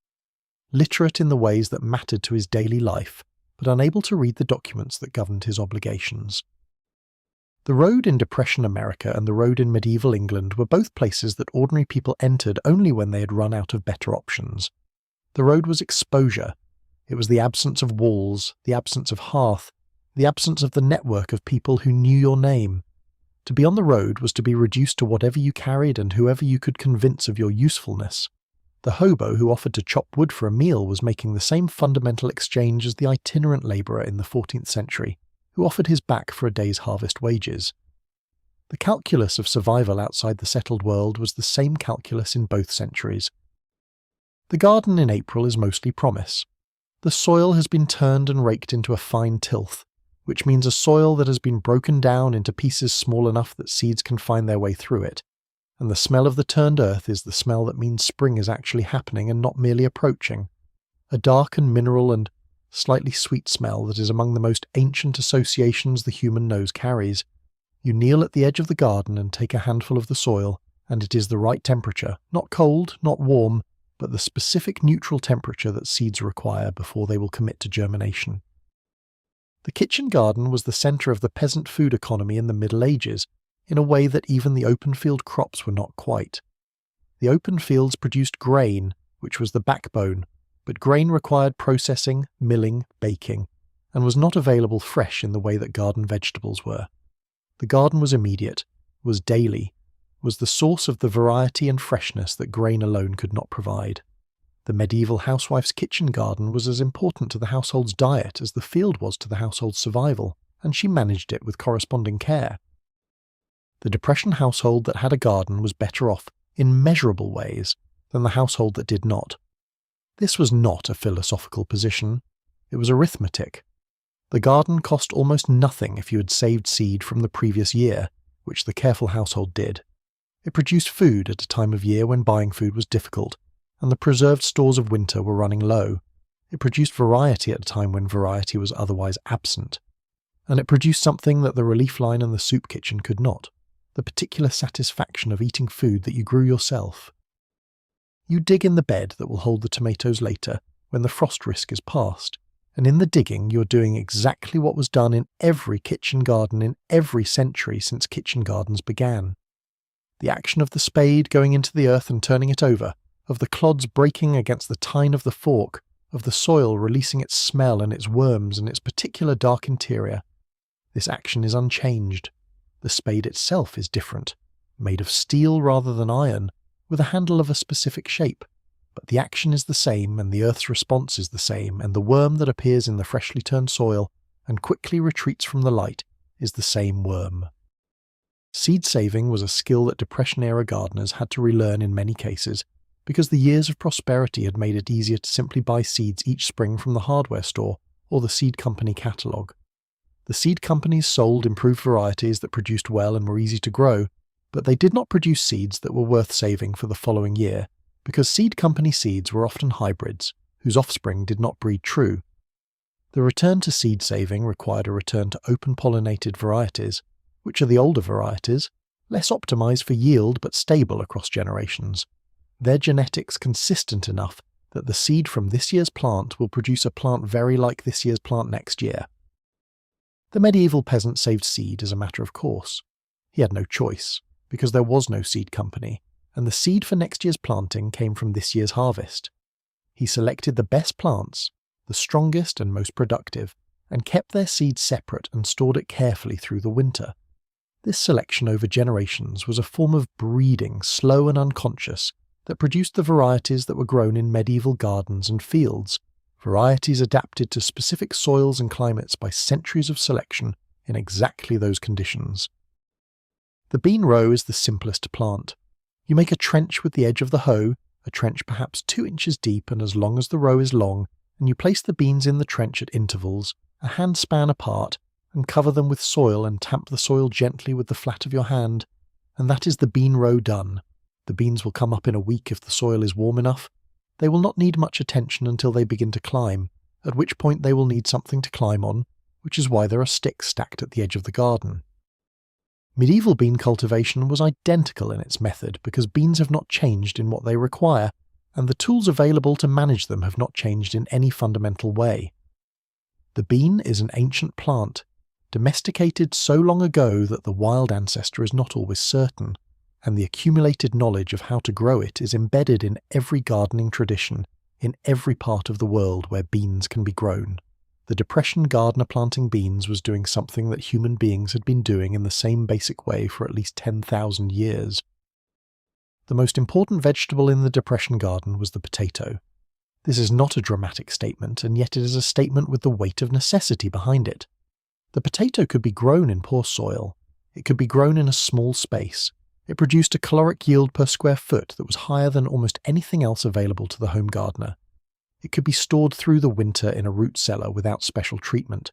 Literate in the ways that mattered to his daily life, but unable to read the documents that governed his obligations. The road in Depression America and the road in medieval England were both places that ordinary people entered only when they had run out of better options. The road was exposure. It was the absence of walls, the absence of hearth, the absence of the network of people who knew your name. To be on the road was to be reduced to whatever you carried and whoever you could convince of your usefulness. The hobo who offered to chop wood for a meal was making the same fundamental exchange as the itinerant labourer in the 14th century, who offered his back for a day's harvest wages. The calculus of survival outside the settled world was the same calculus in both centuries. The garden in April is mostly promise. The soil has been turned and raked into a fine tilth, which means a soil that has been broken down into pieces small enough that seeds can find their way through it, and the smell of the turned earth is the smell that means spring is actually happening and not merely approaching. A dark and mineral and slightly sweet smell that is among the most ancient associations the human nose carries. You kneel at the edge of the garden and take a handful of the soil, and it is the right temperature, not cold, not warm, but the specific neutral temperature that seeds require before they will commit to germination. The kitchen garden was the centre of the peasant food economy in the Middle Ages, in a way that even the open field crops were not quite. The open fields produced grain, which was the backbone, but grain required processing, milling, baking, and was not available fresh in the way that garden vegetables were. The garden was immediate, was daily, was the source of the variety and freshness that grain alone could not provide. The medieval housewife's kitchen garden was as important to the household's diet as the field was to the household's survival, and she managed it with corresponding care. The Depression household that had a garden was better off, in measurable ways, than the household that did not. This was not a philosophical position. It was arithmetic. The garden cost almost nothing if you had saved seed from the previous year, which the careful household did. It produced food at a time of year when buying food was difficult, and the preserved stores of winter were running low. It produced variety at a time when variety was otherwise absent. And it produced something that the relief line and the soup kitchen could not: the particular satisfaction of eating food that you grew yourself. You dig in the bed that will hold the tomatoes later, when the frost risk is past, and in the digging you're doing exactly what was done in every kitchen garden in every century since kitchen gardens began. The action of the spade going into the earth and turning it over, of the clods breaking against the tine of the fork, of the soil releasing its smell and its worms and its particular dark interior. This action is unchanged. The spade itself is different, made of steel rather than iron, with a handle of a specific shape, but the action is the same and the earth's response is the same, and the worm that appears in the freshly turned soil and quickly retreats from the light is the same worm. Seed saving was a skill that Depression-era gardeners had to relearn in many cases, because the years of prosperity had made it easier to simply buy seeds each spring from the hardware store or the seed company catalogue. The seed companies sold improved varieties that produced well and were easy to grow, but they did not produce seeds that were worth saving for the following year, because seed company seeds were often hybrids, whose offspring did not breed true. The return to seed saving required a return to open-pollinated varieties, which are the older varieties, less optimized for yield but stable across generations. Their genetics consistent enough that the seed from this year's plant will produce a plant very like this year's plant next year. The medieval peasant saved seed as a matter of course. He had no choice, because there was no seed company, and the seed for next year's planting came from this year's harvest. He selected the best plants, the strongest and most productive, and kept their seed separate and stored it carefully through the winter. This selection over generations was a form of breeding, slow and unconscious, that produced the varieties that were grown in medieval gardens and fields, varieties adapted to specific soils and climates by centuries of selection in exactly those conditions. The bean row is the simplest to plant. You make a trench with the edge of the hoe, a trench perhaps 2 inches deep and as long as the row is long, and you place the beans in the trench at intervals, a hand span apart, and cover them with soil and tamp the soil gently with the flat of your hand, and that is the bean row done. The beans will come up in a week if the soil is warm enough. They will not need much attention until they begin to climb, at which point they will need something to climb on, which is why there are sticks stacked at the edge of the garden. Medieval bean cultivation was identical in its method because beans have not changed in what they require, and the tools available to manage them have not changed in any fundamental way. The bean is an ancient plant, domesticated so long ago that the wild ancestor is not always certain, and the accumulated knowledge of how to grow it is embedded in every gardening tradition, in every part of the world where beans can be grown. The Depression gardener planting beans was doing something that human beings had been doing in the same basic way for at least 10,000 years. The most important vegetable in the Depression garden was the potato. This is not a dramatic statement, and yet it is a statement with the weight of necessity behind it. The potato could be grown in poor soil. It could be grown in a small space. It produced a caloric yield per square foot that was higher than almost anything else available to the home gardener. It could be stored through the winter in a root cellar without special treatment.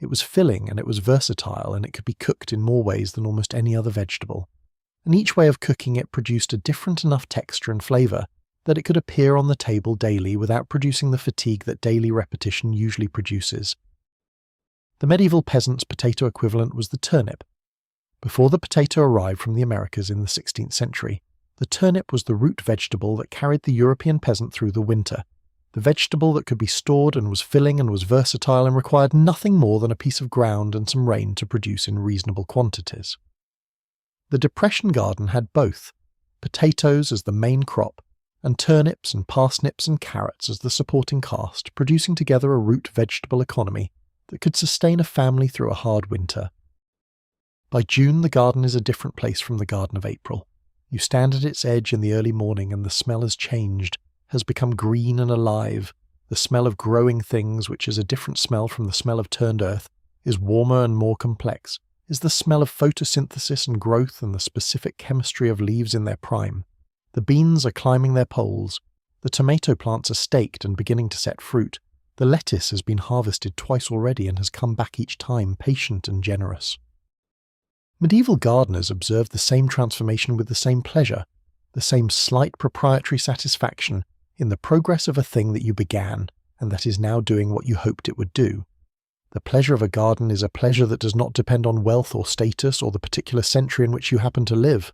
It was filling and it was versatile, and it could be cooked in more ways than almost any other vegetable. And each way of cooking it produced a different enough texture and flavour that it could appear on the table daily without producing the fatigue that daily repetition usually produces. The medieval peasant's potato equivalent was the turnip. Before the potato arrived from the Americas in the 16th century, the turnip was the root vegetable that carried the European peasant through the winter, the vegetable that could be stored and was filling and was versatile and required nothing more than a piece of ground and some rain to produce in reasonable quantities. The Depression garden had both, potatoes as the main crop, and turnips and parsnips and carrots as the supporting cast, producing together a root vegetable economy that could sustain a family through a hard winter. By June, the garden is a different place from the Garden of April. You stand at its edge in the early morning and the smell has changed, has become green and alive. The smell of growing things, which is a different smell from the smell of turned earth, is warmer and more complex, is the smell of photosynthesis and growth and the specific chemistry of leaves in their prime. The beans are climbing their poles. The tomato plants are staked and beginning to set fruit. The lettuce has been harvested twice already and has come back each time, patient and generous. Medieval gardeners observed the same transformation with the same pleasure, the same slight proprietary satisfaction in the progress of a thing that you began and that is now doing what you hoped it would do. The pleasure of a garden is a pleasure that does not depend on wealth or status or the particular century in which you happen to live.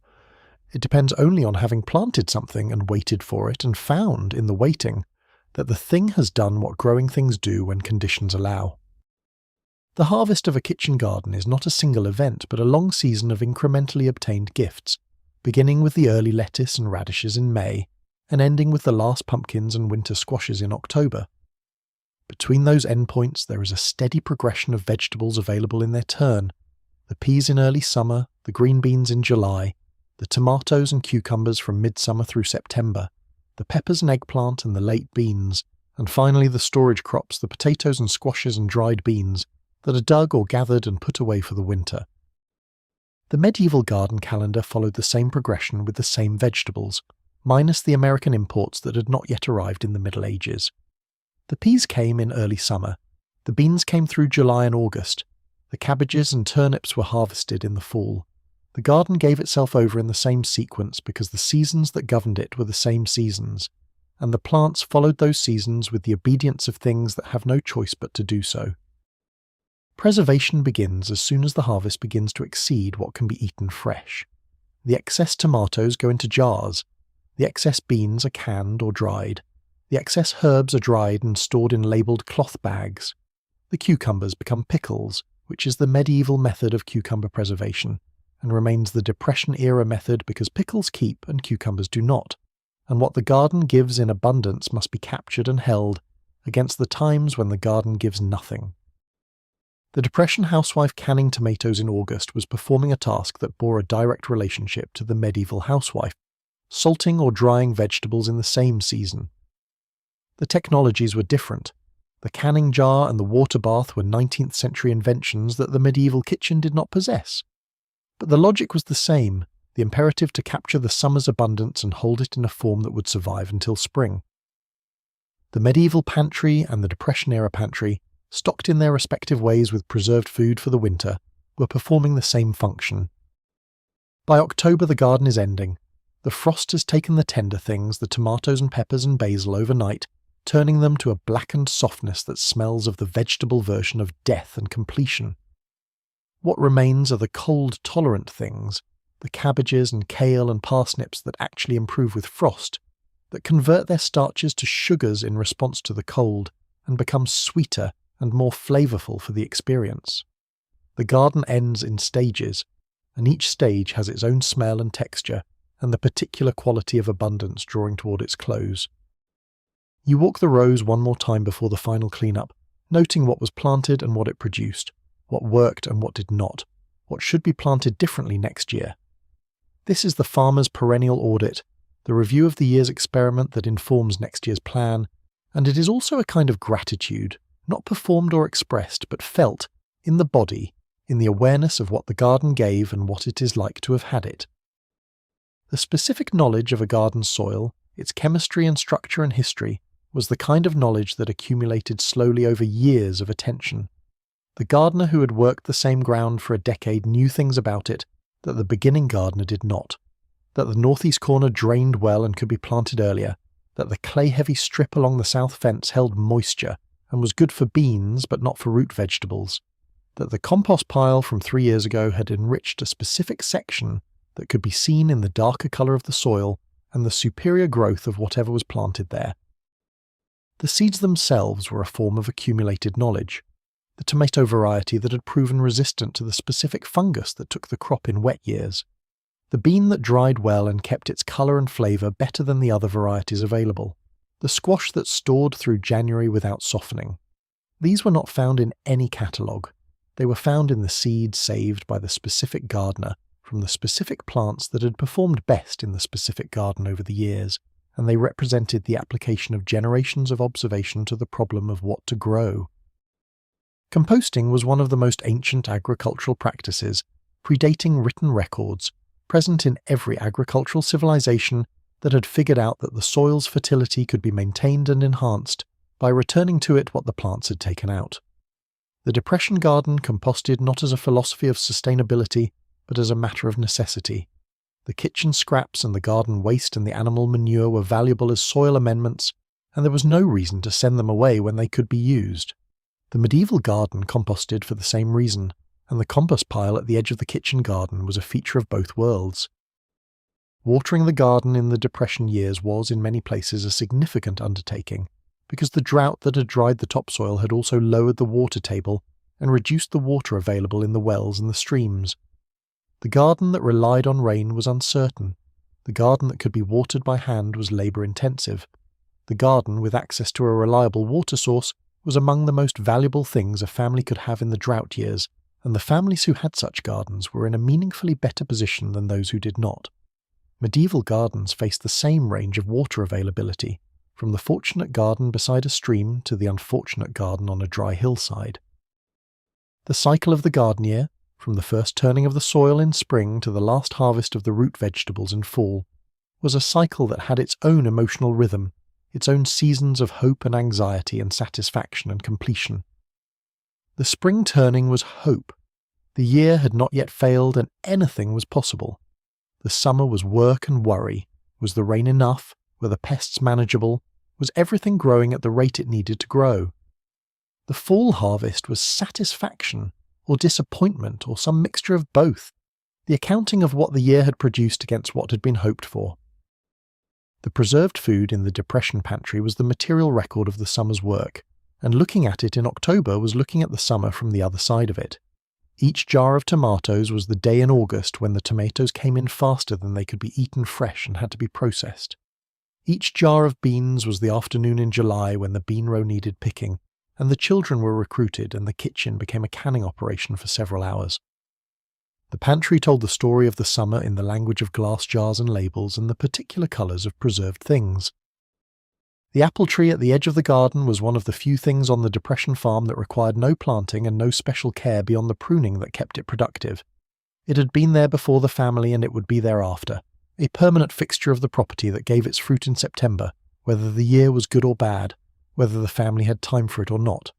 It depends only on having planted something and waited for it and found, in the waiting, that the thing has done what growing things do when conditions allow. The harvest of a kitchen garden is not a single event but a long season of incrementally obtained gifts, beginning with the early lettuce and radishes in May and ending with the last pumpkins and winter squashes in October. Between those endpoints there is a steady progression of vegetables available in their turn, the peas in early summer, the green beans in July, the tomatoes and cucumbers from midsummer through September, the peppers and eggplant and the late beans, and finally the storage crops, the potatoes and squashes and dried beans, that are dug or gathered and put away for the winter. The medieval garden calendar followed the same progression with the same vegetables, minus the American imports that had not yet arrived in the Middle Ages. The peas came in early summer, the beans came through July and August, The cabbages and turnips were harvested in the fall. The garden gave itself over in the same sequence because the seasons that governed it were the same seasons, and the plants followed those seasons with the obedience of things that have no choice but to do so. Preservation begins as soon as the harvest begins to exceed what can be eaten fresh. The excess tomatoes go into jars. The excess beans are canned or dried. The excess herbs are dried and stored in labelled cloth bags. The cucumbers become pickles, which is the medieval method of cucumber preservation, and remains the Depression-era method because pickles keep and cucumbers do not, and what the garden gives in abundance must be captured and held against the times when the garden gives nothing. The Depression housewife canning tomatoes in August was performing a task that bore a direct relationship to the medieval housewife, salting or drying vegetables in the same season. The technologies were different. The canning jar and the water bath were 19th century inventions that the medieval kitchen did not possess. But the logic was the same, the imperative to capture the summer's abundance and hold it in a form that would survive until spring. The medieval pantry and the Depression-era pantry, stocked in their respective ways with preserved food for the winter, were performing the same function. By October the garden is ending. The frost has taken the tender things, the tomatoes and peppers and basil overnight, turning them to a blackened softness that smells of the vegetable version of death and completion. What remains are the cold-tolerant things, the cabbages and kale and parsnips that actually improve with frost, that convert their starches to sugars in response to the cold and become sweeter and more flavourful for the experience. The garden ends in stages, and each stage has its own smell and texture and the particular quality of abundance drawing toward its close. You walk the rows one more time before the final clean-up, noting what was planted and what it produced, what worked and what did not, what should be planted differently next year. This is the farmer's perennial audit, the review of the year's experiment that informs next year's plan, and it is also a kind of gratitude, not performed or expressed, but felt, in the body, in the awareness of what the garden gave and what it is like to have had it. The specific knowledge of a garden's soil, its chemistry and structure and history, was the kind of knowledge that accumulated slowly over years of attention. The gardener who had worked the same ground for a decade knew things about it that the beginning gardener did not, that the northeast corner drained well and could be planted earlier, that the clay-heavy strip along the south fence held moisture and was good for beans but not for root vegetables, that the compost pile from 3 years ago had enriched a specific section that could be seen in the darker colour of the soil and the superior growth of whatever was planted there. The seeds themselves were a form of accumulated knowledge, the tomato variety that had proven resistant to the specific fungus that took the crop in wet years, the bean that dried well and kept its colour and flavour better than the other varieties available, the squash that stored through January without softening. These were not found in any catalogue. They were found in the seeds saved by the specific gardener from the specific plants that had performed best in the specific garden over the years, and they represented the application of generations of observation to the problem of what to grow. Composting was one of the most ancient agricultural practices, predating written records, present in every agricultural civilization that had figured out that the soil's fertility could be maintained and enhanced by returning to it what the plants had taken out. The Depression garden composted not as a philosophy of sustainability, but as a matter of necessity. The kitchen scraps and the garden waste and the animal manure were valuable as soil amendments, and there was no reason to send them away when they could be used. The medieval garden composted for the same reason, and the compost pile at the edge of the kitchen garden was a feature of both worlds. Watering the garden in the Depression years was, in many places, a significant undertaking, because the drought that had dried the topsoil had also lowered the water table and reduced the water available in the wells and the streams. The garden that relied on rain was uncertain. The garden that could be watered by hand was labour-intensive. The garden with access to a reliable water source was among the most valuable things a family could have in the drought years, and the families who had such gardens were in a meaningfully better position than those who did not. Medieval gardens faced the same range of water availability, from the fortunate garden beside a stream to the unfortunate garden on a dry hillside. The cycle of the garden year, from the first turning of the soil in spring to the last harvest of the root vegetables in fall, was a cycle that had its own emotional rhythm, its own seasons of hope and anxiety and satisfaction and completion. The spring turning was hope, The year had not yet failed and anything was possible. The summer was work and worry. Was the rain enough? Were the pests manageable? Was everything growing at the rate it needed to grow? The fall harvest was satisfaction, or disappointment, or some mixture of both, the accounting of what the year had produced against what had been hoped for. The preserved food in the depression pantry was the material record of the summer's work, and looking at it in October was looking at the summer from the other side of it. Each jar of tomatoes was the day in August when the tomatoes came in faster than they could be eaten fresh and had to be processed. Each jar of beans was the afternoon in July when the bean row needed picking, and the children were recruited and the kitchen became a canning operation for several hours. The pantry told the story of the summer in the language of glass jars and labels and the particular colours of preserved things. The apple tree at the edge of the garden was one of the few things on the depression farm that required no planting and no special care beyond the pruning that kept it productive. It had been there before the family and it would be there after, a permanent fixture of the property that gave its fruit in September, whether the year was good or bad, whether the family had time for it or not.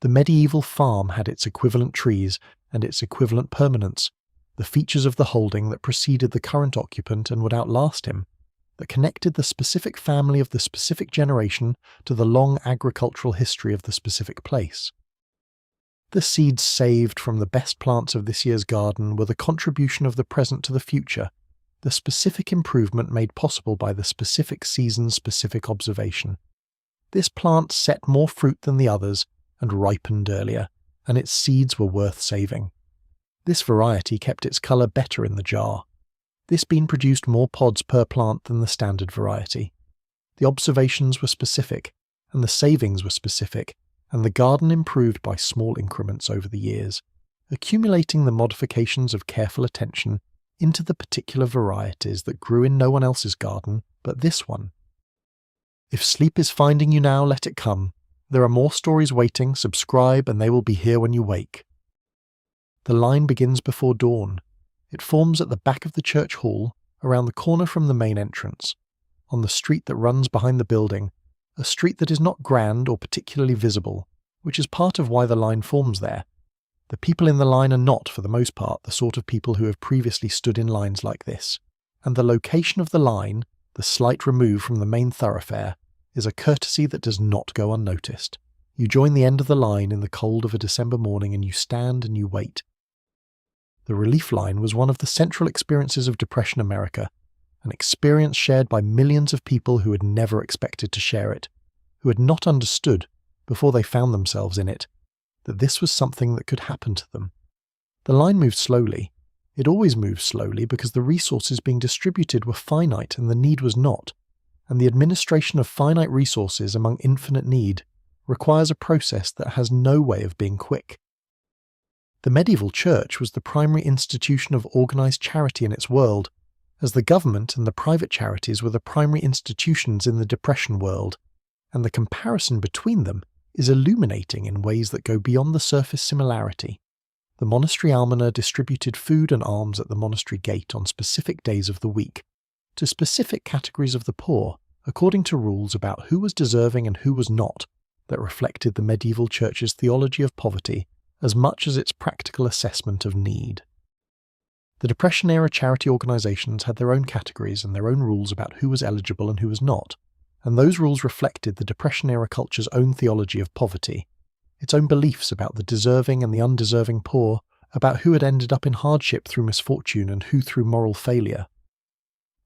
The medieval farm had its equivalent trees and its equivalent permanence, the features of the holding that preceded the current occupant and would outlast him, that connected the specific family of the specific generation to the long agricultural history of the specific place. The seeds saved from the best plants of this year's garden were the contribution of the present to the future, the specific improvement made possible by the specific season's specific observation. This plant set more fruit than the others and ripened earlier, and its seeds were worth saving. This variety kept its colour better in the jar. This bean produced more pods per plant than the standard variety. The observations were specific, and the savings were specific, and the garden improved by small increments over the years, accumulating the modifications of careful attention into the particular varieties that grew in no one else's garden but this one. If sleep is finding you now, let it come. There are more stories waiting, subscribe and they will be here when you wake. The line begins before dawn. It forms at the back of the church hall, around the corner from the main entrance, on the street that runs behind the building, a street that is not grand or particularly visible, which is part of why the line forms there. The people in the line are not, for the most part, the sort of people who have previously stood in lines like this, and the location of the line, the slight remove from the main thoroughfare, is a courtesy that does not go unnoticed. You join the end of the line in the cold of a December morning and you stand and you wait. The relief line was one of the central experiences of Depression America, an experience shared by millions of people who had never expected to share it, who had not understood, before they found themselves in it, that this was something that could happen to them. The line moved slowly. It always moves slowly because the resources being distributed were finite and the need was not, and the administration of finite resources among infinite need requires a process that has no way of being quick. The medieval church was the primary institution of organised charity in its world, as the government and the private charities were the primary institutions in the Depression world, and the comparison between them is illuminating in ways that go beyond the surface similarity. The monastery almoner distributed food and alms at the monastery gate on specific days of the week, to specific categories of the poor, according to rules about who was deserving and who was not, that reflected the medieval church's theology of poverty as much as its practical assessment of need. The Depression-era charity organisations had their own categories and their own rules about who was eligible and who was not, and those rules reflected the Depression-era culture's own theology of poverty, its own beliefs about the deserving and the undeserving poor, about who had ended up in hardship through misfortune and who through moral failure.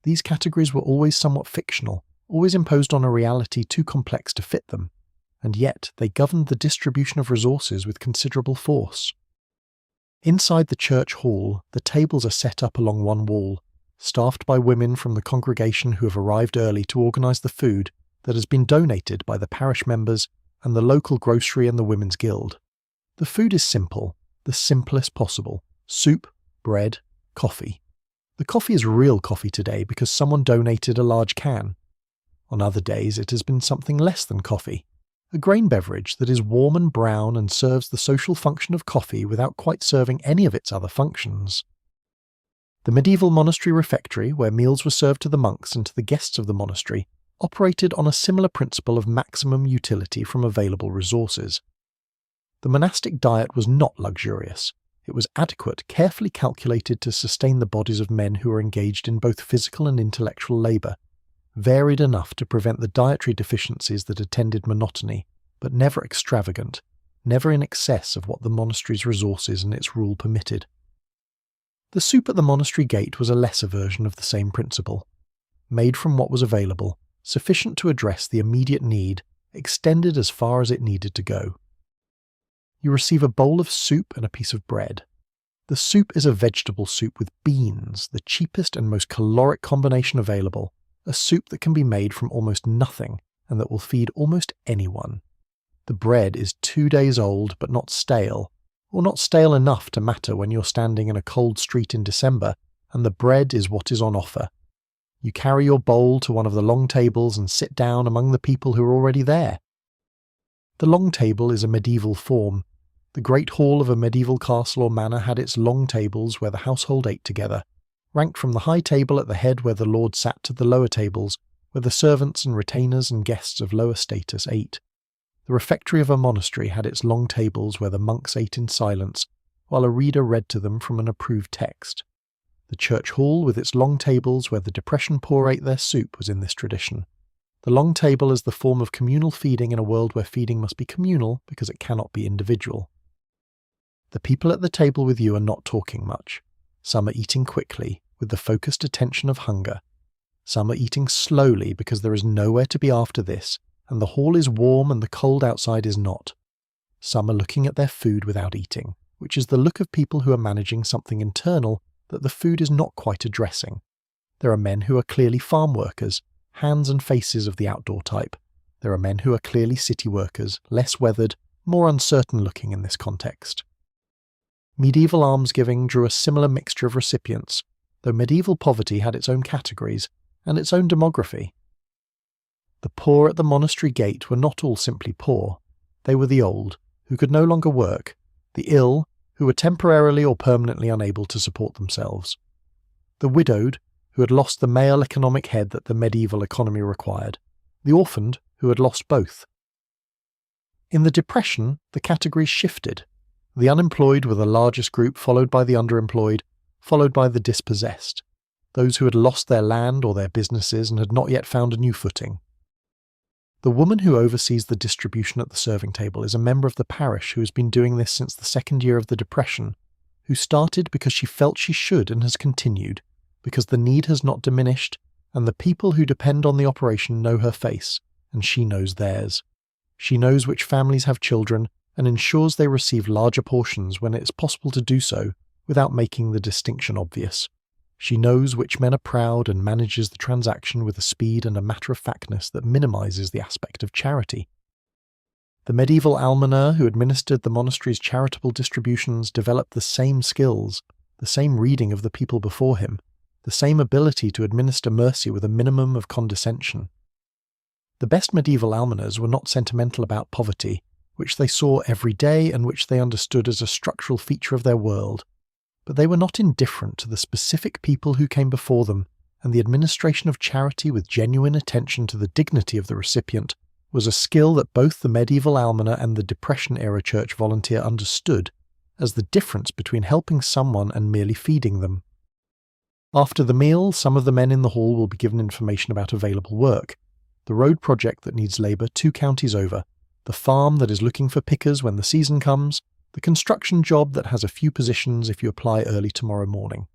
These categories were always somewhat fictional, always imposed on a reality too complex to fit them, and yet they governed the distribution of resources with considerable force. Inside the church hall, the tables are set up along one wall, staffed by women from the congregation who have arrived early to organise the food that has been donated by the parish members and the local grocery and the women's guild. The food is simple, the simplest possible: soup, bread, coffee. The coffee is real coffee today because someone donated a large can. On other days it has been something less than coffee, a grain beverage that is warm and brown and serves the social function of coffee without quite serving any of its other functions. The medieval monastery refectory, where meals were served to the monks and to the guests of the monastery, operated on a similar principle of maximum utility from available resources. The monastic diet was not luxurious. It was adequate, carefully calculated to sustain the bodies of men who were engaged in both physical and intellectual labour, varied enough to prevent the dietary deficiencies that attended monotony, but never extravagant, never in excess of what the monastery's resources and its rule permitted. The soup at the monastery gate was a lesser version of the same principle. Made from what was available, sufficient to address the immediate need, extended as far as it needed to go. You receive a bowl of soup and a piece of bread. The soup is a vegetable soup with beans, the cheapest and most caloric combination available, a soup that can be made from almost nothing and that will feed almost anyone. The bread is 2 days old but not stale, or not stale enough to matter when you're standing in a cold street in December, and the bread is what is on offer. You carry your bowl to one of the long tables and sit down among the people who are already there. The long table is a medieval form. The great hall of a medieval castle or manor had its long tables where the household ate together, ranked from the high table at the head where the lord sat to the lower tables, where the servants and retainers and guests of lower status ate. The refectory of a monastery had its long tables where the monks ate in silence, while a reader read to them from an approved text. The church hall, with its long tables where the depression poor ate their soup, was in this tradition. The long table is the form of communal feeding in a world where feeding must be communal because it cannot be individual. The people at the table with you are not talking much. Some are eating quickly, with the focused attention of hunger. Some are eating slowly because there is nowhere to be after this, and the hall is warm and the cold outside is not. Some are looking at their food without eating, which is the look of people who are managing something internal that the food is not quite addressing. There are men who are clearly farm workers, hands and faces of the outdoor type. There are men who are clearly city workers, less weathered, more uncertain looking in this context. Medieval almsgiving drew a similar mixture of recipients, though medieval poverty had its own categories and its own demography. The poor at the monastery gate were not all simply poor. They were the old, who could no longer work, the ill, who were temporarily or permanently unable to support themselves, the widowed, who had lost the male economic head that the medieval economy required, the orphaned, who had lost both. In the Depression, the categories shifted. The unemployed were the largest group, followed by the underemployed, followed by the dispossessed, those who had lost their land or their businesses and had not yet found a new footing. The woman who oversees the distribution at the serving table is a member of the parish who has been doing this since the second year of the Depression, who started because she felt she should and has continued, because the need has not diminished, and the people who depend on the operation know her face, and she knows theirs. She knows which families have children, and ensures they receive larger portions when it is possible to do so without making the distinction obvious. She knows which men are proud and manages the transaction with a speed and a matter-of-factness that minimises the aspect of charity. The medieval almoner who administered the monastery's charitable distributions developed the same skills, the same reading of the people before him, the same ability to administer mercy with a minimum of condescension. The best medieval almoners were not sentimental about poverty, which they saw every day and which they understood as a structural feature of their world, but they were not indifferent to the specific people who came before them, and the administration of charity with genuine attention to the dignity of the recipient was a skill that both the medieval almoner and the Depression-era church volunteer understood as the difference between helping someone and merely feeding them. After the meal, some of the men in the hall will be given information about available work, the road project that needs labour 2 counties over, the farm that is looking for pickers when the season comes, the construction job that has a few positions if you apply early tomorrow morning.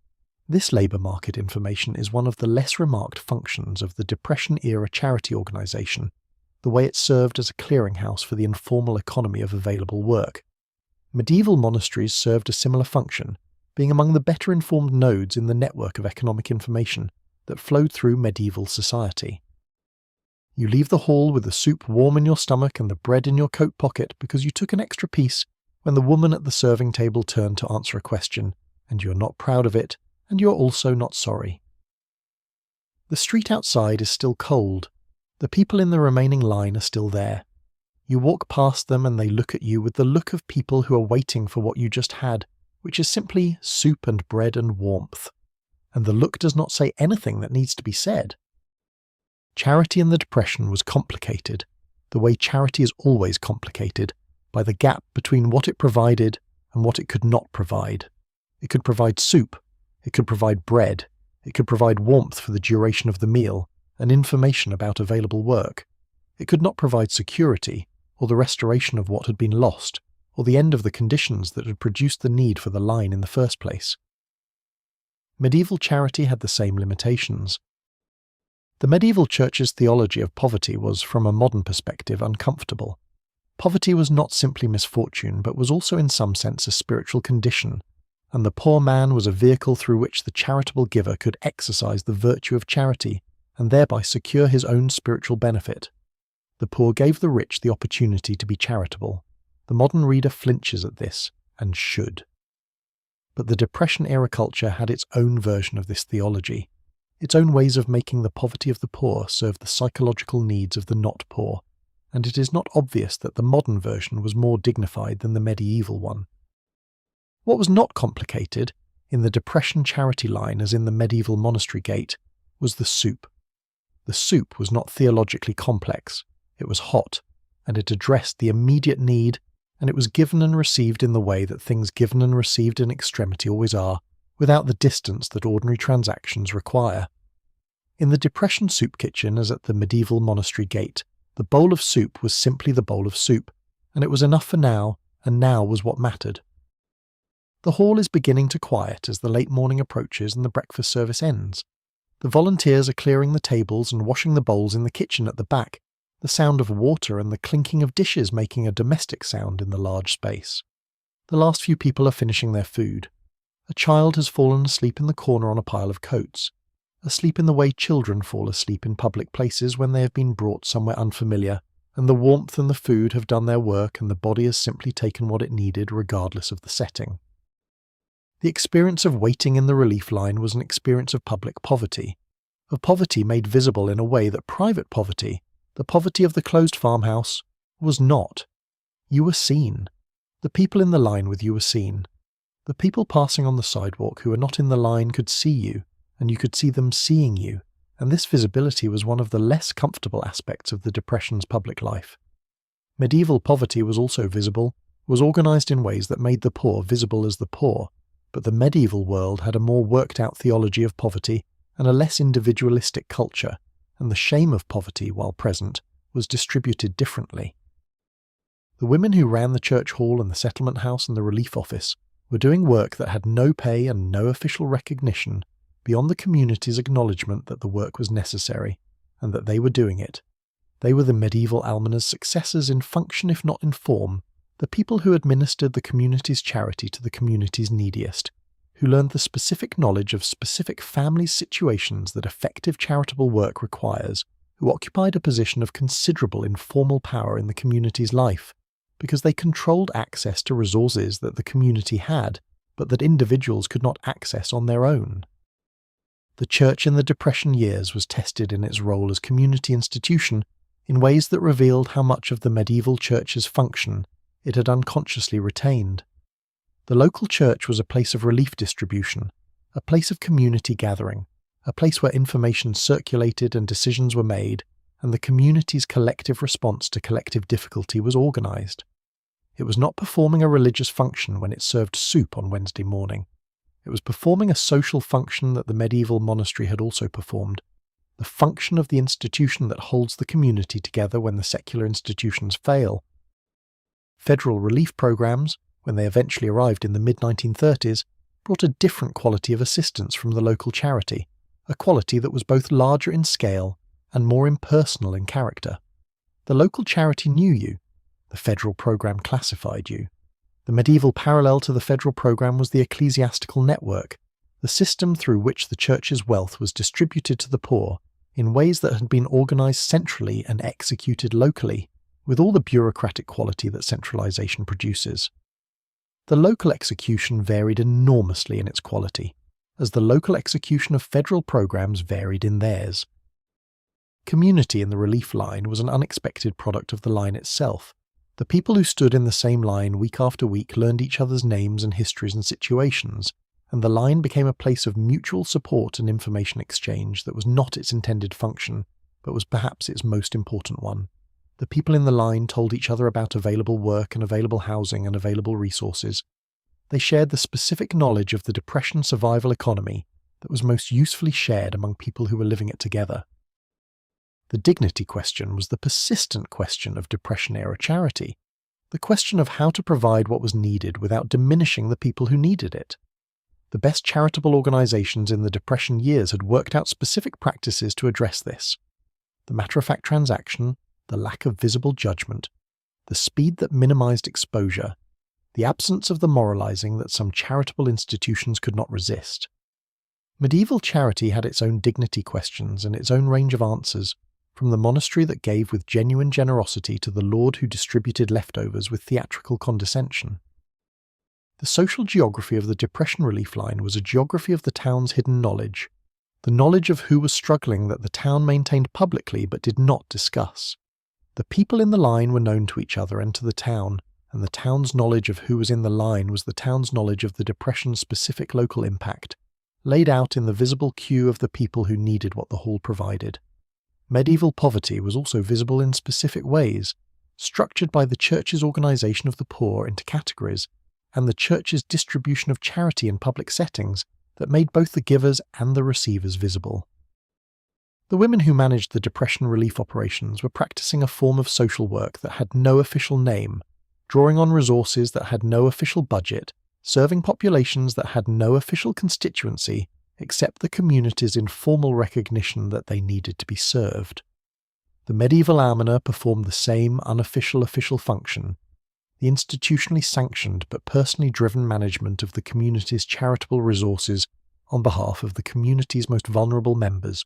This labour market information is one of the less remarked functions of the Depression-era charity organisation, the way it served as a clearinghouse for the informal economy of available work. Medieval monasteries served a similar function, being among the better-informed nodes in the network of economic information that flowed through medieval society. You leave the hall with the soup warm in your stomach and the bread in your coat pocket because you took an extra piece when the woman at the serving table turned to answer a question, and you are not proud of it, and you are also not sorry. The street outside is still cold. The people in the remaining line are still there. You walk past them and they look at you with the look of people who are waiting for what you just had, which is simply soup and bread and warmth. And the look does not say anything that needs to be said. Charity in the Depression was complicated, the way charity is always complicated, by the gap between what it provided and what it could not provide. It could provide soup, it could provide bread, it could provide warmth for the duration of the meal, and information about available work. It could not provide security, or the restoration of what had been lost, or the end of the conditions that had produced the need for the line in the first place. Medieval charity had the same limitations. The medieval church's theology of poverty was, from a modern perspective, uncomfortable. Poverty was not simply misfortune, but was also in some sense a spiritual condition, and the poor man was a vehicle through which the charitable giver could exercise the virtue of charity, and thereby secure his own spiritual benefit. The poor gave the rich the opportunity to be charitable. The modern reader flinches at this, and should. But the Depression-era culture had its own version of this theology, its own ways of making the poverty of the poor serve the psychological needs of the not poor, and it is not obvious that the modern version was more dignified than the medieval one. What was not complicated, in the Depression charity line as in the medieval monastery gate, was the soup. The soup was not theologically complex, it was hot, and it addressed the immediate need, and it was given and received in the way that things given and received in extremity always are, without the distance that ordinary transactions require. In the Depression soup kitchen as at the medieval monastery gate, the bowl of soup was simply the bowl of soup, and it was enough for now, and now was what mattered. The hall is beginning to quiet as the late morning approaches and the breakfast service ends. The volunteers are clearing the tables and washing the bowls in the kitchen at the back, the sound of water and the clinking of dishes making a domestic sound in the large space. The last few people are finishing their food. A child has fallen asleep in the corner on a pile of coats, asleep in the way children fall asleep in public places when they have been brought somewhere unfamiliar, and the warmth and the food have done their work and the body has simply taken what it needed regardless of the setting. The experience of waiting in the relief line was an experience of public poverty, of poverty made visible in a way that private poverty, the poverty of the closed farmhouse, was not. You were seen. The people in the line with you were seen. The people passing on the sidewalk who were not in the line could see you, and you could see them seeing you, and this visibility was one of the less comfortable aspects of the Depression's public life. Medieval poverty was also visible, was organised in ways that made the poor visible as the poor, but the medieval world had a more worked-out theology of poverty and a less individualistic culture, and the shame of poverty, while present, was distributed differently. The women who ran the church hall and the settlement house and the relief office were doing work that had no pay and no official recognition beyond the community's acknowledgement that the work was necessary, and that they were doing it. They were the medieval almoner's successors in function if not in form, the people who administered the community's charity to the community's neediest, who learned the specific knowledge of specific families' situations that effective charitable work requires, who occupied a position of considerable informal power in the community's life, because they controlled access to resources that the community had, but that individuals could not access on their own. The church in the Depression years was tested in its role as community institution in ways that revealed how much of the medieval church's function it had unconsciously retained. The local church was a place of relief distribution, a place of community gathering, a place where information circulated and decisions were made, and the community's collective response to collective difficulty was organised. It was not performing a religious function when it served soup on Wednesday morning. It was performing a social function that the medieval monastery had also performed, the function of the institution that holds the community together when the secular institutions fail. Federal relief programs, when they eventually arrived in the mid-1930s, brought a different quality of assistance from the local charity, a quality that was both larger in scale and more impersonal in character. The local charity knew you. The federal program classified you. The medieval parallel to the federal program was the ecclesiastical network, the system through which the church's wealth was distributed to the poor in ways that had been organised centrally and executed locally, with all the bureaucratic quality that centralisation produces. The local execution varied enormously in its quality, as the local execution of federal programs varied in theirs. Community in the relief line was an unexpected product of the line itself. The people who stood in the same line week after week learned each other's names and histories and situations, and the line became a place of mutual support and information exchange that was not its intended function, but was perhaps its most important one. The people in the line told each other about available work and available housing and available resources. They shared the specific knowledge of the Depression survival economy that was most usefully shared among people who were living it together. The dignity question was the persistent question of Depression-era charity, the question of how to provide what was needed without diminishing the people who needed it. The best charitable organizations in the Depression years had worked out specific practices to address this. The matter-of-fact transaction, the lack of visible judgment, the speed that minimized exposure, the absence of the moralizing that some charitable institutions could not resist. Medieval charity had its own dignity questions and its own range of answers, from the monastery that gave with genuine generosity to the lord who distributed leftovers with theatrical condescension. The social geography of the Depression relief line was a geography of the town's hidden knowledge, the knowledge of who was struggling that the town maintained publicly but did not discuss. The people in the line were known to each other and to the town, and the town's knowledge of who was in the line was the town's knowledge of the Depression's specific local impact, laid out in the visible queue of the people who needed what the hall provided. Medieval poverty was also visible in specific ways, structured by the Church's organization of the poor into categories, and the Church's distribution of charity in public settings that made both the givers and the receivers visible. The women who managed the Depression relief operations were practicing a form of social work that had no official name, drawing on resources that had no official budget, serving populations that had no official constituency, except the community's informal recognition that they needed to be served. The medieval almoner performed the same unofficial official function, the institutionally sanctioned but personally driven management of the community's charitable resources on behalf of the community's most vulnerable members.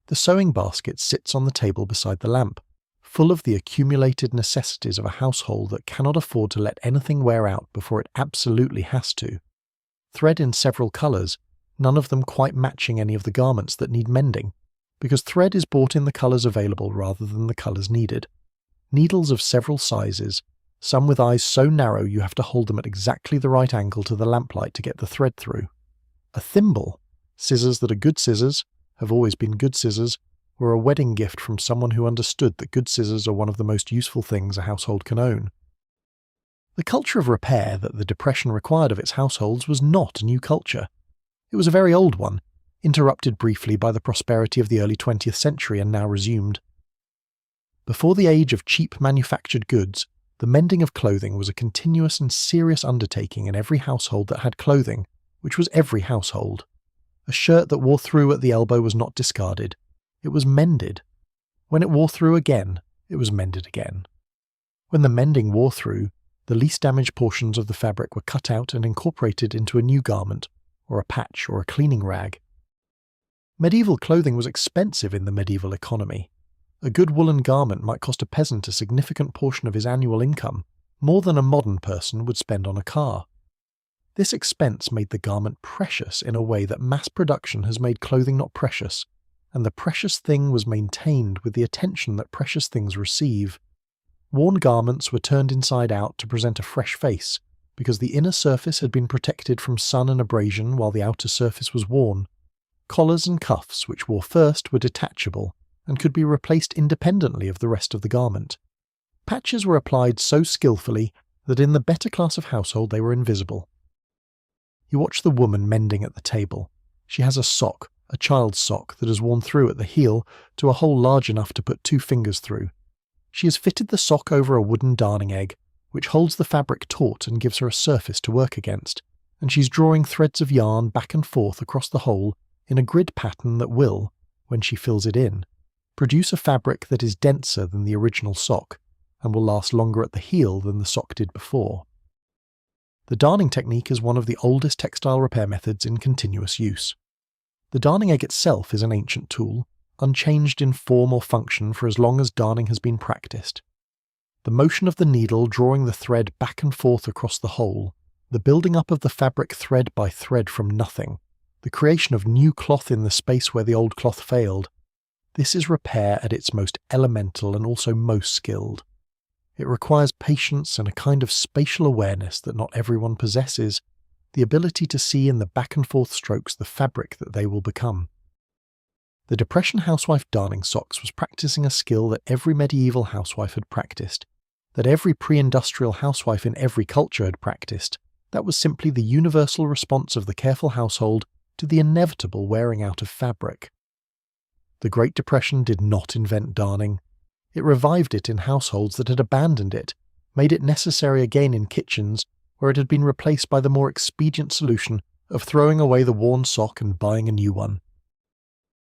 The sewing basket sits on the table beside the lamp, full of the accumulated necessities of a household that cannot afford to let anything wear out before it absolutely has to. Thread in several colours, none of them quite matching any of the garments that need mending, because thread is bought in the colours available rather than the colours needed. Needles of several sizes, some with eyes so narrow you have to hold them at exactly the right angle to the lamplight to get the thread through. A thimble, scissors that are good scissors, have always been good scissors, were a wedding gift from someone who understood that good scissors are one of the most useful things a household can own. The culture of repair that the Depression required of its households was not a new culture. It was a very old one, interrupted briefly by the prosperity of the early 20th century and now resumed. Before the age of cheap manufactured goods, the mending of clothing was a continuous and serious undertaking in every household that had clothing, which was every household. A shirt that wore through at the elbow was not discarded. It was mended. When it wore through again, it was mended again. When the mending wore through, the least damaged portions of the fabric were cut out and incorporated into a new garment, or a patch, or a cleaning rag. Medieval clothing was expensive in the medieval economy. A good woolen garment might cost a peasant a significant portion of his annual income, more than a modern person would spend on a car. This expense made the garment precious in a way that mass production has made clothing not precious, and the precious thing was maintained with the attention that precious things receive. Worn garments were turned inside out to present a fresh face, because the inner surface had been protected from sun and abrasion while the outer surface was worn. Collars and cuffs, which wore first, were detachable, and could be replaced independently of the rest of the garment. Patches were applied so skillfully that in the better class of household they were invisible. You watch the woman mending at the table. She has a sock, a child's sock, that has worn through at the heel to a hole large enough to put 2 fingers through. She has fitted the sock over a wooden darning egg, which holds the fabric taut and gives her a surface to work against, and she's drawing threads of yarn back and forth across the hole in a grid pattern that will, when she fills it in, produce a fabric that is denser than the original sock, and will last longer at the heel than the sock did before. The darning technique is one of the oldest textile repair methods in continuous use. The darning egg itself is an ancient tool, unchanged in form or function for as long as darning has been practiced. The motion of the needle drawing the thread back and forth across the hole, the building up of the fabric thread by thread from nothing, the creation of new cloth in the space where the old cloth failed, this is repair at its most elemental and also most skilled. It requires patience and a kind of spatial awareness that not everyone possesses, the ability to see in the back and forth strokes the fabric that they will become. The Depression housewife darning socks was practicing a skill that every medieval housewife had practiced, that every pre-industrial housewife in every culture had practiced, That was simply the universal response of the careful household to the inevitable wearing out of fabric. The Great Depression did not invent darning. It revived it in households that had abandoned it, made it necessary again in kitchens where it had been replaced by the more expedient solution of throwing away the worn sock and buying a new one.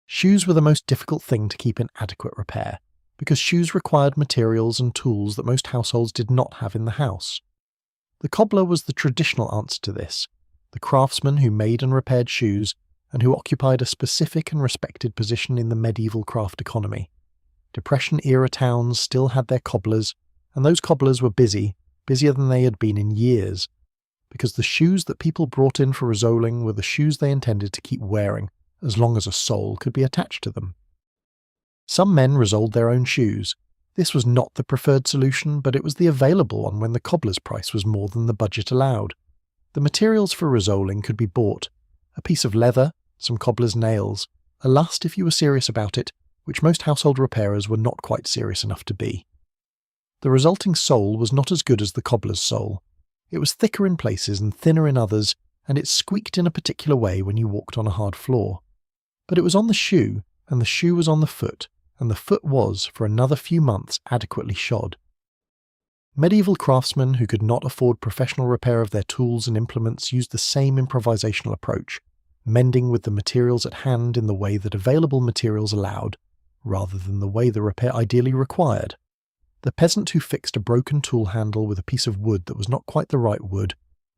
Shoes were the most difficult thing to keep in adequate repair, because shoes required materials and tools that most households did not have in the house. The cobbler was the traditional answer to this, the craftsman who made and repaired shoes and who occupied a specific and respected position in the medieval craft economy. Depression-era towns still had their cobblers, and those cobblers were busy, busier than they had been in years, because the shoes that people brought in for resoling were the shoes they intended to keep wearing, as long as a soul could be attached to them. Some men resoled their own shoes. This was not the preferred solution, but it was the available one when the cobbler's price was more than the budget allowed. The materials for resoling could be bought: a piece of leather, some cobbler's nails, a lust if you were serious about it, which most household repairers were not quite serious enough to be. The resulting sole was not as good as the cobbler's sole. It was thicker in places and thinner in others, and it squeaked in a particular way when you walked on a hard floor. But it was on the shoe, and the shoe was on the foot, and the foot was, for another few months, adequately shod. Medieval craftsmen who could not afford professional repair of their tools and implements used the same improvisational approach, mending with the materials at hand in the way that available materials allowed, rather than the way the repair ideally required. The peasant who fixed a broken tool handle with a piece of wood that was not quite the right wood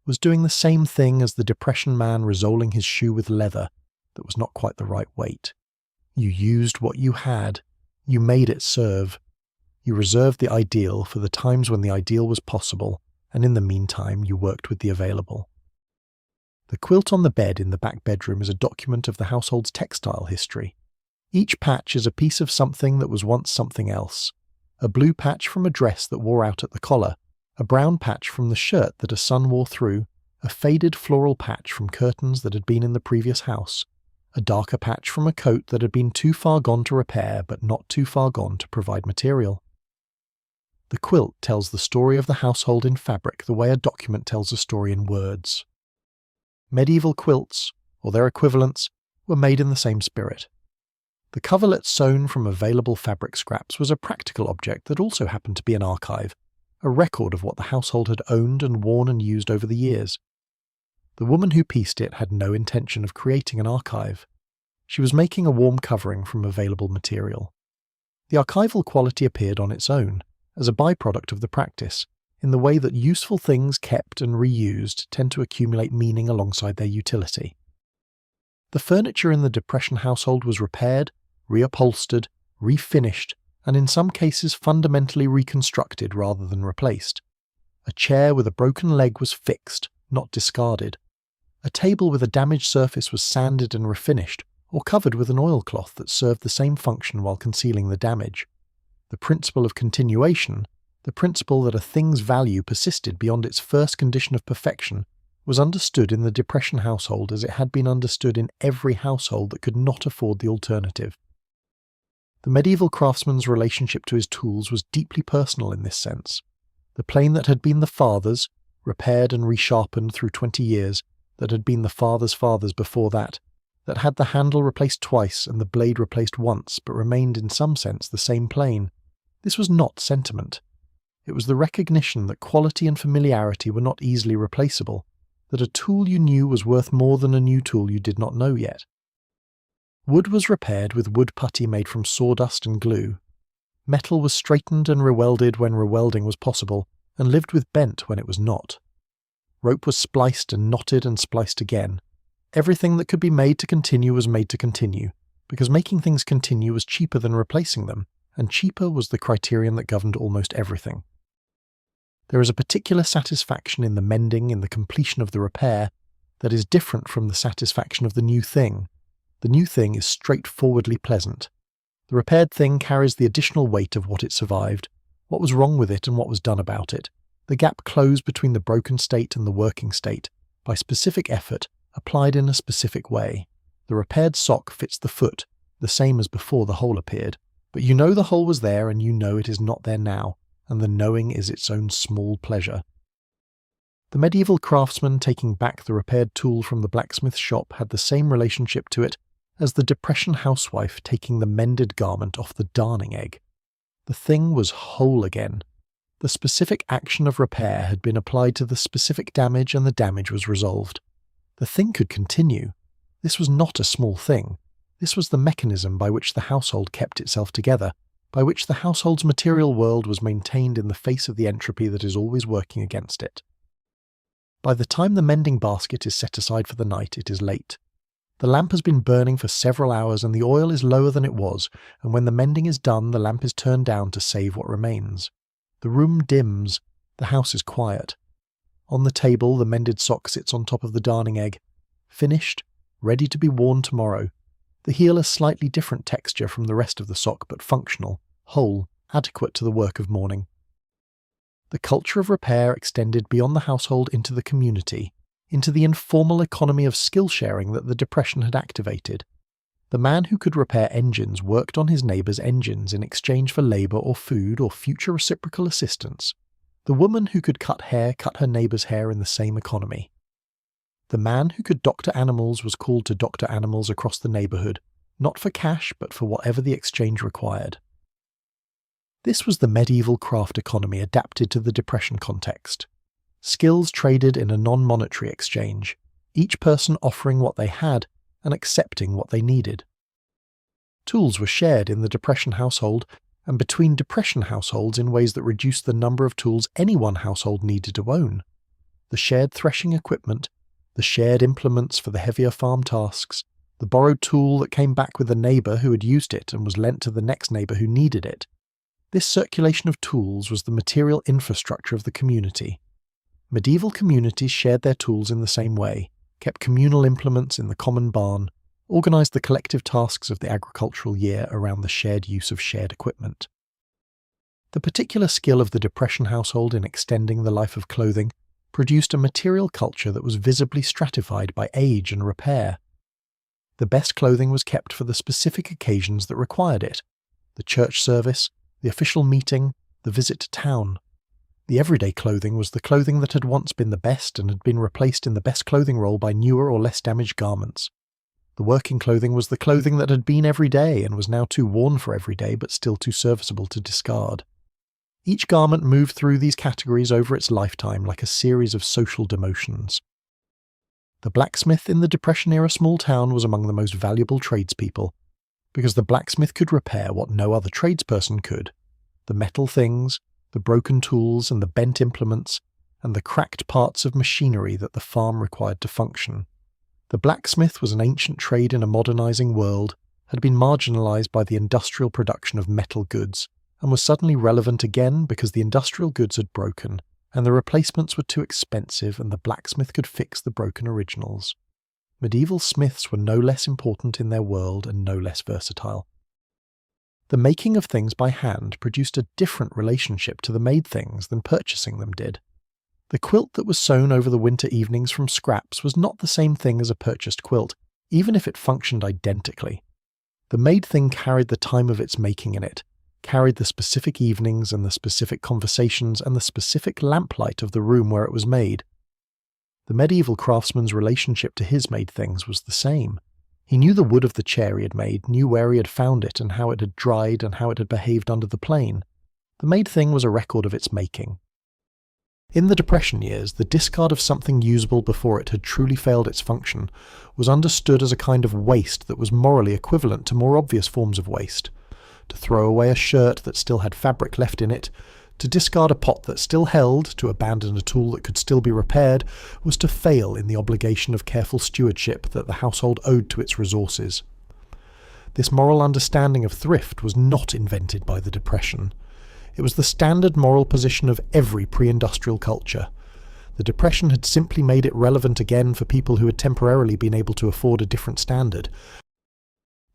was doing the same thing as the depression man resoling his shoe with leather that was not quite the right weight. You used what you had. You made it serve. You reserved the ideal for the times when the ideal was possible, and in the meantime you worked with the available. The quilt on the bed in the back bedroom is a document of the household's textile history. Each patch is a piece of something that was once something else. A blue patch from a dress that wore out at the collar, a brown patch from the shirt that a son wore through, a faded floral patch from curtains that had been in the previous house, a darker patch from a coat that had been too far gone to repair but not too far gone to provide material. The quilt tells the story of the household in fabric the way a document tells a story in words. Medieval quilts, or their equivalents, were made in the same spirit. The coverlet sewn from available fabric scraps was a practical object that also happened to be an archive, a record of what the household had owned and worn and used over the years. The woman who pieced it had no intention of creating an archive. She was making a warm covering from available material. The archival quality appeared on its own, as a byproduct of the practice, in the way that useful things kept and reused tend to accumulate meaning alongside their utility. The furniture in the Depression household was repaired, reupholstered, refinished, and in some cases fundamentally reconstructed rather than replaced. A chair with a broken leg was fixed, not discarded. A table with a damaged surface was sanded and refinished, or covered with an oilcloth that served the same function while concealing the damage. The principle of continuation, the principle that a thing's value persisted beyond its first condition of perfection, was understood in the Depression household as it had been understood in every household that could not afford the alternative. The medieval craftsman's relationship to his tools was deeply personal in this sense. The plane that had been the father's, repaired and resharpened through 20 years, that had been the father's before that had the handle replaced twice and the blade replaced once but remained in some sense the same plane. This was not sentiment. It was the recognition that quality and familiarity were not easily replaceable, that a tool you knew was worth more than a new tool you did not know yet. Wood was repaired with wood putty made from sawdust and glue. Metal was straightened and rewelded when rewelding was possible, and lived with bent when it was not. Rope was spliced and knotted and spliced again. Everything that could be made to continue was made to continue, because making things continue was cheaper than replacing them, and cheaper was the criterion that governed almost everything. There is a particular satisfaction in the mending, in the completion of the repair, that is different from the satisfaction of the new thing. The new thing is straightforwardly pleasant. The repaired thing carries the additional weight of what it survived, what was wrong with it and what was done about it, the gap closed between the broken state and the working state, by specific effort, applied in a specific way. The repaired sock fits the foot, the same as before the hole appeared, but you know the hole was there and you know it is not there now, and the knowing is its own small pleasure. The medieval craftsman taking back the repaired tool from the blacksmith's shop had the same relationship to it as the Depression housewife taking the mended garment off the darning egg. The thing was whole again. The specific action of repair had been applied to the specific damage and the damage was resolved. The thing could continue. This was not a small thing. This was the mechanism by which the household kept itself together, by which the household's material world was maintained in the face of the entropy that is always working against it. By the time the mending basket is set aside for the night, it is late. The lamp has been burning for several hours and the oil is lower than it was, and when the mending is done, the lamp is turned down to save what remains. The room dims. The house is quiet. On the table, the mended sock sits on top of the darning egg. Finished, ready to be worn tomorrow. The heel has slightly different texture from the rest of the sock, but functional, whole, adequate to the work of mourning. The culture of repair extended beyond the household into the community, into the informal economy of skill sharing that the Depression had activated. The man who could repair engines worked on his neighbour's engines in exchange for labour or food or future reciprocal assistance. The woman who could cut her neighbour's hair in the same economy. The man who could doctor animals was called to doctor animals across the neighbourhood, not for cash but for whatever the exchange required. This was the medieval craft economy adapted to the Depression context. Skills traded in a non-monetary exchange, each person offering what they had and accepting what they needed. Tools were shared in the Depression household and between Depression households in ways that reduced the number of tools any one household needed to own. The shared threshing equipment, the shared implements for the heavier farm tasks, the borrowed tool that came back with a neighbour who had used it and was lent to the next neighbour who needed it. This circulation of tools was the material infrastructure of the community. Medieval communities shared their tools in the same way, kept communal implements in the common barn, organised the collective tasks of the agricultural year around the shared use of shared equipment. The particular skill of the Depression household in extending the life of clothing produced a material culture that was visibly stratified by age and repair. The best clothing was kept for the specific occasions that required it: the church service, the official meeting, the visit to town. The everyday clothing was the clothing that had once been the best and had been replaced in the best clothing role by newer or less damaged garments. The working clothing was the clothing that had been every day and was now too worn for every day but still too serviceable to discard. Each garment moved through these categories over its lifetime like a series of social demotions. The blacksmith in the Depression-era small town was among the most valuable tradespeople, because the blacksmith could repair what no other tradesperson could: the metal things, the broken tools and the bent implements, and the cracked parts of machinery that the farm required to function. The blacksmith was an ancient trade in a modernising world, had been marginalised by the industrial production of metal goods, and was suddenly relevant again because the industrial goods had broken, and the replacements were too expensive and the blacksmith could fix the broken originals. Medieval smiths were no less important in their world and no less versatile. The making of things by hand produced a different relationship to the made things than purchasing them did. The quilt that was sewn over the winter evenings from scraps was not the same thing as a purchased quilt, even if it functioned identically. The made thing carried the time of its making in it, carried the specific evenings and the specific conversations and the specific lamplight of the room where it was made. The medieval craftsman's relationship to his made things was the same. He knew the wood of the chair he had made, knew where he had found it and how it had dried and how it had behaved under the plane. The made thing was a record of its making. In the Depression years, the discard of something usable before it had truly failed its function was understood as a kind of waste that was morally equivalent to more obvious forms of waste. To throw away a shirt that still had fabric left in it, to discard a pot that still held, to abandon a tool that could still be repaired, was to fail in the obligation of careful stewardship that the household owed to its resources. This moral understanding of thrift was not invented by the Depression. It was the standard moral position of every pre-industrial culture. The Depression had simply made it relevant again for people who had temporarily been able to afford a different standard.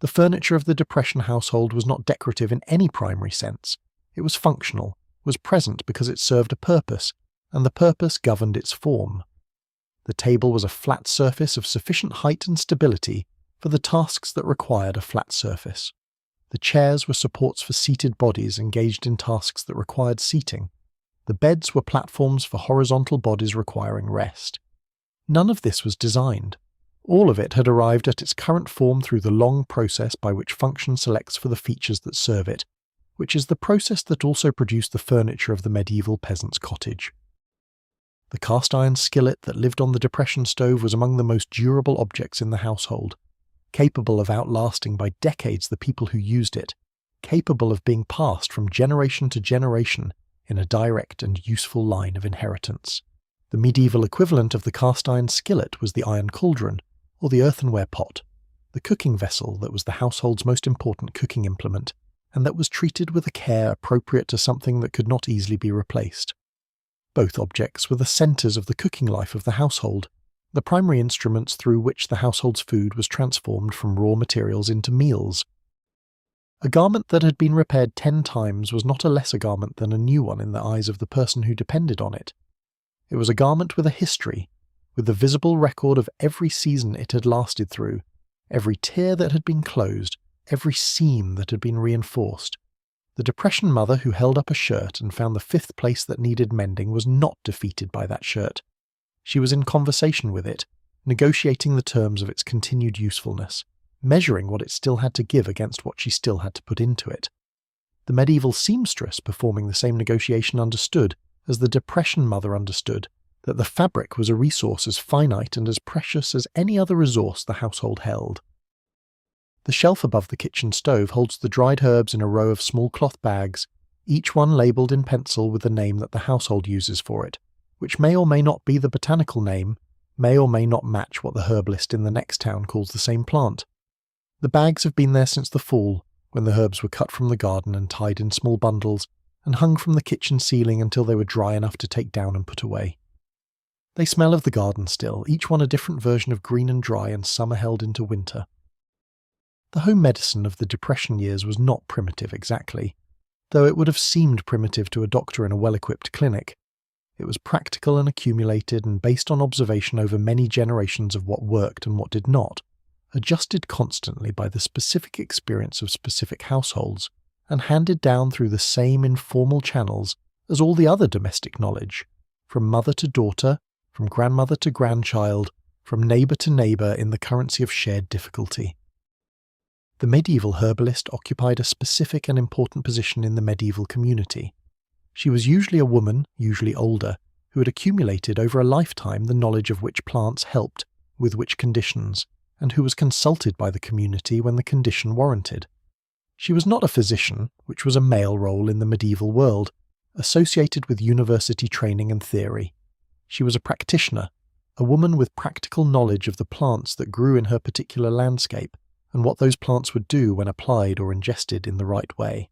The furniture of the Depression household was not decorative in any primary sense. It was functional, was present because it served a purpose, and the purpose governed its form. The table was a flat surface of sufficient height and stability for the tasks that required a flat surface. The chairs were supports for seated bodies engaged in tasks that required seating. The beds were platforms for horizontal bodies requiring rest. None of this was designed. All of it had arrived at its current form through the long process by which function selects for the features that serve it, which is the process that also produced the furniture of the medieval peasant's cottage. The cast-iron skillet that lived on the depression stove was among the most durable objects in the household, capable of outlasting by decades the people who used it, capable of being passed from generation to generation in a direct and useful line of inheritance. The medieval equivalent of the cast-iron skillet was the iron cauldron, or the earthenware pot, the cooking vessel that was the household's most important cooking implement, and that was treated with a care appropriate to something that could not easily be replaced. Both objects were the centres of the cooking life of the household, the primary instruments through which the household's food was transformed from raw materials into meals. A garment that had been repaired 10 times was not a lesser garment than a new one in the eyes of the person who depended on it. It was a garment with a history, with the visible record of every season it had lasted through, every tear that had been closed, every seam that had been reinforced. The depression mother who held up a shirt and found the 5th place that needed mending was not defeated by that shirt. She was in conversation with it, negotiating the terms of its continued usefulness, measuring what it still had to give against what she still had to put into it. The medieval seamstress performing the same negotiation understood, as the depression mother understood, that the fabric was a resource as finite and as precious as any other resource the household held. The shelf above the kitchen stove holds the dried herbs in a row of small cloth bags, each one labelled in pencil with the name that the household uses for it, which may or may not be the botanical name, may or may not match what the herbalist in the next town calls the same plant. The bags have been there since the fall, when the herbs were cut from the garden and tied in small bundles, and hung from the kitchen ceiling until they were dry enough to take down and put away. They smell of the garden still, each one a different version of green and dry and summer held into winter. The home medicine of the Depression years was not primitive exactly, though it would have seemed primitive to a doctor in a well-equipped clinic. It was practical and accumulated and based on observation over many generations of what worked and what did not, adjusted constantly by the specific experience of specific households, and handed down through the same informal channels as all the other domestic knowledge, from mother to daughter, from grandmother to grandchild, from neighbour to neighbour in the currency of shared difficulty. The medieval herbalist occupied a specific and important position in the medieval community. She was usually a woman, usually older, who had accumulated over a lifetime the knowledge of which plants helped, with which conditions, and who was consulted by the community when the condition warranted. She was not a physician, which was a male role in the medieval world, associated with university training and theory. She was a practitioner, a woman with practical knowledge of the plants that grew in her particular landscape, and what those plants would do when applied or ingested in the right way.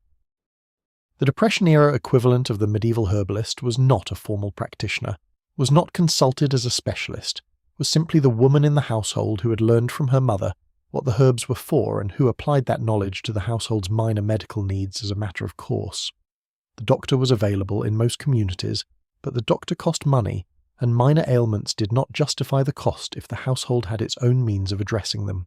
The Depression-era equivalent of the medieval herbalist was not a formal practitioner, was not consulted as a specialist, was simply the woman in the household who had learned from her mother what the herbs were for and who applied that knowledge to the household's minor medical needs as a matter of course. The doctor was available in most communities, but the doctor cost money, and minor ailments did not justify the cost if the household had its own means of addressing them.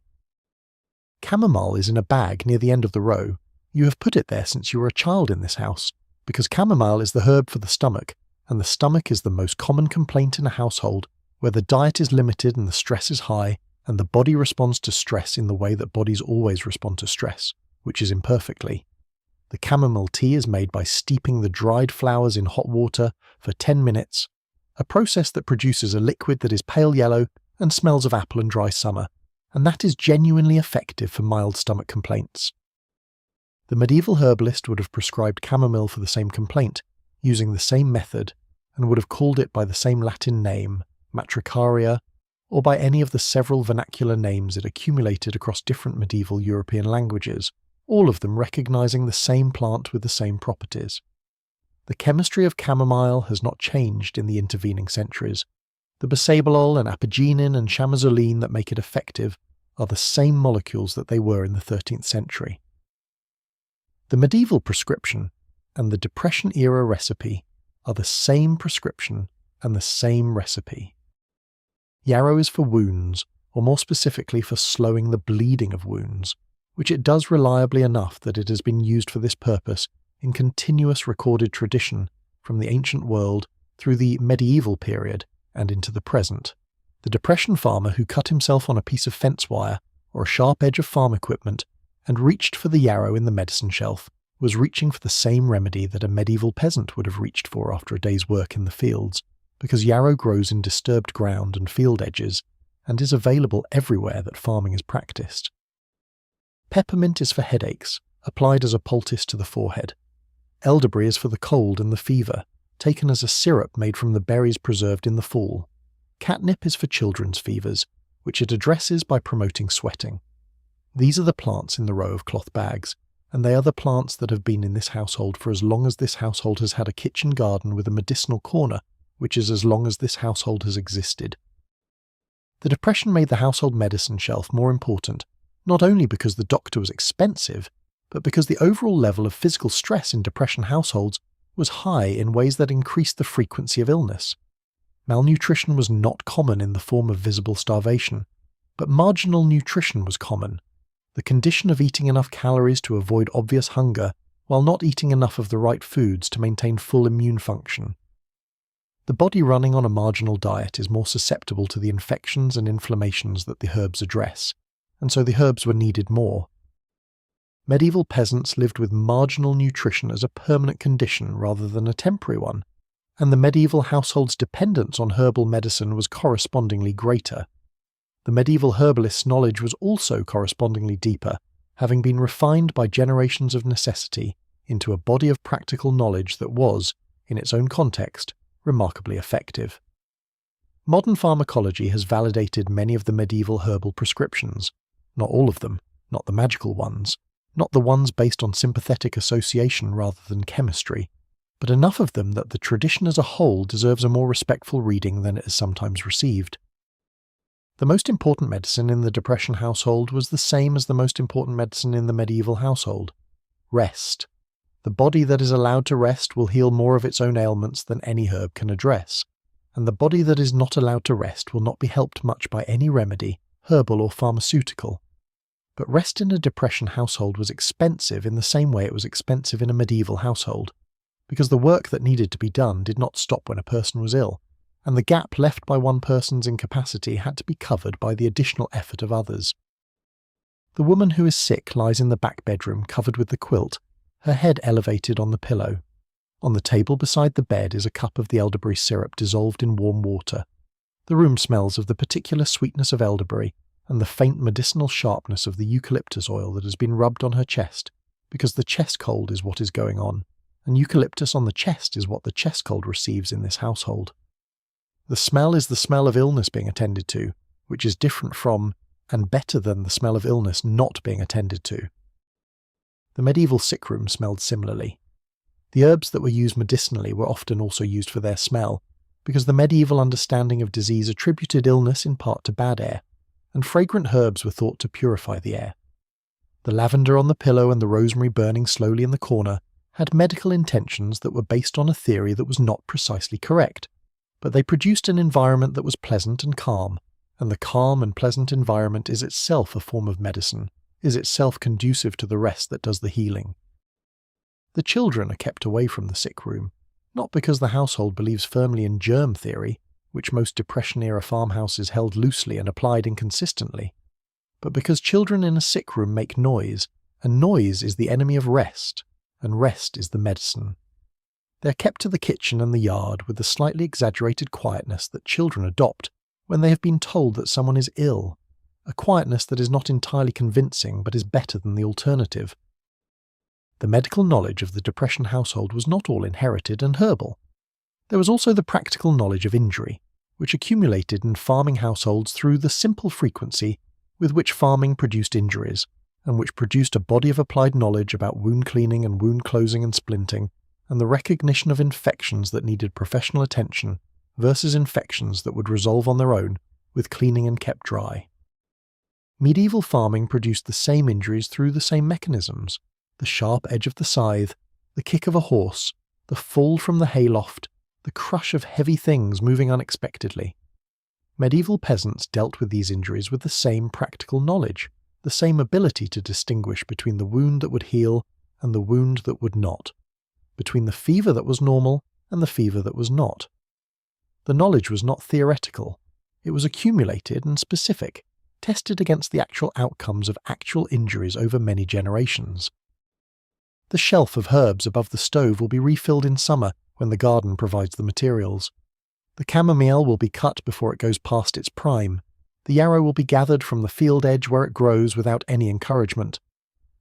Chamomile is in a bag near the end of the row. You have put it there since you were a child in this house, because chamomile is the herb for the stomach, and the stomach is the most common complaint in a household where the diet is limited and the stress is high, and the body responds to stress in the way that bodies always respond to stress, which is imperfectly. The chamomile tea is made by steeping the dried flowers in hot water for 10 minutes, a process that produces a liquid that is pale yellow and smells of apple and dry summer, and that is genuinely effective for mild stomach complaints. The medieval herbalist would have prescribed chamomile for the same complaint, using the same method, and would have called it by the same Latin name, matricaria, or by any of the several vernacular names it accumulated across different medieval European languages, all of them recognizing the same plant with the same properties. The chemistry of chamomile has not changed in the intervening centuries. The bisabolol and apigenin and chamazoline that make it effective are the same molecules that they were in the 13th century. The medieval prescription and the Depression-era recipe are the same prescription and the same recipe. Yarrow is for wounds, or more specifically for slowing the bleeding of wounds, which it does reliably enough that it has been used for this purpose in continuous recorded tradition from the ancient world through the medieval period and into the present. The Depression farmer who cut himself on a piece of fence wire or a sharp edge of farm equipment and reached for the yarrow in the medicine shelf was reaching for the same remedy that a medieval peasant would have reached for after a day's work in the fields, because yarrow grows in disturbed ground and field edges and is available everywhere that farming is practiced. Peppermint is for headaches, applied as a poultice to the forehead. Elderberry is for the cold and the fever, taken as a syrup made from the berries preserved in the fall. Catnip is for children's fevers, which it addresses by promoting sweating. These are the plants in the row of cloth bags, and they are the plants that have been in this household for as long as this household has had a kitchen garden with a medicinal corner, which is as long as this household has existed. The Depression made the household medicine shelf more important, not only because the doctor was expensive, but because the overall level of physical stress in Depression households was high in ways that increased the frequency of illness. Malnutrition was not common in the form of visible starvation, but marginal nutrition was common. The condition of eating enough calories to avoid obvious hunger while not eating enough of the right foods to maintain full immune function. The body running on a marginal diet is more susceptible to the infections and inflammations that the herbs address, and so the herbs were needed more. Medieval peasants lived with marginal nutrition as a permanent condition rather than a temporary one, and the medieval household's dependence on herbal medicine was correspondingly greater. The medieval herbalist's knowledge was also correspondingly deeper, having been refined by generations of necessity into a body of practical knowledge that was, in its own context, remarkably effective. Modern pharmacology has validated many of the medieval herbal prescriptions, not all of them, not the magical ones, not the ones based on sympathetic association rather than chemistry, but enough of them that the tradition as a whole deserves a more respectful reading than it is sometimes received. The most important medicine in the Depression household was the same as the most important medicine in the medieval household: rest. The body that is allowed to rest will heal more of its own ailments than any herb can address, and the body that is not allowed to rest will not be helped much by any remedy, herbal or pharmaceutical. But rest in a Depression household was expensive in the same way it was expensive in a medieval household, because the work that needed to be done did not stop when a person was ill, and the gap left by one person's incapacity had to be covered by the additional effort of others. The woman who is sick lies in the back bedroom covered with the quilt, her head elevated on the pillow. On the table beside the bed is a cup of the elderberry syrup dissolved in warm water. The room smells of the particular sweetness of elderberry and the faint medicinal sharpness of the eucalyptus oil that has been rubbed on her chest, because the chest cold is what is going on, and eucalyptus on the chest is what the chest cold receives in this household. The smell is the smell of illness being attended to, which is different from and better than the smell of illness not being attended to. The medieval sick room smelled similarly. The herbs that were used medicinally were often also used for their smell, because the medieval understanding of disease attributed illness in part to bad air, and fragrant herbs were thought to purify the air. The lavender on the pillow and the rosemary burning slowly in the corner had medical intentions that were based on a theory that was not precisely correct, but they produced an environment that was pleasant and calm, and the calm and pleasant environment is itself a form of medicine, is itself conducive to the rest that does the healing. The children are kept away from the sick room, not because the household believes firmly in germ theory, which most Depression-era farmhouses held loosely and applied inconsistently, but because children in a sick room make noise, and noise is the enemy of rest, and rest is the medicine. They are kept to the kitchen and the yard with the slightly exaggerated quietness that children adopt when they have been told that someone is ill, a quietness that is not entirely convincing but is better than the alternative. The medical knowledge of the Depression household was not all inherited and herbal. There was also the practical knowledge of injury, which accumulated in farming households through the simple frequency with which farming produced injuries, and which produced a body of applied knowledge about wound cleaning and wound closing and splinting, and the recognition of infections that needed professional attention versus infections that would resolve on their own with cleaning and kept dry. Medieval farming produced the same injuries through the same mechanisms: the sharp edge of the scythe, the kick of a horse, the fall from the hayloft, the crush of heavy things moving unexpectedly. Medieval peasants dealt with these injuries with the same practical knowledge, the same ability to distinguish between the wound that would heal and the wound that would not, between the fever that was normal and the fever that was not. The knowledge was not theoretical. It was accumulated and specific, tested against the actual outcomes of actual injuries over many generations. The shelf of herbs above the stove will be refilled in summer when the garden provides the materials. The chamomile will be cut before it goes past its prime. The yarrow will be gathered from the field edge where it grows without any encouragement.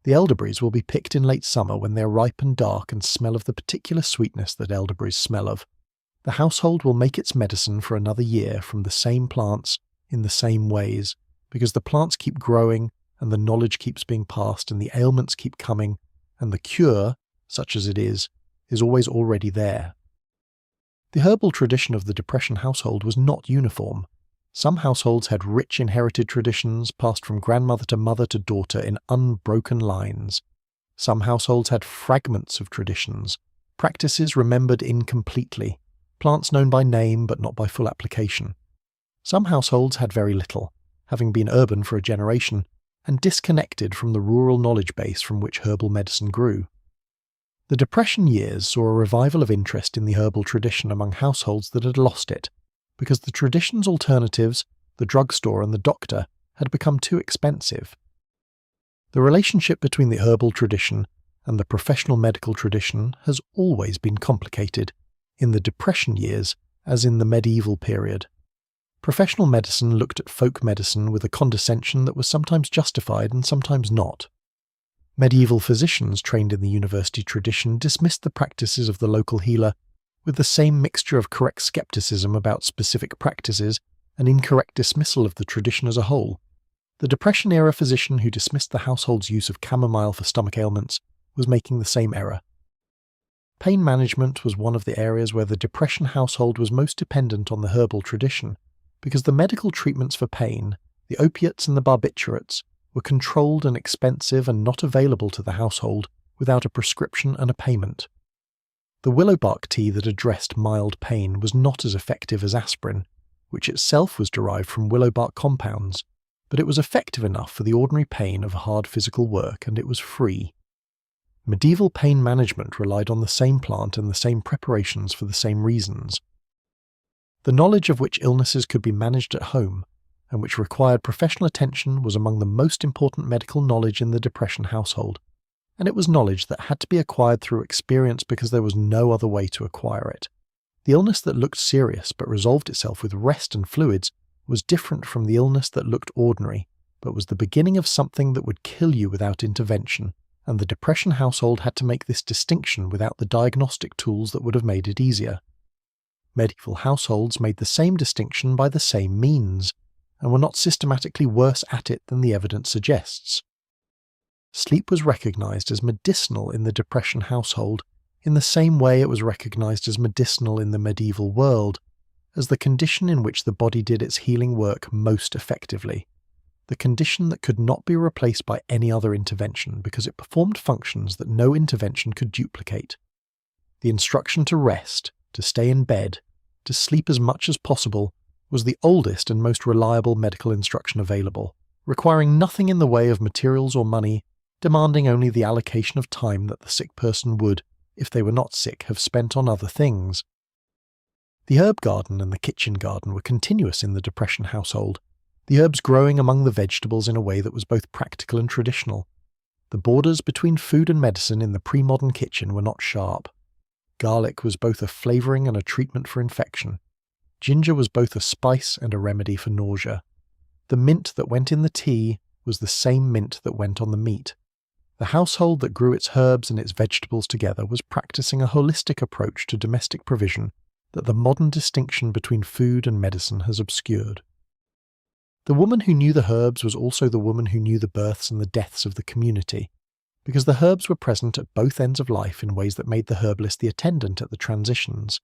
The elderberries will be picked in late summer when they are ripe and dark and smell of the particular sweetness that elderberries smell of. The household will make its medicine for another year from the same plants in the same ways, because the plants keep growing and the knowledge keeps being passed and the ailments keep coming, and the cure, such as it is always already there. The herbal tradition of the Depression household was not uniform. Some households had rich inherited traditions passed from grandmother to mother to daughter in unbroken lines. Some households had fragments of traditions, practices remembered incompletely, plants known by name but not by full application. Some households had very little, having been urban for a generation, and disconnected from the rural knowledge base from which herbal medicine grew. The Depression years saw a revival of interest in the herbal tradition among households that had lost it, because the tradition's alternatives, the drugstore and the doctor, had become too expensive. The relationship between the herbal tradition and the professional medical tradition has always been complicated, in the Depression years as in the medieval period. Professional medicine looked at folk medicine with a condescension that was sometimes justified and sometimes not. Medieval physicians trained in the university tradition dismissed the practices of the local healer with the same mixture of correct skepticism about specific practices and incorrect dismissal of the tradition as a whole. The Depression-era physician who dismissed the household's use of chamomile for stomach ailments was making the same error. Pain management was one of the areas where the Depression household was most dependent on the herbal tradition, because the medical treatments for pain, the opiates and the barbiturates, were controlled and expensive and not available to the household without a prescription and a payment. The willow bark tea that addressed mild pain was not as effective as aspirin, which itself was derived from willow bark compounds, but it was effective enough for the ordinary pain of hard physical work, and it was free. Medieval pain management relied on the same plant and the same preparations for the same reasons. The knowledge of which illnesses could be managed at home, and which required professional attention, was among the most important medical knowledge in the Depression household, and it was knowledge that had to be acquired through experience because there was no other way to acquire it. The illness that looked serious but resolved itself with rest and fluids was different from the illness that looked ordinary, but was the beginning of something that would kill you without intervention, and the Depression household had to make this distinction without the diagnostic tools that would have made it easier. Medieval households made the same distinction by the same means, and were not systematically worse at it than the evidence suggests. Sleep was recognized as medicinal in the Depression household in the same way it was recognized as medicinal in the medieval world, as the condition in which the body did its healing work most effectively, the condition that could not be replaced by any other intervention because it performed functions that no intervention could duplicate. The instruction to rest, to stay in bed, to sleep as much as possible, was the oldest and most reliable medical instruction available, requiring nothing in the way of materials or money, demanding only the allocation of time that the sick person would, if they were not sick, have spent on other things. The herb garden and the kitchen garden were continuous in the Depression household, the herbs growing among the vegetables in a way that was both practical and traditional. The borders between food and medicine in the pre-modern kitchen were not sharp. Garlic was both a flavouring and a treatment for infection. Ginger was both a spice and a remedy for nausea. The mint that went in the tea was the same mint that went on the meat. The household that grew its herbs and its vegetables together was practicing a holistic approach to domestic provision that the modern distinction between food and medicine has obscured. The woman who knew the herbs was also the woman who knew the births and the deaths of the community, because the herbs were present at both ends of life in ways that made the herbalist the attendant at the transitions,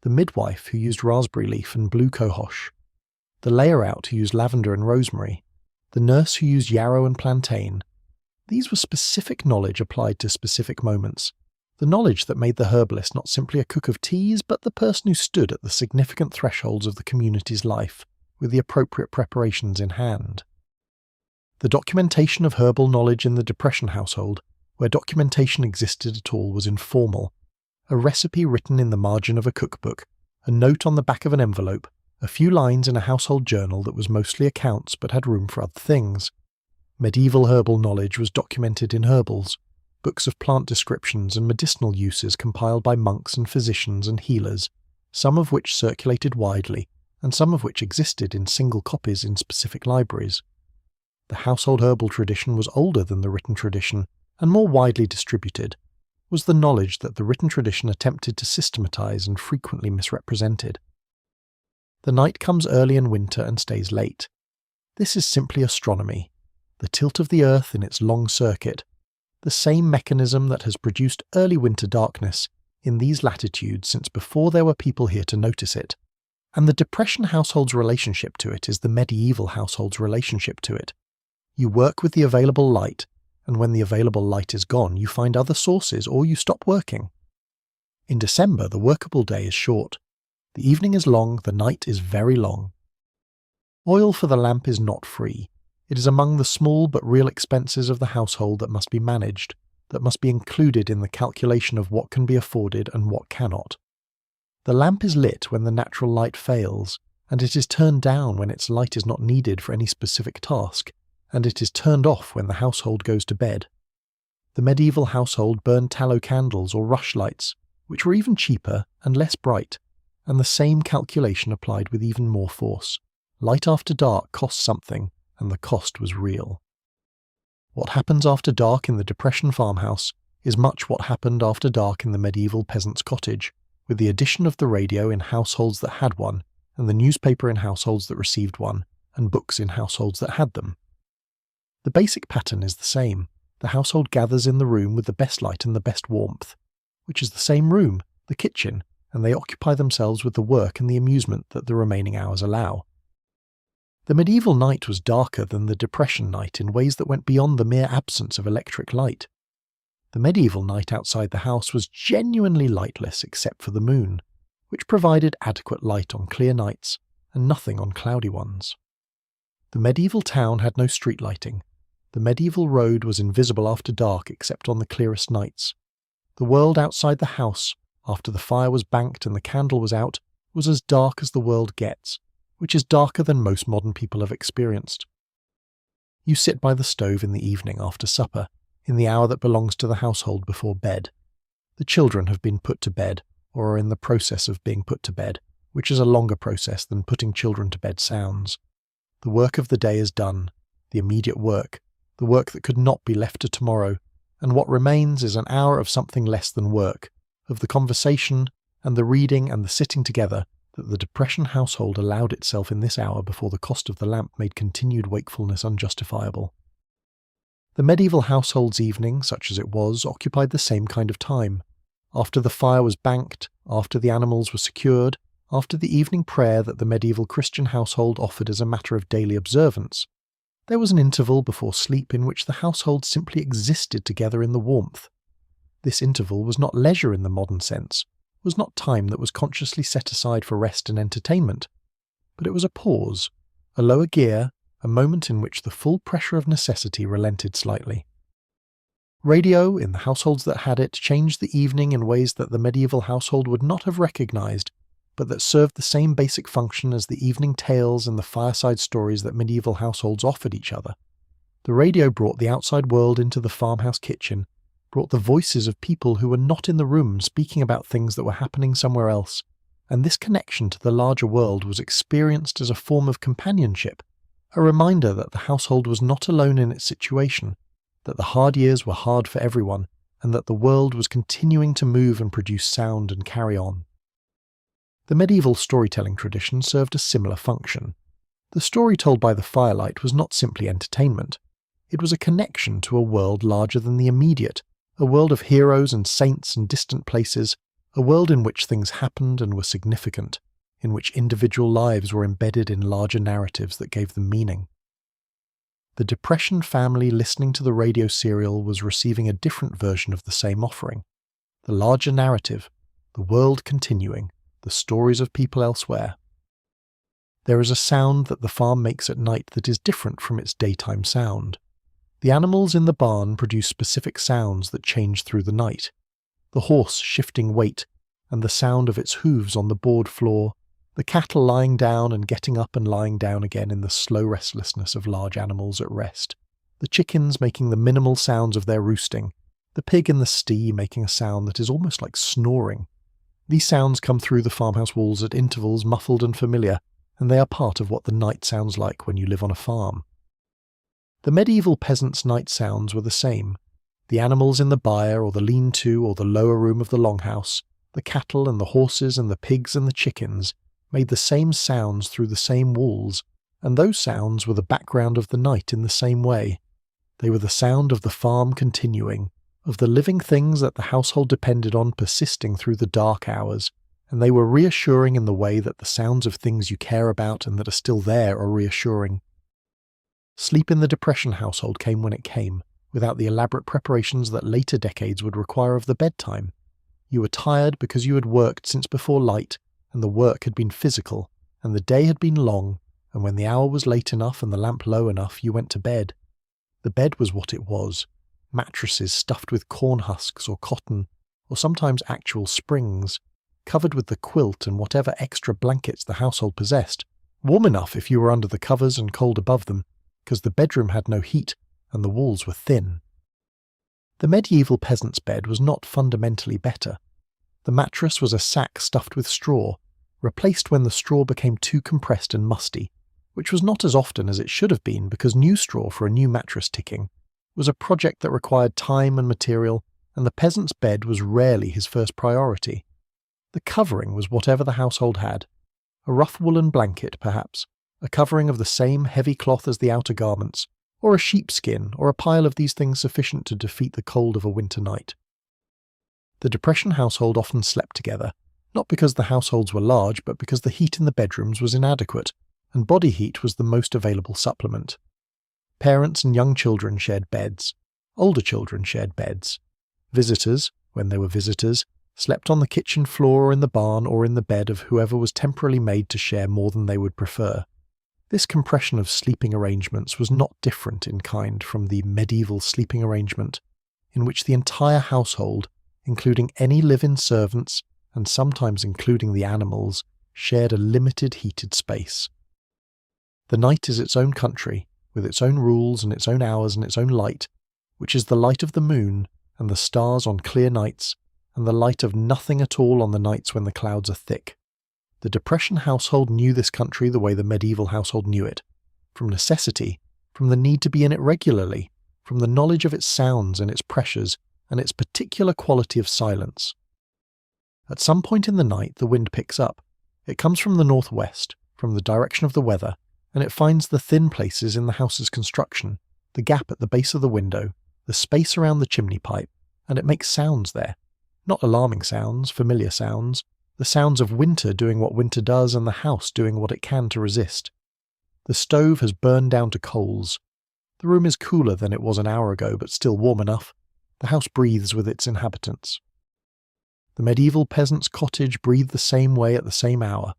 the midwife who used raspberry leaf and blue cohosh, the layer-out who used lavender and rosemary, the nurse who used yarrow and plantain. These were specific knowledge applied to specific moments, the knowledge that made the herbalist not simply a cook of teas, but the person who stood at the significant thresholds of the community's life, with the appropriate preparations in hand. The documentation of herbal knowledge in the Depression household, where documentation existed at all, was informal, a recipe written in the margin of a cookbook, a note on the back of an envelope, a few lines in a household journal that was mostly accounts but had room for other things. Medieval herbal knowledge was documented in herbals, books of plant descriptions and medicinal uses compiled by monks and physicians and healers, some of which circulated widely, and some of which existed in single copies in specific libraries. The household herbal tradition was older than the written tradition, and more widely distributed, was the knowledge that the written tradition attempted to systematize and frequently misrepresented. The night comes early in winter and stays late. This is simply astronomy, the tilt of the Earth in its long circuit, the same mechanism that has produced early winter darkness in these latitudes since before there were people here to notice it. And the Depression household's relationship to it is the medieval household's relationship to it. You work with the available light, and when the available light is gone, you find other sources or you stop working. In December, the workable day is short. The evening is long, the night is very long. Oil for the lamp is not free. It is among the small but real expenses of the household that must be managed, that must be included in the calculation of what can be afforded and what cannot. The lamp is lit when the natural light fails, and it is turned down when its light is not needed for any specific task, and it is turned off when the household goes to bed. The medieval household burned tallow candles or rushlights, which were even cheaper and less bright, and the same calculation applied with even more force. Light after dark cost something, and the cost was real. What happens after dark in the Depression farmhouse is much what happened after dark in the medieval peasant's cottage, with the addition of the radio in households that had one, and the newspaper in households that received one, and books in households that had them. The basic pattern is the same. The household gathers in the room with the best light and the best warmth, which is the same room, the kitchen, and they occupy themselves with the work and the amusement that the remaining hours allow. The medieval night was darker than the Depression night in ways that went beyond the mere absence of electric light. The medieval night outside the house was genuinely lightless except for the moon, which provided adequate light on clear nights and nothing on cloudy ones. The medieval town had no street lighting. The medieval road was invisible after dark except on the clearest nights. The world outside the house, after the fire was banked and the candle was out, was as dark as the world gets, which is darker than most modern people have experienced. You sit by the stove in the evening after supper, in the hour that belongs to the household before bed. The children have been put to bed, or are in the process of being put to bed, which is a longer process than putting children to bed sounds. The work of the day is done, the immediate work, the work that could not be left to tomorrow, and what remains is an hour of something less than work, of the conversation and the reading and the sitting together that the Depression household allowed itself in this hour before the cost of the lamp made continued wakefulness unjustifiable. The medieval household's evening, such as it was, occupied the same kind of time. After the fire was banked, after the animals were secured, after the evening prayer that the medieval Christian household offered as a matter of daily observance, there was an interval before sleep in which the household simply existed together in the warmth. This interval was not leisure in the modern sense, was not time that was consciously set aside for rest and entertainment, but it was a pause, a lower gear, a moment in which the full pressure of necessity relented slightly. Radio, in the households that had it, changed the evening in ways that the medieval household would not have recognized, but that served the same basic function as the evening tales and the fireside stories that medieval households offered each other. The radio brought the outside world into the farmhouse kitchen, brought the voices of people who were not in the room speaking about things that were happening somewhere else, and this connection to the larger world was experienced as a form of companionship, a reminder that the household was not alone in its situation, that the hard years were hard for everyone, and that the world was continuing to move and produce sound and carry on. The medieval storytelling tradition served a similar function. The story told by the firelight was not simply entertainment. It was a connection to a world larger than the immediate, a world of heroes and saints and distant places, a world in which things happened and were significant, in which individual lives were embedded in larger narratives that gave them meaning. The Depression family listening to the radio serial was receiving a different version of the same offering. The larger narrative, the world continuing, the stories of people elsewhere. There is a sound that the farm makes at night that is different from its daytime sound. The animals in the barn produce specific sounds that change through the night. the horse shifting weight and the sound of its hooves on the board floor, the cattle lying down and getting up and lying down again in the slow restlessness of large animals at rest, the chickens making the minimal sounds of their roosting, the pig in the stye making a sound that is almost like snoring. These sounds come through the farmhouse walls at intervals muffled and familiar, and they are part of what the night sounds like when you live on a farm. The medieval peasants' night sounds were the same. The animals in the byre or the lean-to or the lower room of the longhouse, the cattle and the horses and the pigs and the chickens made the same sounds through the same walls, and those sounds were the background of the night in the same way. They were the sound of the farm continuing, of the living things that the household depended on persisting through the dark hours, and they were reassuring in the way that the sounds of things you care about and that are still there are reassuring. Sleep in the Depression household came when it came, without the elaborate preparations that later decades would require of the bedtime. You were tired because you had worked since before light, and the work had been physical, and the day had been long, and when the hour was late enough and the lamp low enough, you went to bed. The bed was what it was. Mattresses stuffed with corn husks or cotton, or sometimes actual springs, covered with the quilt and whatever extra blankets the household possessed, warm enough if you were under the covers and cold above them, because the bedroom had no heat and the walls were thin. The medieval peasant's bed was not fundamentally better. The mattress was a sack stuffed with straw, replaced when the straw became too compressed and musty, which was not as often as it should have been because new straw for a new mattress ticking was a project that required time and material, and the peasant's bed was rarely his first priority. The covering was whatever the household had. A rough woolen blanket, perhaps, a covering of the same heavy cloth as the outer garments, or a sheepskin, or a pile of these things sufficient to defeat the cold of a winter night. The Depression household often slept together, not because the households were large, but because the heat in the bedrooms was inadequate, and body heat was the most available supplement. Parents and young children shared beds. Older children shared beds. Visitors, when they were visitors, slept on the kitchen floor or in the barn or in the bed of whoever was temporarily made to share more than they would prefer. This compression of sleeping arrangements was not different in kind from the medieval sleeping arrangement, in which the entire household, including any live-in servants, and sometimes including the animals, shared a limited heated space. The night is its own country, with its own rules and its own hours and its own light, which is the light of the moon and the stars on clear nights, and the light of nothing at all on the nights when the clouds are thick. The Depression household knew this country the way the medieval household knew it, from necessity, from the need to be in it regularly, from the knowledge of its sounds and its pressures and its particular quality of silence. At some point in the night the wind picks up. It comes from the northwest, from the direction of the weather, and it finds the thin places in the house's construction, the gap at the base of the window, the space around the chimney pipe, and it makes sounds there. Not alarming sounds, familiar sounds, the sounds of winter doing what winter does and the house doing what it can to resist. The stove has burned down to coals. The room is cooler than it was an hour ago, but still warm enough. The house breathes with its inhabitants. The medieval peasant's cottage breathed the same way at the same hour.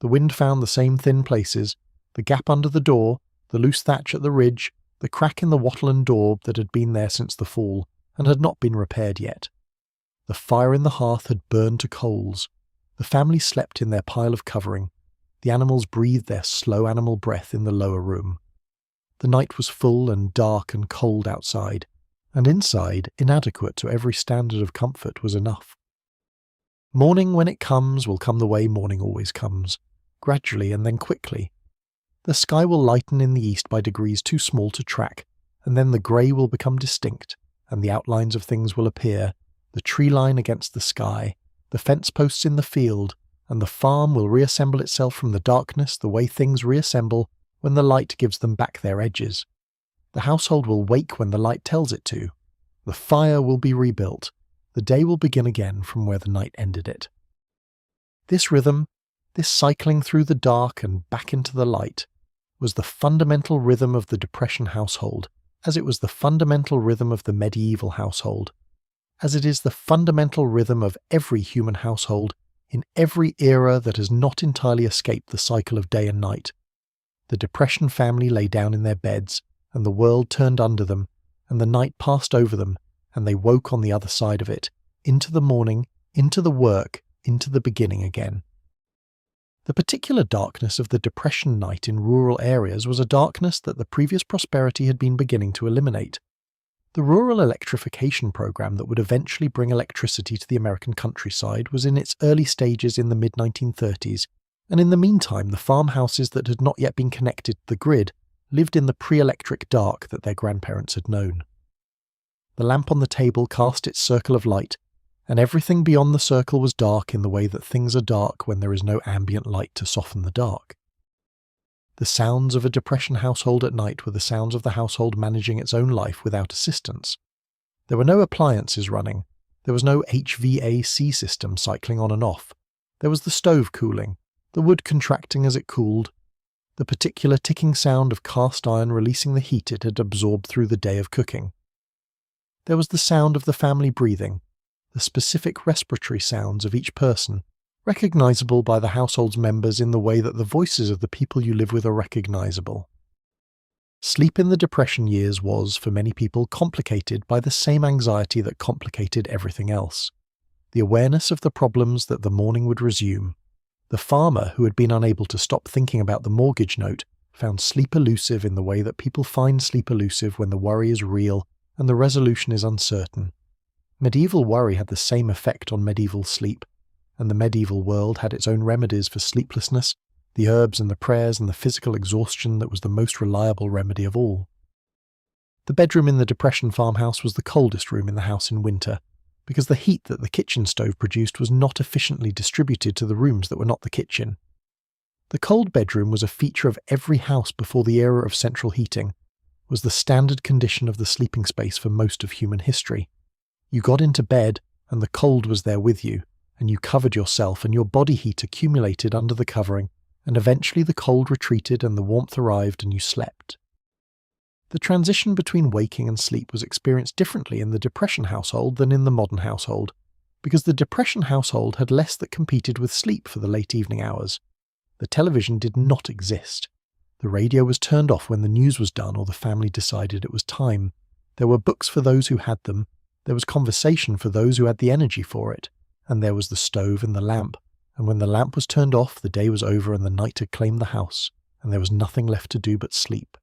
The wind found the same thin places, the gap under the door, the loose thatch at the ridge, the crack in the wattle and daub that had been there since the fall, and had not been repaired yet. The fire in the hearth had burned to coals. The family slept in their pile of covering. The animals breathed their slow animal breath in the lower room. The night was full and dark and cold outside, and inside, inadequate to every standard of comfort, was enough. Morning, when it comes, will come the way morning always comes, gradually and then quickly. The sky will lighten in the east by degrees too small to track, and then the grey will become distinct, and the outlines of things will appear, the tree line against the sky, the fence posts in the field, and the farm will reassemble itself from the darkness the way things reassemble when the light gives them back their edges. The household will wake when the light tells it to. The fire will be rebuilt. The day will begin again from where the night ended it. This rhythm, this cycling through the dark and back into the light, was the fundamental rhythm of the Depression household, as it was the fundamental rhythm of the medieval household, as it is the fundamental rhythm of every human household in every era that has not entirely escaped the cycle of day and night. The Depression family lay down in their beds, and the world turned under them, and the night passed over them, and they woke on the other side of it, into the morning, into the work, into the beginning again. The particular darkness of the Depression night in rural areas was a darkness that the previous prosperity had been beginning to eliminate. The rural electrification program that would eventually bring electricity to the American countryside was in its early stages in the mid-1930s, and in the meantime the farmhouses that had not yet been connected to the grid lived in the pre-electric dark that their grandparents had known. The lamp on the table cast its circle of light, and everything beyond the circle was dark in the way that things are dark when there is no ambient light to soften the dark. The sounds of a Depression household at night were the sounds of the household managing its own life without assistance. There were no appliances running, there was no HVAC system cycling on and off, there was the stove cooling, the wood contracting as it cooled, the particular ticking sound of cast iron releasing the heat it had absorbed through the day of cooking. There was the sound of the family breathing, the specific respiratory sounds of each person, recognizable by the household's members in the way that the voices of the people you live with are recognizable. Sleep in the Depression years was, for many people, complicated by the same anxiety that complicated everything else. The awareness of the problems that the morning would resume. The farmer who had been unable to stop thinking about the mortgage note found sleep elusive in the way that people find sleep elusive when the worry is real and the resolution is uncertain. Medieval worry had the same effect on medieval sleep, and the medieval world had its own remedies for sleeplessness, the herbs and the prayers and the physical exhaustion that was the most reliable remedy of all. The bedroom in the Depression farmhouse was the coldest room in the house in winter, because the heat that the kitchen stove produced was not efficiently distributed to the rooms that were not the kitchen. The cold bedroom was a feature of every house before the era of central heating, was the standard condition of the sleeping space for most of human history. You got into bed, and the cold was there with you, and you covered yourself, and your body heat accumulated under the covering, and eventually the cold retreated and the warmth arrived and you slept. The transition between waking and sleep was experienced differently in the Depression household than in the modern household, because the Depression household had less that competed with sleep for the late evening hours. The television did not exist. The radio was turned off when the news was done or the family decided it was time. There were books for those who had them, there was conversation for those who had the energy for it, and there was the stove and the lamp, and when the lamp was turned off, the day was over and the night had claimed the house, and there was nothing left to do but sleep.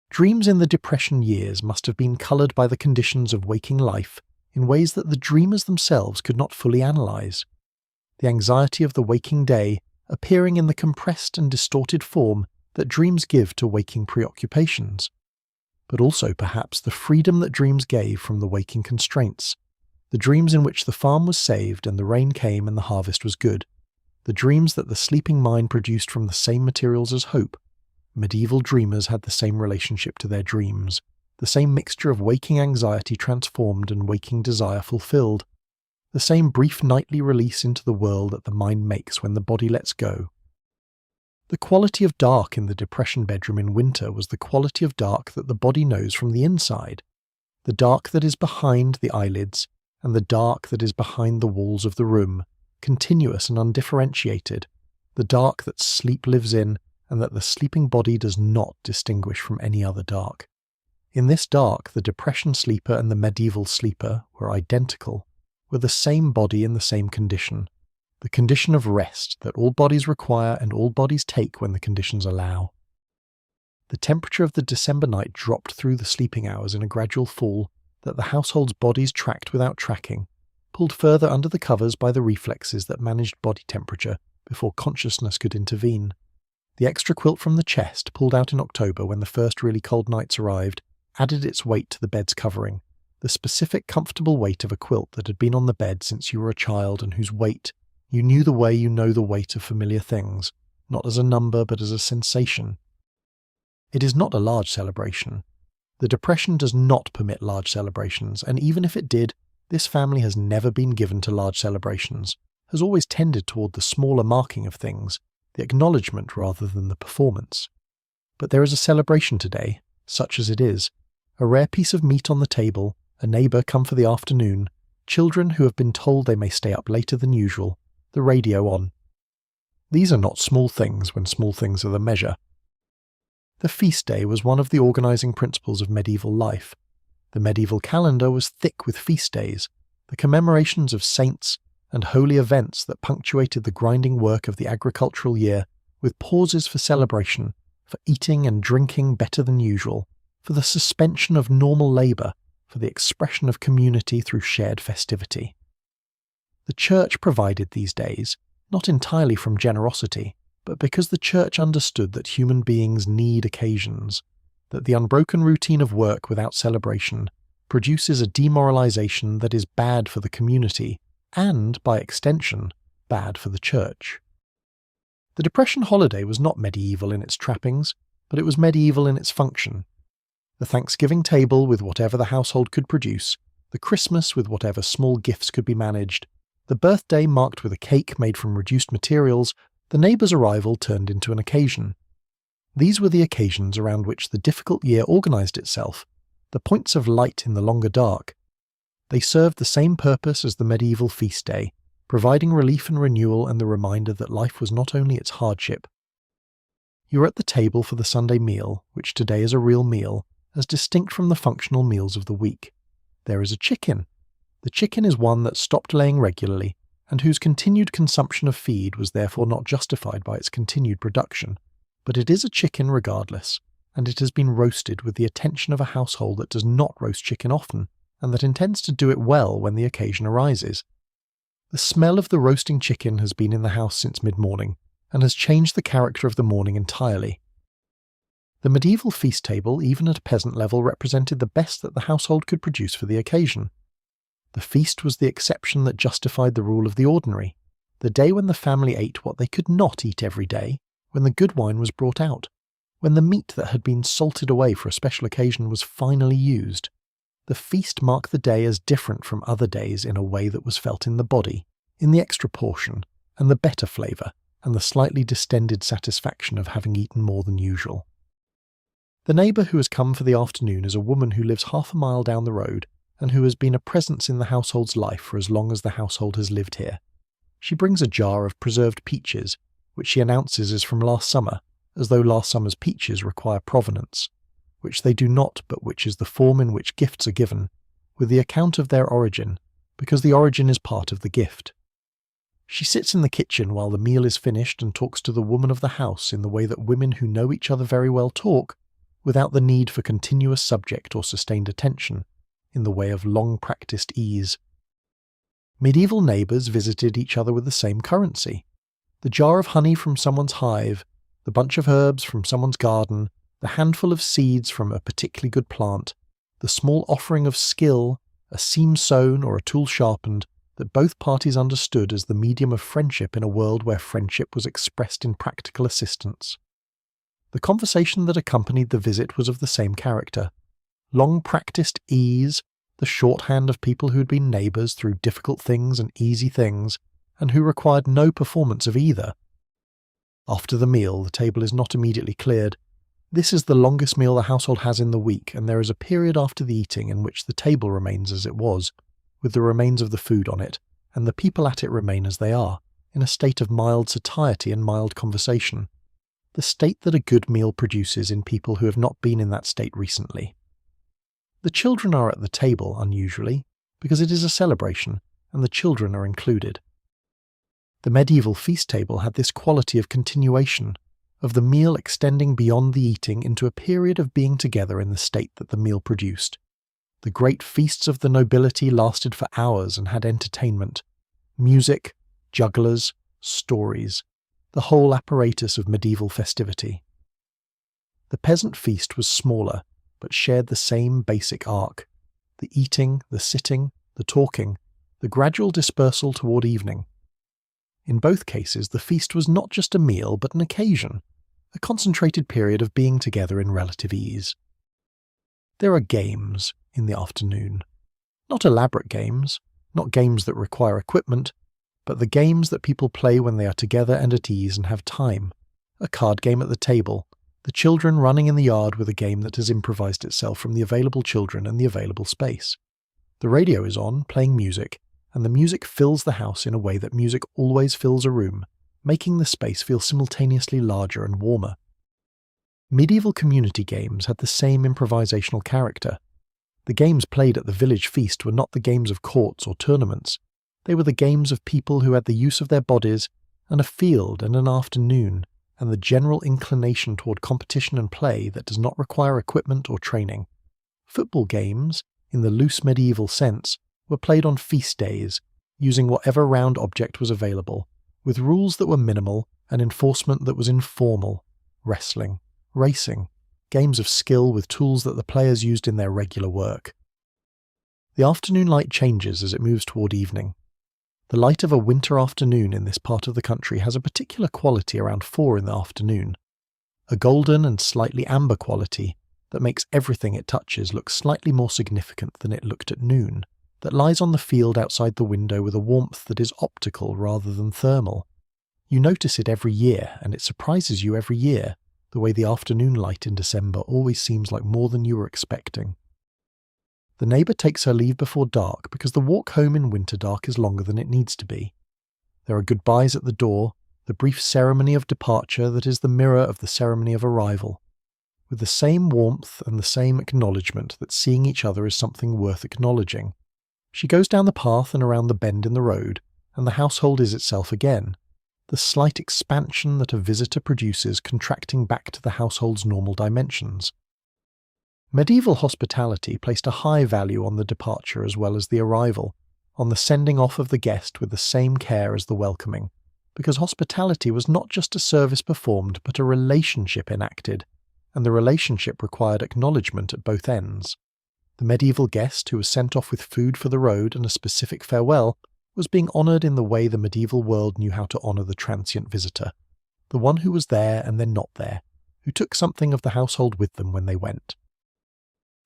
Dreams in the Depression years must have been coloured by the conditions of waking life in ways that the dreamers themselves could not fully analyse. The anxiety of the waking day appearing in the compressed and distorted form that dreams give to waking preoccupations, but also perhaps the freedom that dreams gave from the waking constraints, the dreams in which the farm was saved and the rain came and the harvest was good, the dreams that the sleeping mind produced from the same materials as hope. Medieval dreamers had the same relationship to their dreams, the same mixture of waking anxiety transformed and waking desire fulfilled, the same brief nightly release into the world that the mind makes when the body lets go. The quality of dark in the Depression bedroom in winter was the quality of dark that the body knows from the inside, the dark that is behind the eyelids, and the dark that is behind the walls of the room, continuous and undifferentiated, the dark that sleep lives in, and that the sleeping body does not distinguish from any other dark. In this dark, the Depression sleeper and the medieval sleeper were identical, were the same body in the same condition, the condition of rest that all bodies require and all bodies take when the conditions allow. The temperature of the December night dropped through the sleeping hours in a gradual fall that the household's bodies tracked without tracking, pulled further under the covers by the reflexes that managed body temperature before consciousness could intervene. The extra quilt from the chest, pulled out in October when the first really cold nights arrived, added its weight to the bed's covering, the specific comfortable weight of a quilt that had been on the bed since you were a child and whose weight, you knew the way you know the weight of familiar things, not as a number but as a sensation. It is not a large celebration. The Depression does not permit large celebrations, and even if it did, this family has never been given to large celebrations, has always tended toward the smaller marking of things, the acknowledgement rather than the performance. But there is a celebration today, such as it is, a rare piece of meat on the table, a neighbour come for the afternoon, children who have been told they may stay up later than usual, the radio on. These are not small things when small things are the measure. The feast day was one of the organising principles of medieval life. The medieval calendar was thick with feast days, the commemorations of saints and holy events that punctuated the grinding work of the agricultural year, with pauses for celebration, for eating and drinking better than usual, for the suspension of normal labour, for the expression of community through shared festivity. The Church provided these days, not entirely from generosity, but because the Church understood that human beings need occasions, that the unbroken routine of work without celebration produces a demoralization that is bad for the community and, by extension, bad for the Church. The Depression holiday was not medieval in its trappings, but it was medieval in its function. The Thanksgiving table with whatever the household could produce, the Christmas with whatever small gifts could be managed, the birthday marked with a cake made from reduced materials, the neighbour's arrival turned into an occasion. These were the occasions around which the difficult year organised itself, the points of light in the longer dark. They served the same purpose as the medieval feast day, providing relief and renewal and the reminder that life was not only its hardship. You are at the table for the Sunday meal, which today is a real meal, as distinct from the functional meals of the week. There is a chicken. The chicken is one that stopped laying regularly, and whose continued consumption of feed was therefore not justified by its continued production. But it is a chicken regardless, and it has been roasted with the attention of a household that does not roast chicken often, and that intends to do it well when the occasion arises. The smell of the roasting chicken has been in the house since mid-morning, and has changed the character of the morning entirely. The medieval feast table, even at a peasant level, represented the best that the household could produce for the occasion. The feast was the exception that justified the rule of the ordinary, the day when the family ate what they could not eat every day, when the good wine was brought out, when the meat that had been salted away for a special occasion was finally used. The feast marked the day as different from other days in a way that was felt in the body, in the extra portion, and the better flavour, and the slightly distended satisfaction of having eaten more than usual. The neighbour who has come for the afternoon is a woman who lives half a mile down the road, and who has been a presence in the household's life for as long as the household has lived here. She brings a jar of preserved peaches, which she announces is from last summer, as though last summer's peaches require provenance, which they do not, but which is the form in which gifts are given, with the account of their origin, because the origin is part of the gift. She sits in the kitchen while the meal is finished and talks to the woman of the house in the way that women who know each other very well talk, without the need for continuous subject or sustained attention, in the way of long-practiced ease. Medieval neighbours visited each other with the same currency. The jar of honey from someone's hive, the bunch of herbs from someone's garden, the handful of seeds from a particularly good plant, the small offering of skill, a seam sewn or a tool sharpened, that both parties understood as the medium of friendship in a world where friendship was expressed in practical assistance. The conversation that accompanied the visit was of the same character. Long-practiced ease, the shorthand of people who had been neighbours through difficult things and easy things, and who required no performance of either. After the meal, the table is not immediately cleared. This is the longest meal the household has in the week, and there is a period after the eating in which the table remains as it was, with the remains of the food on it, and the people at it remain as they are, in a state of mild satiety and mild conversation. The state that a good meal produces in people who have not been in that state recently. The children are at the table, unusually, because it is a celebration, and the children are included. The medieval feast table had this quality of continuation, of the meal extending beyond the eating into a period of being together in the state that the meal produced. The great feasts of the nobility lasted for hours and had entertainment, music, jugglers, stories, the whole apparatus of medieval festivity. The peasant feast was smaller, but shared the same basic arc: the eating, the sitting, the talking, the gradual dispersal toward evening. In both cases, the feast was not just a meal, but an occasion, a concentrated period of being together in relative ease. There are games in the afternoon. Not elaborate games, not games that require equipment, but the games that people play when they are together and at ease and have time. A card game at the table, the children running in the yard with a game that has improvised itself from the available children and the available space. The radio is on, playing music, and the music fills the house in a way that music always fills a room, making the space feel simultaneously larger and warmer. Medieval community games had the same improvisational character. The games played at the village feast were not the games of courts or tournaments. They were the games of people who had the use of their bodies, and a field and an afternoon, and the general inclination toward competition and play that does not require equipment or training. Football games, in the loose medieval sense, were played on feast days, using whatever round object was available, with rules that were minimal and enforcement that was informal. Wrestling, racing, games of skill with tools that the players used in their regular work. The afternoon light changes as it moves toward evening. The light of a winter afternoon in this part of the country has a particular quality around 4 in the afternoon, a golden and slightly amber quality that makes everything it touches look slightly more significant than it looked at noon, that lies on the field outside the window with a warmth that is optical rather than thermal. You notice it every year, and it surprises you every year, the way the afternoon light in December always seems like more than you were expecting. The neighbour takes her leave before dark because the walk home in winter dark is longer than it needs to be. There are goodbyes at the door, the brief ceremony of departure that is the mirror of the ceremony of arrival, with the same warmth and the same acknowledgement that seeing each other is something worth acknowledging. She goes down the path and around the bend in the road, and the household is itself again, the slight expansion that a visitor produces contracting back to the household's normal dimensions. Medieval hospitality placed a high value on the departure as well as the arrival, on the sending off of the guest with the same care as the welcoming, because hospitality was not just a service performed but a relationship enacted, and the relationship required acknowledgement at both ends. The medieval guest who was sent off with food for the road and a specific farewell was being honoured in the way the medieval world knew how to honour the transient visitor, the one who was there and then not there, who took something of the household with them when they went.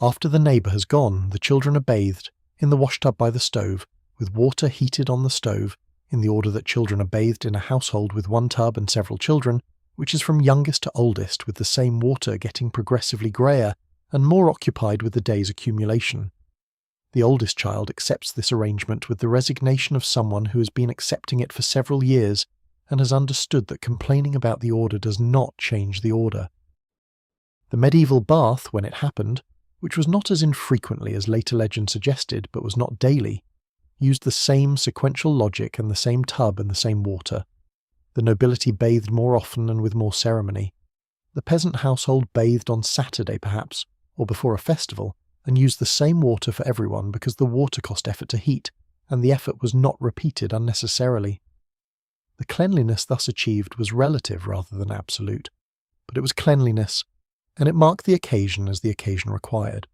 After the neighbour has gone, the children are bathed, in the washtub by the stove, with water heated on the stove, in the order that children are bathed in a household with one tub and several children, which is from youngest to oldest, with the same water getting progressively greyer and more occupied with the day's accumulation. The oldest child accepts this arrangement with the resignation of someone who has been accepting it for several years and has understood that complaining about the order does not change the order. The medieval bath, when it happened, which was not as infrequently as later legend suggested but was not daily, used the same sequential logic and the same tub and the same water. The nobility bathed more often and with more ceremony. The peasant household bathed on Saturday perhaps, or before a festival, and used the same water for everyone because the water cost effort to heat, and the effort was not repeated unnecessarily. The cleanliness thus achieved was relative rather than absolute, but it was cleanliness, and it marked the occasion as the occasion required.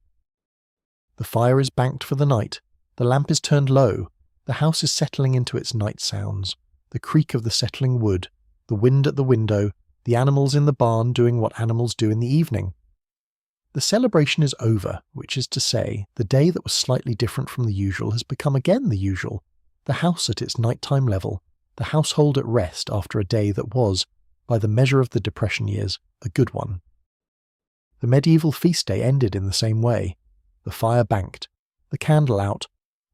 The fire is banked for the night, the lamp is turned low, the house is settling into its night sounds, the creak of the settling wood, the wind at the window, the animals in the barn doing what animals do in the evening. The celebration is over, which is to say, the day that was slightly different from the usual has become again the usual, the house at its nighttime level, the household at rest after a day that was, by the measure of the Depression years, a good one. The medieval feast day ended in the same way, the fire banked, the candle out,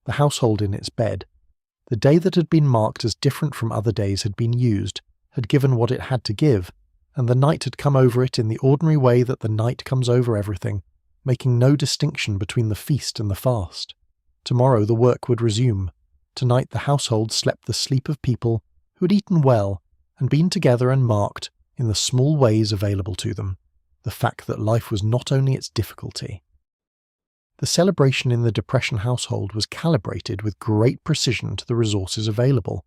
the household in its bed. The day that had been marked as different from other days had been used, had given what it had to give, and the night had come over it in the ordinary way that the night comes over everything, making no distinction between the feast and the fast. Tomorrow the work would resume. Tonight the household slept the sleep of people who had eaten well and been together and marked, in the small ways available to them, the fact that life was not only its difficulty. The celebration in the Depression household was calibrated with great precision to the resources available,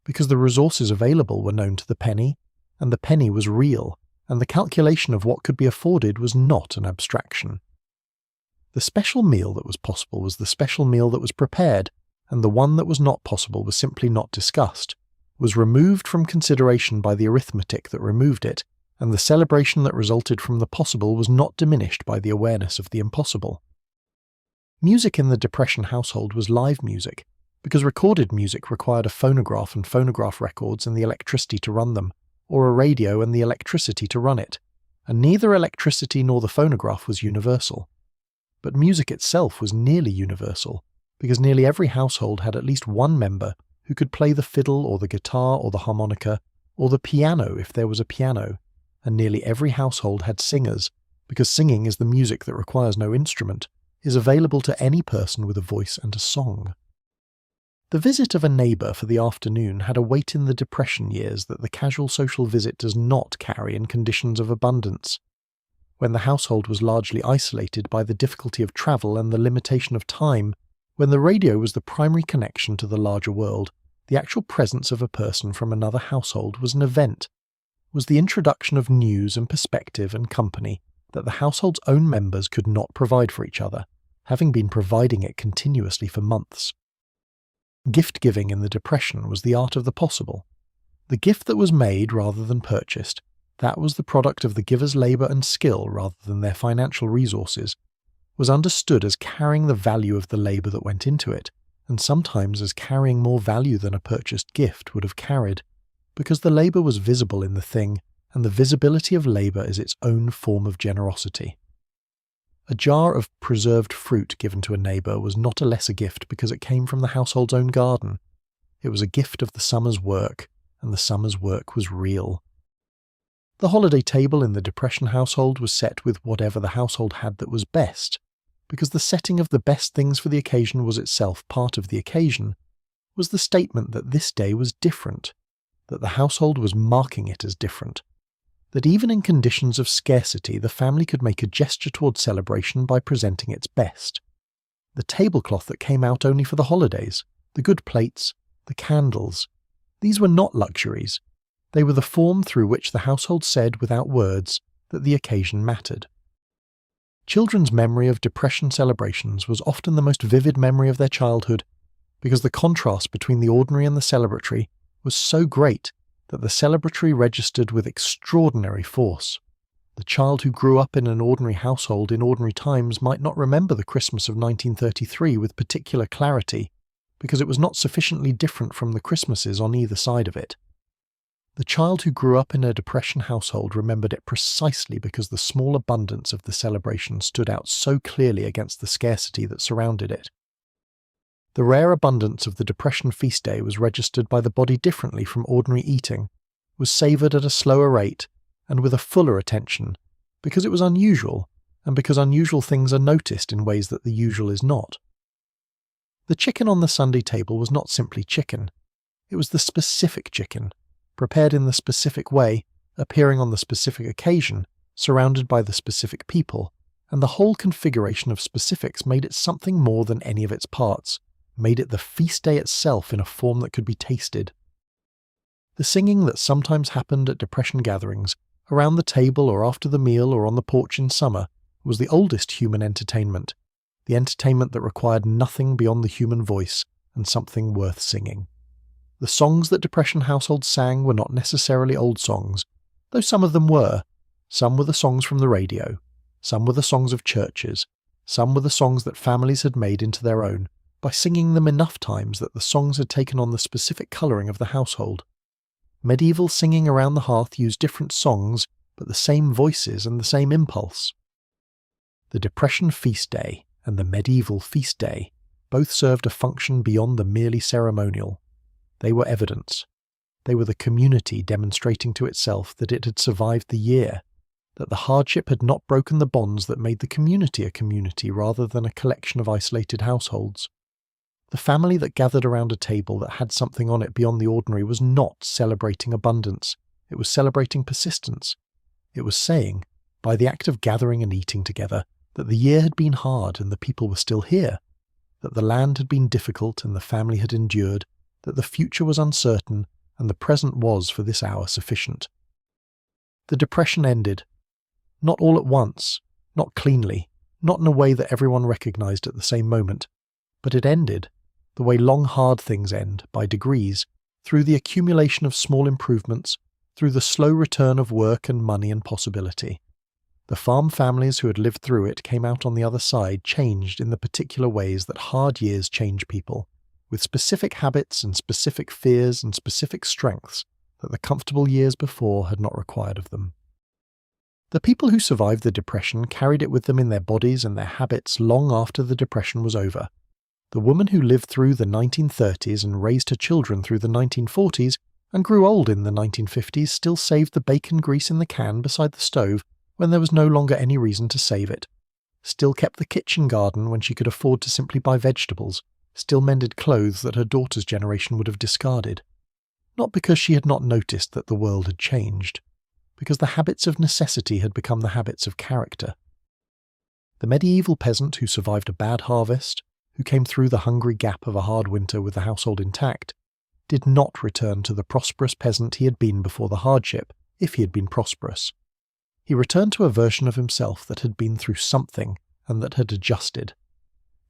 because the resources available were known to the penny, and the penny was real, and the calculation of what could be afforded was not an abstraction. The special meal that was possible was the special meal that was prepared, and the one that was not possible was simply not discussed, was removed from consideration by the arithmetic that removed it, and the celebration that resulted from the possible was not diminished by the awareness of the impossible. Music in the Depression household was live music, because recorded music required a phonograph and phonograph records and the electricity to run them, or a radio and the electricity to run it, and neither electricity nor the phonograph was universal. But music itself was nearly universal, because nearly every household had at least one member who could play the fiddle or the guitar or the harmonica, or the piano if there was a piano, and nearly every household had singers, because singing is the music that requires no instrument. is available to any person with a voice and a song. The visit of a neighbour for the afternoon had a weight in the Depression years that the casual social visit does not carry in conditions of abundance. When the household was largely isolated by the difficulty of travel and the limitation of time, when the radio was the primary connection to the larger world, the actual presence of a person from another household was an event, was the introduction of news and perspective and company that the household's own members could not provide for each other, having been providing it continuously for months. Gift-giving in the Depression was the art of the possible. The gift that was made rather than purchased, that was the product of the giver's labour and skill rather than their financial resources, was understood as carrying the value of the labour that went into it, and sometimes as carrying more value than a purchased gift would have carried, because the labour was visible in the thing, and the visibility of labour is its own form of generosity. A jar of preserved fruit given to a neighbour was not a lesser gift because it came from the household's own garden. It was a gift of the summer's work, and the summer's work was real. The holiday table in the Depression household was set with whatever the household had that was best, because the setting of the best things for the occasion was itself part of the occasion, was the statement that this day was different, that the household was marking it as different, that even in conditions of scarcity the family could make a gesture toward celebration by presenting its best. The tablecloth that came out only for the holidays, the good plates, the candles, these were not luxuries. They were the form through which the household said without words that the occasion mattered. Children's memory of Depression celebrations was often the most vivid memory of their childhood, because the contrast between the ordinary and the celebratory was so great that the celebratory registered with extraordinary force. The child who grew up in an ordinary household in ordinary times might not remember the Christmas of 1933 with particular clarity, because it was not sufficiently different from the Christmases on either side of it. The child who grew up in a Depression household remembered it precisely because the small abundance of the celebration stood out so clearly against the scarcity that surrounded it. The rare abundance of the Depression feast day was registered by the body differently from ordinary eating, was savoured at a slower rate, and with a fuller attention, because it was unusual, and because unusual things are noticed in ways that the usual is not. The chicken on the Sunday table was not simply chicken. It was the specific chicken, prepared in the specific way, appearing on the specific occasion, surrounded by the specific people, and the whole configuration of specifics made it something more than any of its parts, made it the feast day itself in a form that could be tasted. The singing that sometimes happened at Depression gatherings, around the table or after the meal or on the porch in summer, was the oldest human entertainment, the entertainment that required nothing beyond the human voice and something worth singing. The songs that Depression households sang were not necessarily old songs, though some of them were. Some were the songs from the radio, some were the songs of churches, some were the songs that families had made into their own, by singing them enough times that the songs had taken on the specific colouring of the household. Medieval singing around the hearth used different songs, but the same voices and the same impulse. The Depression feast day and the medieval feast day both served a function beyond the merely ceremonial. They were evidence. They were the community demonstrating to itself that it had survived the year, that the hardship had not broken the bonds that made the community a community rather than a collection of isolated households. The family that gathered around a table that had something on it beyond the ordinary was not celebrating abundance, it was celebrating persistence. It was saying, by the act of gathering and eating together, that the year had been hard and the people were still here, that the land had been difficult and the family had endured, that the future was uncertain and the present was for this hour sufficient. The Depression ended. Not all at once, not cleanly, not in a way that everyone recognised at the same moment, but it ended, the way long hard things end, by degrees, through the accumulation of small improvements, through the slow return of work and money and possibility. The farm families who had lived through it came out on the other side changed in the particular ways that hard years change people, with specific habits and specific fears and specific strengths that the comfortable years before had not required of them. The people who survived the Depression carried it with them in their bodies and their habits long after the Depression was over. The woman who lived through the 1930s and raised her children through the 1940s and grew old in the 1950s still saved the bacon grease in the can beside the stove when there was no longer any reason to save it, still kept the kitchen garden when she could afford to simply buy vegetables, still mended clothes that her daughter's generation would have discarded. Not because she had not noticed that the world had changed, because the habits of necessity had become the habits of character. The medieval peasant who survived a bad harvest, who came through the hungry gap of a hard winter with the household intact, did not return to the prosperous peasant he had been before the hardship, if he had been prosperous. He returned to a version of himself that had been through something and that had adjusted.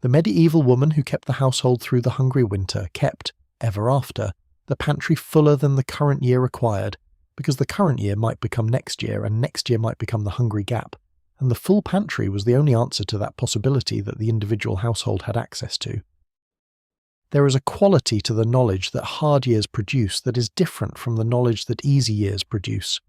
The medieval woman who kept the household through the hungry winter kept, ever after, the pantry fuller than the current year required, because the current year might become next year and next year might become the hungry gap, and the full pantry was the only answer to that possibility that the individual household had access to. There is a quality to the knowledge that hard years produce that is different from the knowledge that easy years produce.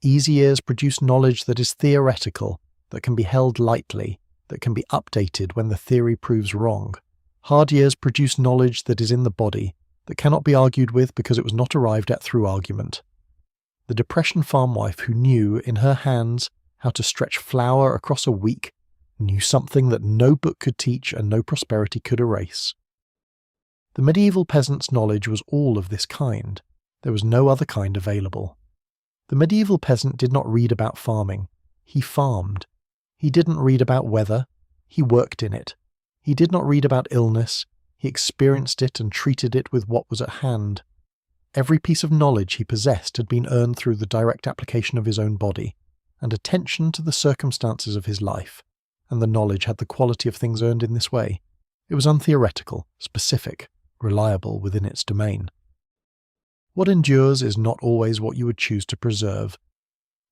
Easy years produce knowledge that is theoretical, that can be held lightly, that can be updated when the theory proves wrong. Hard years produce knowledge that is in the body, that cannot be argued with because it was not arrived at through argument. The Depression farm wife who knew, in her hands, how to stretch flour across a week, knew something that no book could teach and no prosperity could erase. The medieval peasant's knowledge was all of this kind. There was no other kind available. The medieval peasant did not read about farming. He farmed. He didn't read about weather. He worked in it. He did not read about illness. He experienced it and treated it with what was at hand. Every piece of knowledge he possessed had been earned through the direct application of his own body, and attention to the circumstances of his life, and the knowledge had the quality of things earned in this way. It was untheoretical, specific, reliable within its domain. What endures is not always what you would choose to preserve.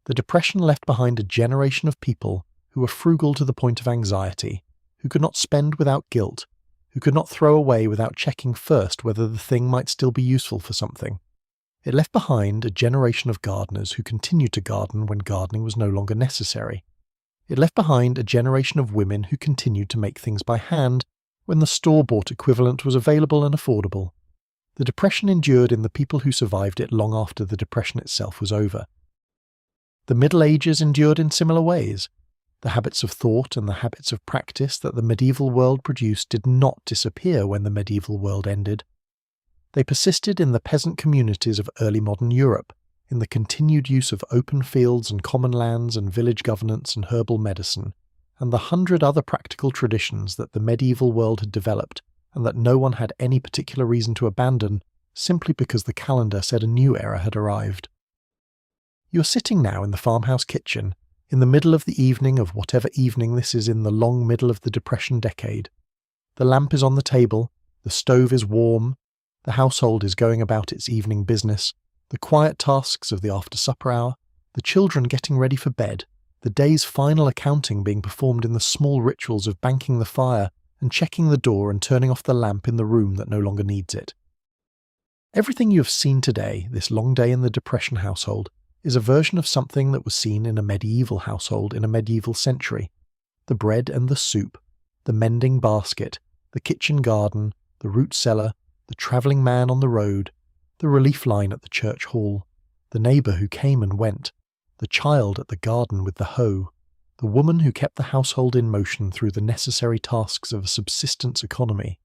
The Depression left behind a generation of people who were frugal to the point of anxiety, who could not spend without guilt, who could not throw away without checking first whether the thing might still be useful for something. It left behind a generation of gardeners who continued to garden when gardening was no longer necessary. It left behind a generation of women who continued to make things by hand when the store-bought equivalent was available and affordable. The Depression endured in the people who survived it long after the Depression itself was over. The Middle Ages endured in similar ways. The habits of thought and the habits of practice that the medieval world produced did not disappear when the medieval world ended. They persisted in the peasant communities of early modern Europe, in the continued use of open fields and common lands and village governance and herbal medicine, and the 100 other practical traditions that the medieval world had developed and that no one had any particular reason to abandon simply because the calendar said a new era had arrived. You are sitting now in the farmhouse kitchen, in the middle of the evening of whatever evening this is in the long middle of the Depression decade. The lamp is on the table, the stove is warm, the household is going about its evening business, the quiet tasks of the after-supper hour, the children getting ready for bed, the day's final accounting being performed in the small rituals of banking the fire and checking the door and turning off the lamp in the room that no longer needs it. Everything you have seen today, this long day in the Depression household, is a version of something that was seen in a medieval household in a medieval century. The bread and the soup, the mending basket, the kitchen garden, the root cellar, the travelling man on the road, the relief line at the church hall, the neighbour who came and went, the child at the garden with the hoe, the woman who kept the household in motion through the necessary tasks of a subsistence economy,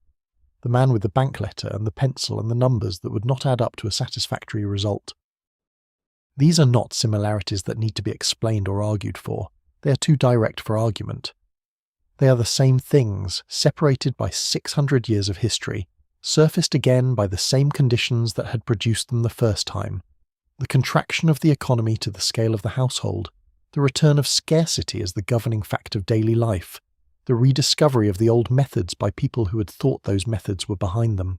the man with the bank letter and the pencil and the numbers that would not add up to a satisfactory result. These are not similarities that need to be explained or argued for. They are too direct for argument. They are the same things, separated by 600 years of history, surfaced again by the same conditions that had produced them the first time. The contraction of the economy to the scale of the household, the return of scarcity as the governing fact of daily life, the rediscovery of the old methods by people who had thought those methods were behind them.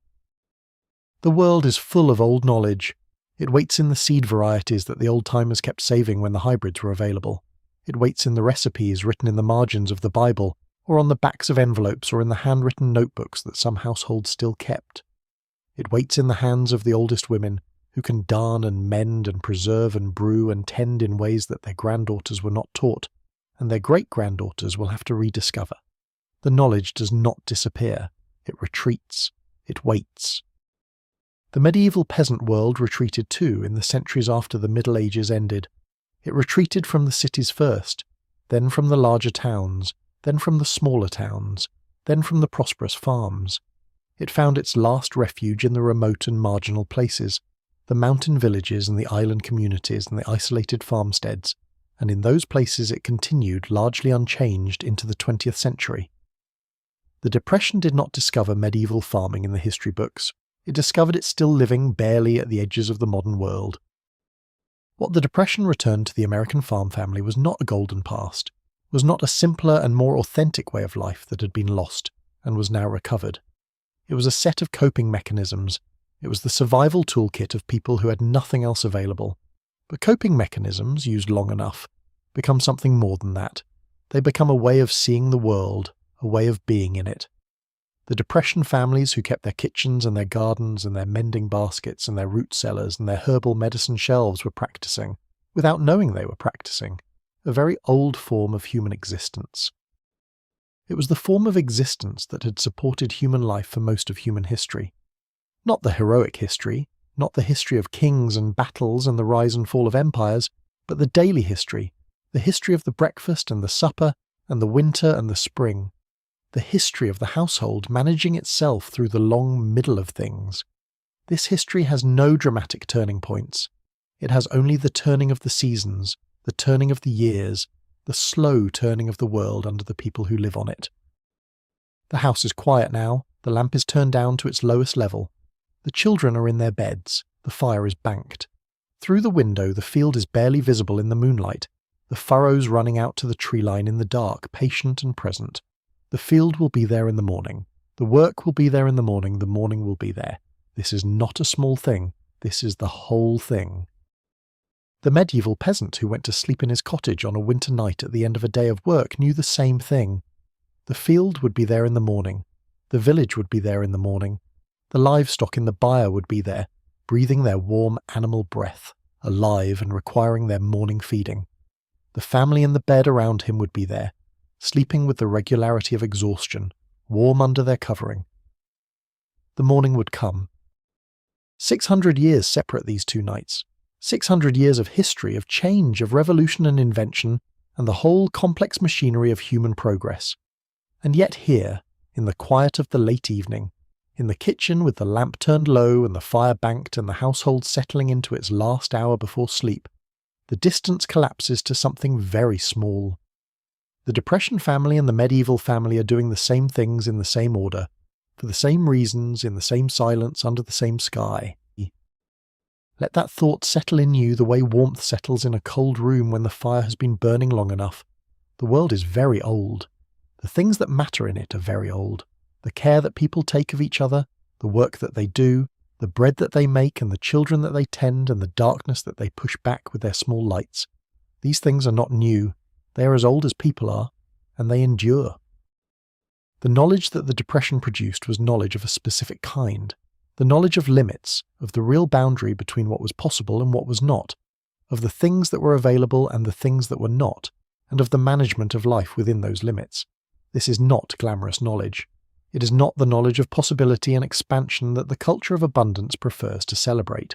The world is full of old knowledge. It waits in the seed varieties that the old-timers kept saving when the hybrids were available. It waits in the recipes written in the margins of the Bible, or on the backs of envelopes or in the handwritten notebooks that some households still kept. It waits in the hands of the oldest women, who can darn and mend and preserve and brew and tend in ways that their granddaughters were not taught, and their great-granddaughters will have to rediscover. The knowledge does not disappear. It retreats. It waits. The medieval peasant world retreated too in the centuries after the Middle Ages ended. It retreated from the cities first, then from the larger towns, then from the smaller towns, then from the prosperous farms. It found its last refuge in the remote and marginal places, the mountain villages and the island communities and the isolated farmsteads, and in those places it continued largely unchanged into the 20th century. The Depression did not discover medieval farming in the history books. It discovered it still living barely at the edges of the modern world. What the Depression returned to the American farm family was not a golden past, was not a simpler and more authentic way of life that had been lost and was now recovered. It was a set of coping mechanisms. It was the survival toolkit of people who had nothing else available. But coping mechanisms, used long enough, become something more than that. They become a way of seeing the world, a way of being in it. The Depression families who kept their kitchens and their gardens and their mending baskets and their root cellars and their herbal medicine shelves were practicing, without knowing they were practicing, a very old form of human existence. It was the form of existence that had supported human life for most of human history. Not the heroic history, not the history of kings and battles and the rise and fall of empires, but the daily history, the history of the breakfast and the supper and the winter and the spring, the history of the household managing itself through the long middle of things. This history has no dramatic turning points. It has only the turning of the seasons, the turning of the years, the slow turning of the world under the people who live on it. The house is quiet now, the lamp is turned down to its lowest level. The children are in their beds, the fire is banked. Through the window the field is barely visible in the moonlight, the furrows running out to the tree line in the dark, patient and present. The field will be there in the morning. The work will be there in the morning will be there. This is not a small thing, this is the whole thing. The medieval peasant who went to sleep in his cottage on a winter night at the end of a day of work knew the same thing. The field would be there in the morning. The village would be there in the morning. The livestock in the byre would be there, breathing their warm animal breath, alive and requiring their morning feeding. The family in the bed around him would be there, sleeping with the regularity of exhaustion, warm under their covering. The morning would come. 600 years separate these two nights. 600 years of history, of change, of revolution and invention, and the whole complex machinery of human progress. And yet here, in the quiet of the late evening, in the kitchen with the lamp turned low and the fire banked and the household settling into its last hour before sleep, the distance collapses to something very small. The Depression family and the medieval family are doing the same things in the same order, for the same reasons, in the same silence, under the same sky. Let that thought settle in you the way warmth settles in a cold room when the fire has been burning long enough. The world is very old. The things that matter in it are very old. The care that people take of each other, the work that they do, the bread that they make and the children that they tend and the darkness that they push back with their small lights. These things are not new. They are as old as people are, and they endure. The knowledge that the Depression produced was knowledge of a specific kind. The knowledge of limits, of the real boundary between what was possible and what was not, of the things that were available and the things that were not, and of the management of life within those limits. This is not glamorous knowledge. It is not the knowledge of possibility and expansion that the culture of abundance prefers to celebrate.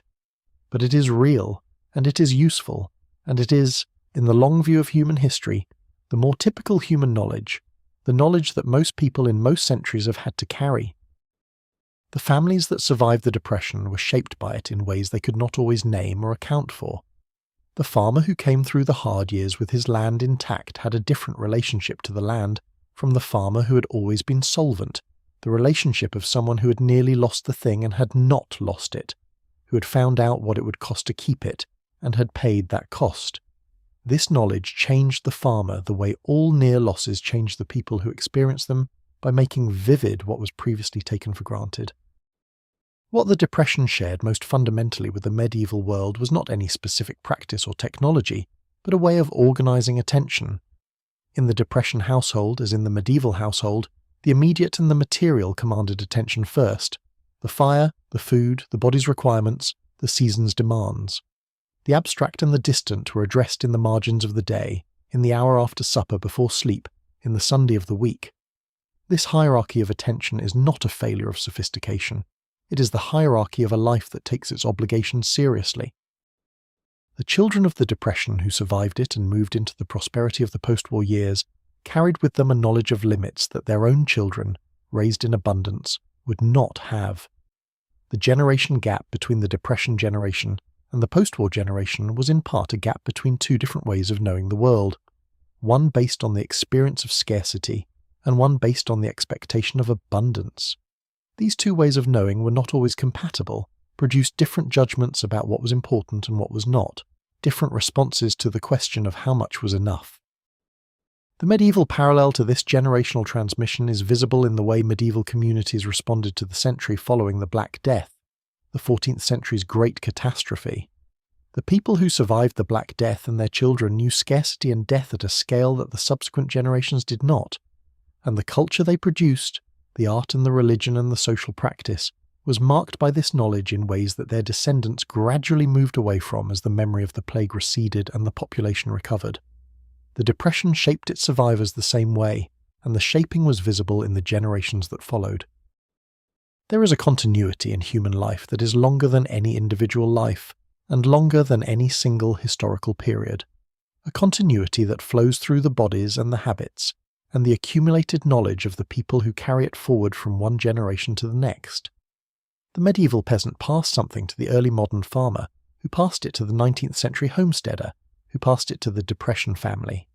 But it is real, and it is useful, and it is, in the long view of human history, the more typical human knowledge, the knowledge that most people in most centuries have had to carry. The families that survived the Depression were shaped by it in ways they could not always name or account for. The farmer who came through the hard years with his land intact had a different relationship to the land from the farmer who had always been solvent, the relationship of someone who had nearly lost the thing and had not lost it, who had found out what it would cost to keep it and had paid that cost. This knowledge changed the farmer the way all near losses change the people who experience them by making vivid what was previously taken for granted. What the Depression shared most fundamentally with the medieval world was not any specific practice or technology, but a way of organising attention. In the Depression household, as in the medieval household, the immediate and the material commanded attention first: the fire, the food, the body's requirements, the season's demands. The abstract and the distant were addressed in the margins of the day, in the hour after supper before sleep, in the Sunday of the week. This hierarchy of attention is not a failure of sophistication. It is the hierarchy of a life that takes its obligations seriously. The children of the Depression who survived it and moved into the prosperity of the post-war years carried with them a knowledge of limits that their own children, raised in abundance, would not have. The generation gap between the Depression generation and the post-war generation was in part a gap between two different ways of knowing the world, one based on the experience of scarcity and one based on the expectation of abundance. These two ways of knowing were not always compatible, produced different judgments about what was important and what was not, different responses to the question of how much was enough. The medieval parallel to this generational transmission is visible in the way medieval communities responded to the century following the Black Death, the 14th century's great catastrophe. The people who survived the Black Death and their children knew scarcity and death at a scale that the subsequent generations did not, and the culture they produced, the art and the religion and the social practice, was marked by this knowledge in ways that their descendants gradually moved away from as the memory of the plague receded and the population recovered. The Depression shaped its survivors the same way, and the shaping was visible in the generations that followed. There is a continuity in human life that is longer than any individual life, and longer than any single historical period. A continuity that flows through the bodies and the habits, and the accumulated knowledge of the people who carry it forward from one generation to the next. The medieval peasant passed something to the early modern farmer, who passed it to the 19th century homesteader, who passed it to the Depression family.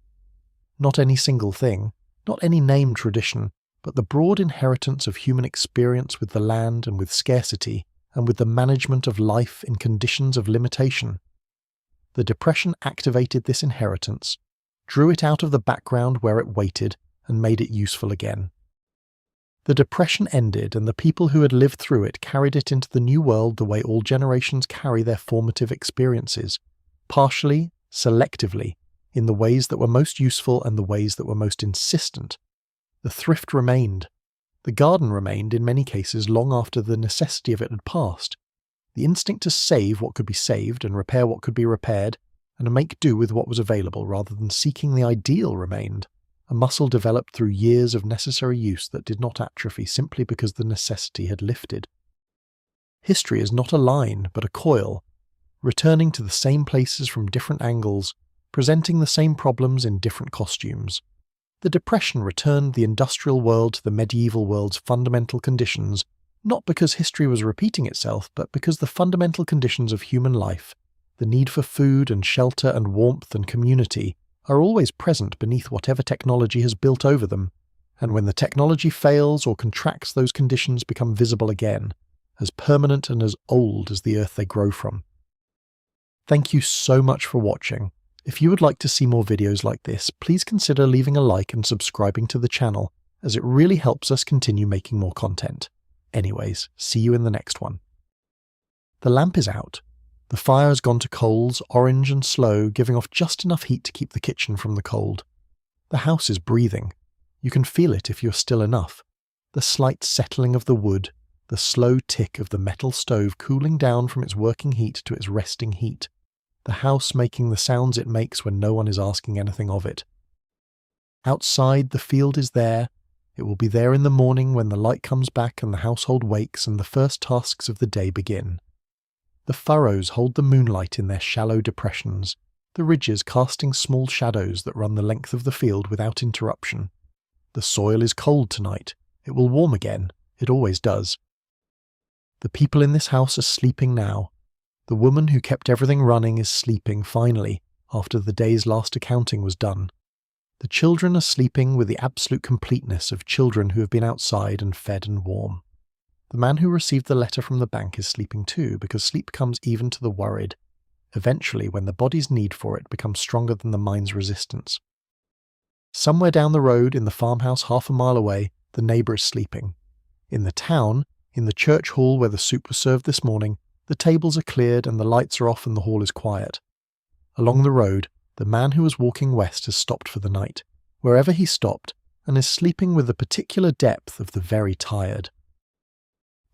Not any single thing, not any name tradition, but the broad inheritance of human experience with the land and with scarcity, and with the management of life in conditions of limitation. The Depression activated this inheritance, drew it out of the background where it waited, and made it useful again. The Depression ended, and the people who had lived through it carried it into the new world the way all generations carry their formative experiences, partially, selectively, in the ways that were most useful and the ways that were most insistent. The thrift remained. The garden remained in many cases long after the necessity of it had passed. The instinct to save what could be saved and repair what could be repaired, and to make do with what was available rather than seeking the ideal remained, a muscle developed through years of necessary use that did not atrophy simply because the necessity had lifted. History is not a line, but a coil, returning to the same places from different angles, presenting the same problems in different costumes. The Depression returned the industrial world to the medieval world's fundamental conditions, not because history was repeating itself, but because the fundamental conditions of human life, the need for food and shelter and warmth and community, are always present beneath whatever technology has built over them, and when the technology fails or contracts, those conditions become visible again, as permanent and as old as the earth they grow from. Thank you so much for watching. If you would like to see more videos like this, please consider leaving a like and subscribing to the channel, as it really helps us continue making more content. Anyways, see you in the next one. The lamp is out. The fire has gone to coals, orange and slow, giving off just enough heat to keep the kitchen from the cold. The house is breathing. You can feel it if you're still enough. The slight settling of the wood, the slow tick of the metal stove cooling down from its working heat to its resting heat. The house making the sounds it makes when no one is asking anything of it. Outside, the field is there. It will be there in the morning when the light comes back and the household wakes and the first tasks of the day begin. The furrows hold the moonlight in their shallow depressions, the ridges casting small shadows that run the length of the field without interruption. The soil is cold tonight. It will warm again. It always does. The people in this house are sleeping now. The woman who kept everything running is sleeping finally, after the day's last accounting was done. The children are sleeping with the absolute completeness of children who have been outside and fed and warm. The man who received the letter from the bank is sleeping too, because sleep comes even to the worried, eventually when the body's need for it becomes stronger than the mind's resistance. Somewhere down the road, in the farmhouse half a mile away, the neighbour is sleeping. In the town, in the church hall where the soup was served this morning, the tables are cleared and the lights are off and the hall is quiet. Along the road, the man who was walking west has stopped for the night, wherever he stopped, and is sleeping with the particular depth of the very tired.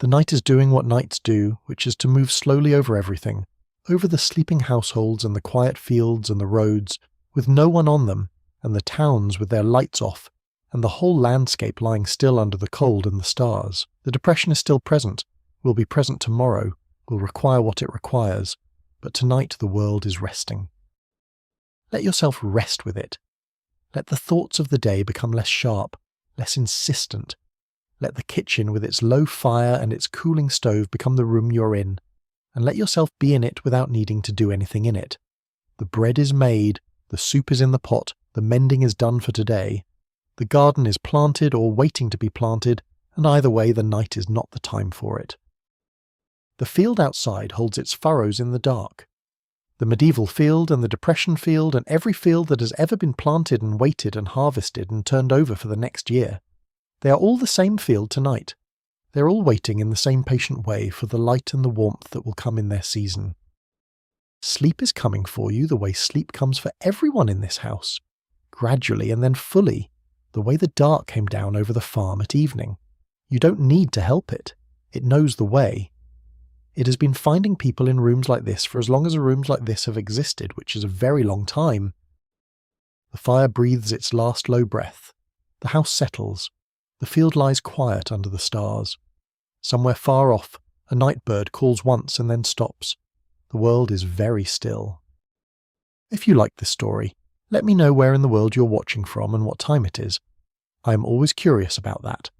The night is doing what nights do, which is to move slowly over everything, over the sleeping households and the quiet fields and the roads, with no one on them, and the towns with their lights off, and the whole landscape lying still under the cold and the stars. The Depression is still present, will be present tomorrow, will require what it requires, but tonight the world is resting. Let yourself rest with it. Let the thoughts of the day become less sharp, less insistent. Let the kitchen with its low fire and its cooling stove become the room you're in, and let yourself be in it without needing to do anything in it. The bread is made, the soup is in the pot, the mending is done for today. The garden is planted or waiting to be planted, and either way the night is not the time for it. The field outside holds its furrows in the dark. The medieval field and the depression field and every field that has ever been planted and waited and harvested and turned over for the next year. They are all the same field tonight. They're all waiting in the same patient way for the light and the warmth that will come in their season. Sleep is coming for you the way sleep comes for everyone in this house, gradually and then fully, the way the dark came down over the farm at evening. You don't need to help it. It knows the way. It has been finding people in rooms like this for as long as rooms like this have existed, which is a very long time. The fire breathes its last low breath. The house settles. The field lies quiet under the stars. Somewhere far off, a night bird calls once and then stops. The world is very still. If you like this story, let me know where in the world you're watching from and what time it is. I am always curious about that.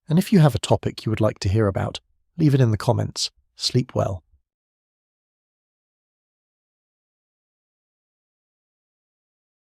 And if you have a topic you would like to hear about, leave it in the comments. Sleep well.